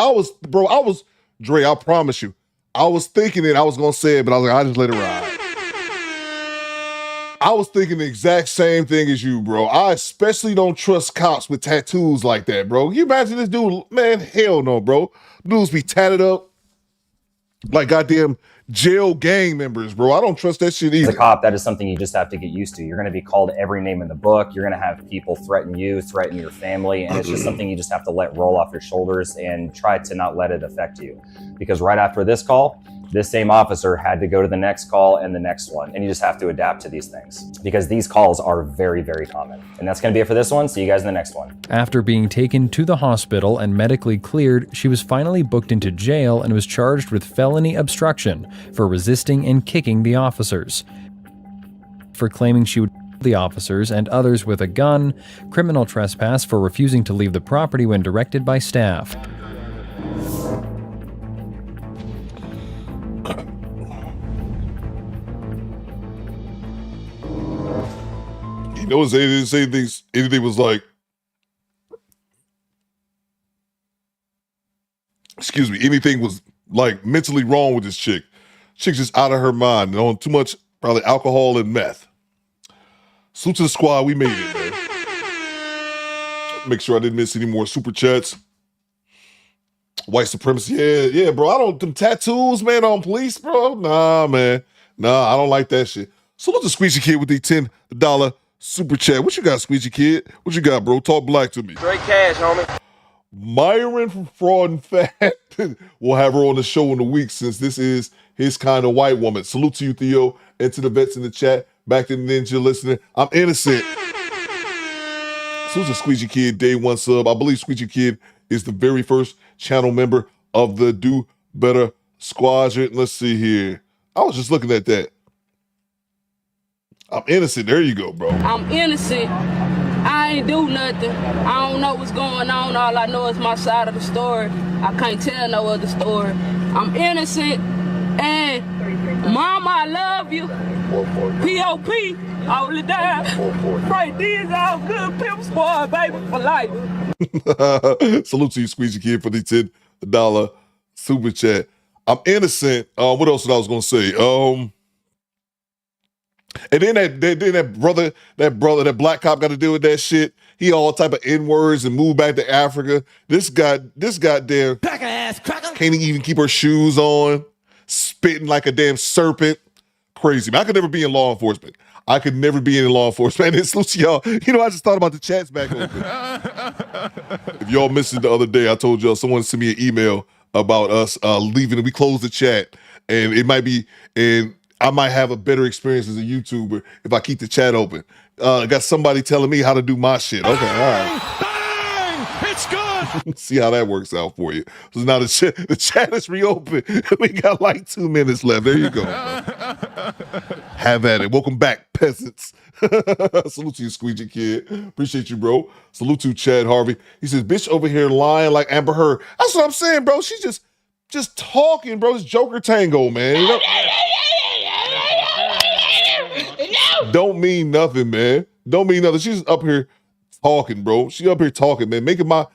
Dre, I promise you, I was thinking it, I was gonna say it, but I was like, I just let it ride. I was thinking the exact same thing as you, bro. I especially don't trust cops with tattoos like that, bro. Can you imagine this dude? Man, hell no, bro. Dudes be tatted up like goddamn jail gang members, bro. I don't trust that shit either. As a cop, that is something you just have to get used to. You're going to be called every name in the book. You're going to have people threaten you, threaten your family, and it's just something you just have to let roll off your shoulders and try to not let it affect you. Because right after this call, this same officer had to go to the next call and the next one. And you just have to adapt to these things, because these calls are very, very common. And that's going to be it for this one. See you guys in the next one. After being taken to the hospital and medically cleared, she was finally booked into jail and was charged with felony obstruction for resisting and kicking the officers, for claiming she would kill the officers and others with a gun, criminal trespass for refusing to leave the property when directed by staff. You know, they didn't say anything was like, excuse me, anything was like mentally wrong with this chick. Chick's just out of her mind and on too much probably alcohol and meth. Salute to the squad, we made it, man. Make sure I didn't miss any more super chats. White supremacy, yeah, bro. Them tattoos, man, on police, bro. Nah, man. Nah, I don't like that shit. Salute to Squeezy Kid with the $10 super chat. What you got, Squeezy Kid? What you got, bro? Talk black to me. Straight cash, homie. Myron from Fraud and Fact. We'll have her on the show in a week, since this is his kind of white woman. Salute to you, Theo, and to the vets in the chat. Back to the ninja listener. I'm innocent. Salute to Squeezy Kid, day one sub. I believe Squeezy Kid is the very first channel member of the Do Better Squadron. Let's see here. I was just looking at that. I'm innocent. There you go, bro. I'm innocent. I ain't do nothing. I don't know what's going on. All I know is my side of the story. I can't tell no other story. I'm innocent. And Mama, I love you. P.O.P. all the time. Right, these all good pimp squad, baby, for life. Salute to you, Squeezy Kid, for the $10 super chat. I'm innocent. What else I was gonna say? And then that black cop got to deal with that shit. He all type of N-words and moved back to Africa. This goddamn can't even keep her shoes on, spitting like a damn serpent. Crazy, man. I could never be in law enforcement. And it's salute y'all. You know, I just thought about the chats back open. If y'all missed it the other day, I told y'all someone sent me an email about us leaving, and we closed the chat. And it might be, and I might have a better experience as a YouTuber if I keep the chat open. I got somebody telling me how to do my shit. Okay, all right. Bang! It's good! See how that works out for you. So now the chat is reopened. We got like 2 minutes left. There you go. Have at it. Welcome back, peasants. Salute to you, Squeegee Kid. Appreciate you, bro. Salute to Chad Harvey. He says, bitch over here lying like Amber Heard. That's what I'm saying, bro. She's just talking, bro. It's Joker Tango, man. You know? Don't mean nothing, man. Don't mean nothing. She's up here talking, bro. She up here talking, man. Making my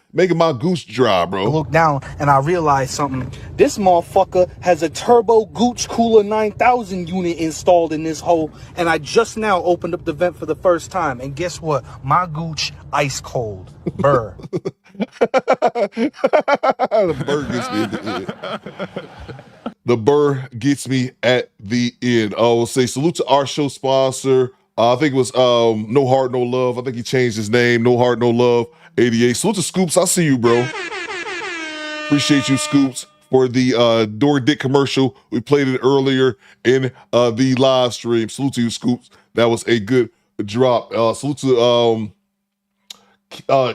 goose dry, bro. I looked down and I realized something. This motherfucker has a turbo Gooch Cooler 9000 unit installed in this hole, and I just now opened up the vent for the first time. And guess what? My Gooch ice cold. Burr. The burr gets me at the end. The burr gets me at the end. I will say salute to our show sponsor. I think it was No Heart, No Love. I think he changed his name. No Heart, No Love, 88. Salute to Scoops. I see you, bro. Appreciate you, Scoops, for the Door Dick commercial. We played it earlier in the live stream. Salute to you, Scoops. That was a good drop. Salute to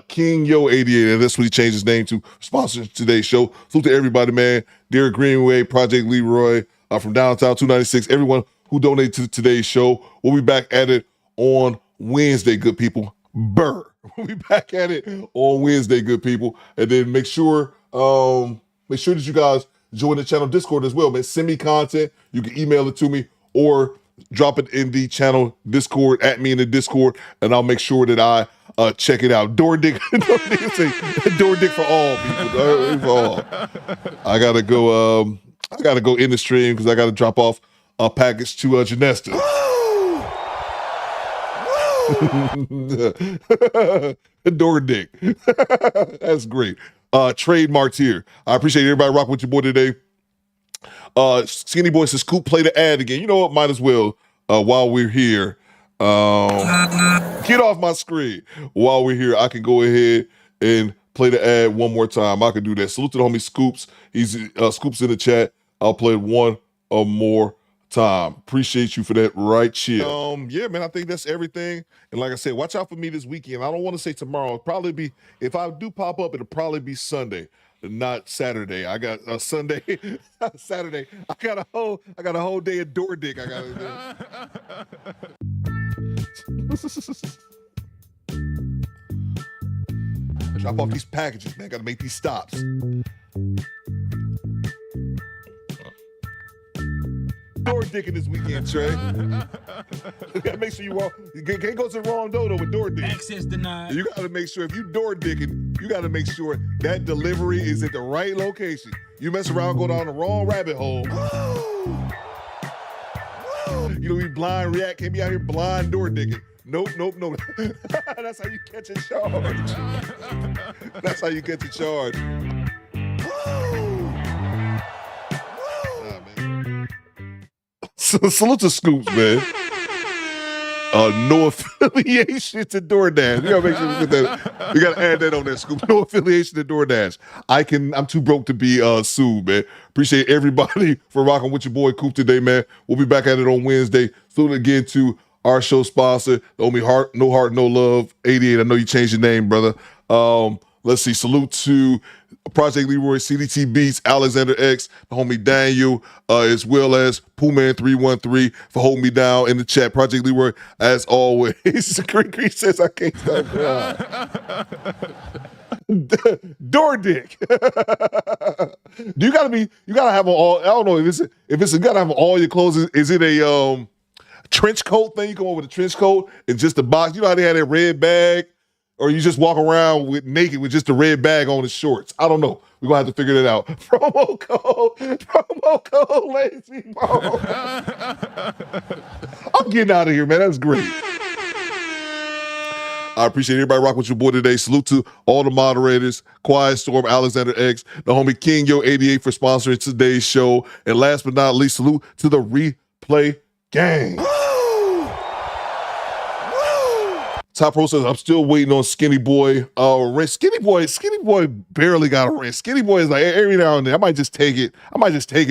King Yo 88, and that's what he changed his name to. Sponsor today's show. Salute to everybody, man. Derek Greenway, Project Leroy, from Downtown 296. Everyone who donated to today's show. We'll be back at it on Wednesday, good people. Burr. We'll be back at it on Wednesday, good people. And then make sure that you guys join the channel Discord as well, man. Send me content. You can email it to me or drop it in the channel Discord, at me in the Discord, and I'll make sure that I check it out. Door Dick for all people. For all. I gotta go in the stream because I gotta drop off a package to Janesta. Door Dick. That's great. Trademarks here. I appreciate everybody rocking with your boy today. Skinny Boy says, Scoop, play the ad again. You know what? Might as well while we're here. Get off my screen. While we're here, I can go ahead and play the ad one more time. I can do that. Salute to the homie Scoops. He's Scoops in the chat. I'll play it one more time. Appreciate you for that right chill. Yeah, man, I think that's everything. And like I said, watch out for me this weekend. I don't want to say tomorrow. It'll probably be, if I do pop up, it'll probably be Sunday, not Saturday. I got a Sunday, Saturday. I got a whole day of door dick I gotta do. Drop off these packages, man. Gotta make these stops. Door dicking this weekend, Trey. You gotta make sure you can't go to the wrong door though with door dick. Access denied. You gotta make sure if you door dicking, you gotta make sure that delivery is at the right location. You mess around, go down the wrong rabbit hole. You know, we blind react, can't be out here blind door dicking. Nope. That's how you catch a charge. That's how you catch a charge. Salute to Scoops, man. No affiliation to DoorDash. You gotta make sure we put that. We gotta add that on there, Scoops. No affiliation to DoorDash. I'm too broke to be sued, man. Appreciate everybody for rocking with your boy Coop today, man. We'll be back at it on Wednesday. Salute again to our show sponsor, No Heart, No Love, 88. I know you changed your name, brother. Let's see. Salute to Project Leroy, CDT Beats, Alexander X, the homie Daniel, as well as Poohman313 for holding me down in the chat. Project Leroy, as always. Green says I can't stop crying. Door dick. You gotta have all, I don't know if it's you gotta have all your clothes. Is it a trench coat thing? You come over with a trench coat and just a box. You know how they had that red bag? Or you just walk around naked with just a red bag on his shorts. I don't know. We're going to have to figure that out. Promo code Lazy Bone. I'm getting out of here, man. That's great. I appreciate everybody rocking with your boy today. Salute to all the moderators, Quiet Storm, Alexander X, the homie King Yo 88 for sponsoring today's show. And last but not least, salute to the Replay Gang. Top Pro says, I'm still waiting on Skinny Boy. Rent. Skinny Boy barely got a rent. Skinny Boy is like every now and then. I might just take it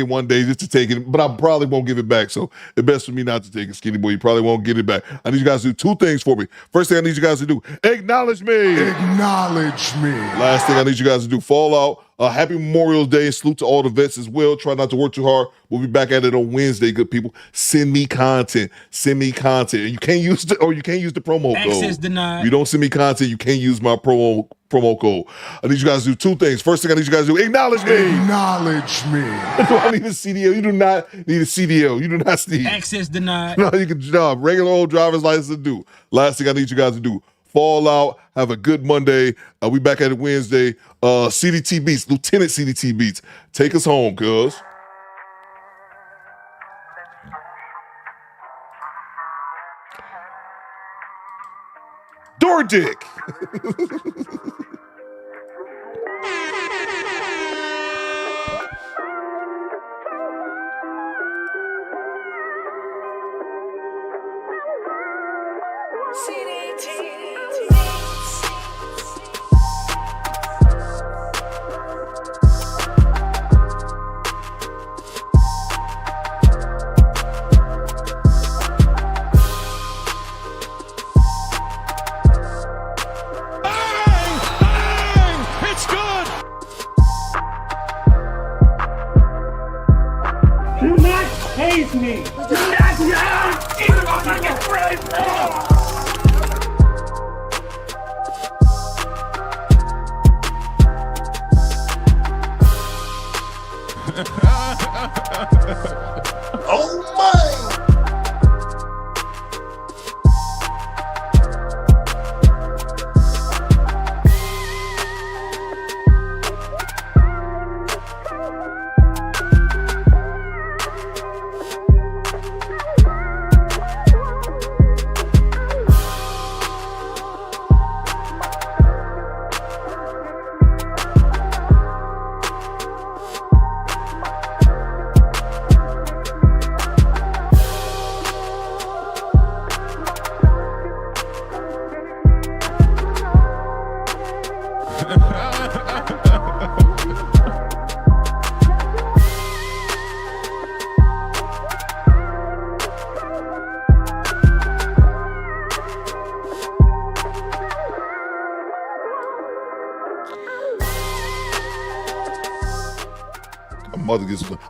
one day just to take it, but I probably won't give it back. So it's best for me not to take it, Skinny Boy. You probably won't get it back. I need you guys to do two things for me. First thing I need you guys to do, acknowledge me. Acknowledge me. Last thing I need you guys to do, Fallout. Happy Memorial Day. Salute to all the vets as well. Try not to work too hard. We'll be back at it on Wednesday, good people. Send me content. You can't use the promo code. Access denied. If you don't send me content, you can't use my promo code. I need you guys to do two things. First thing I need you guys to do, acknowledge me. Acknowledge me. Do I need a CDL? You do not need a CDL. You do not need. Access denied. No, you can regular old driver's license to do. Last thing I need you guys to do, Fallout. Have a good Monday. We back at it Wednesday. CDT Beats, Lieutenant CDT Beats. Take us home, cuz. Door dick.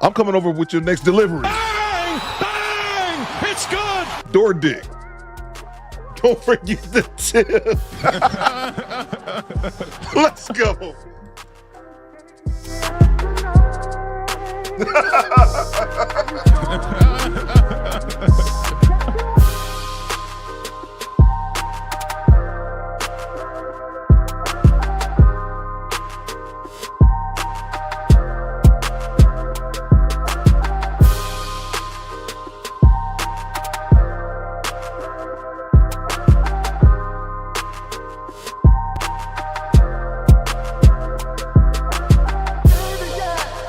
I'm coming over with your next delivery. Bang! Bang! It's good! Door dick. Don't forget the tip. Let's go.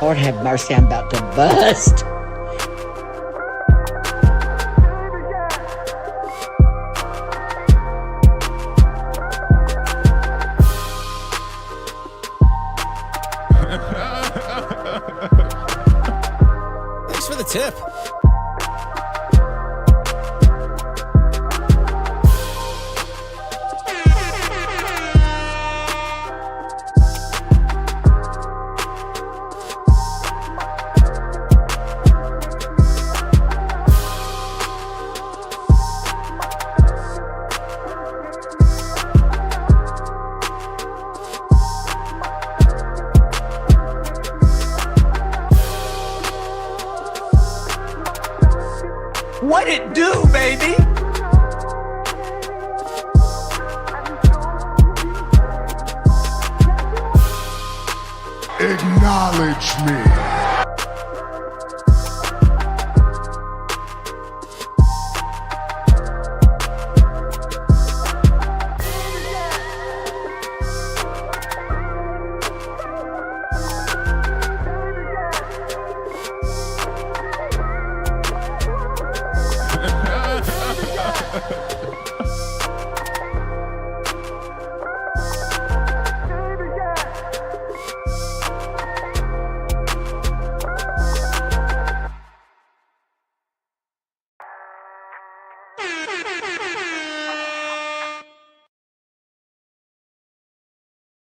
Lord have mercy, I'm about to bust. Thanks for the tip. What it do, baby? Acknowledge me.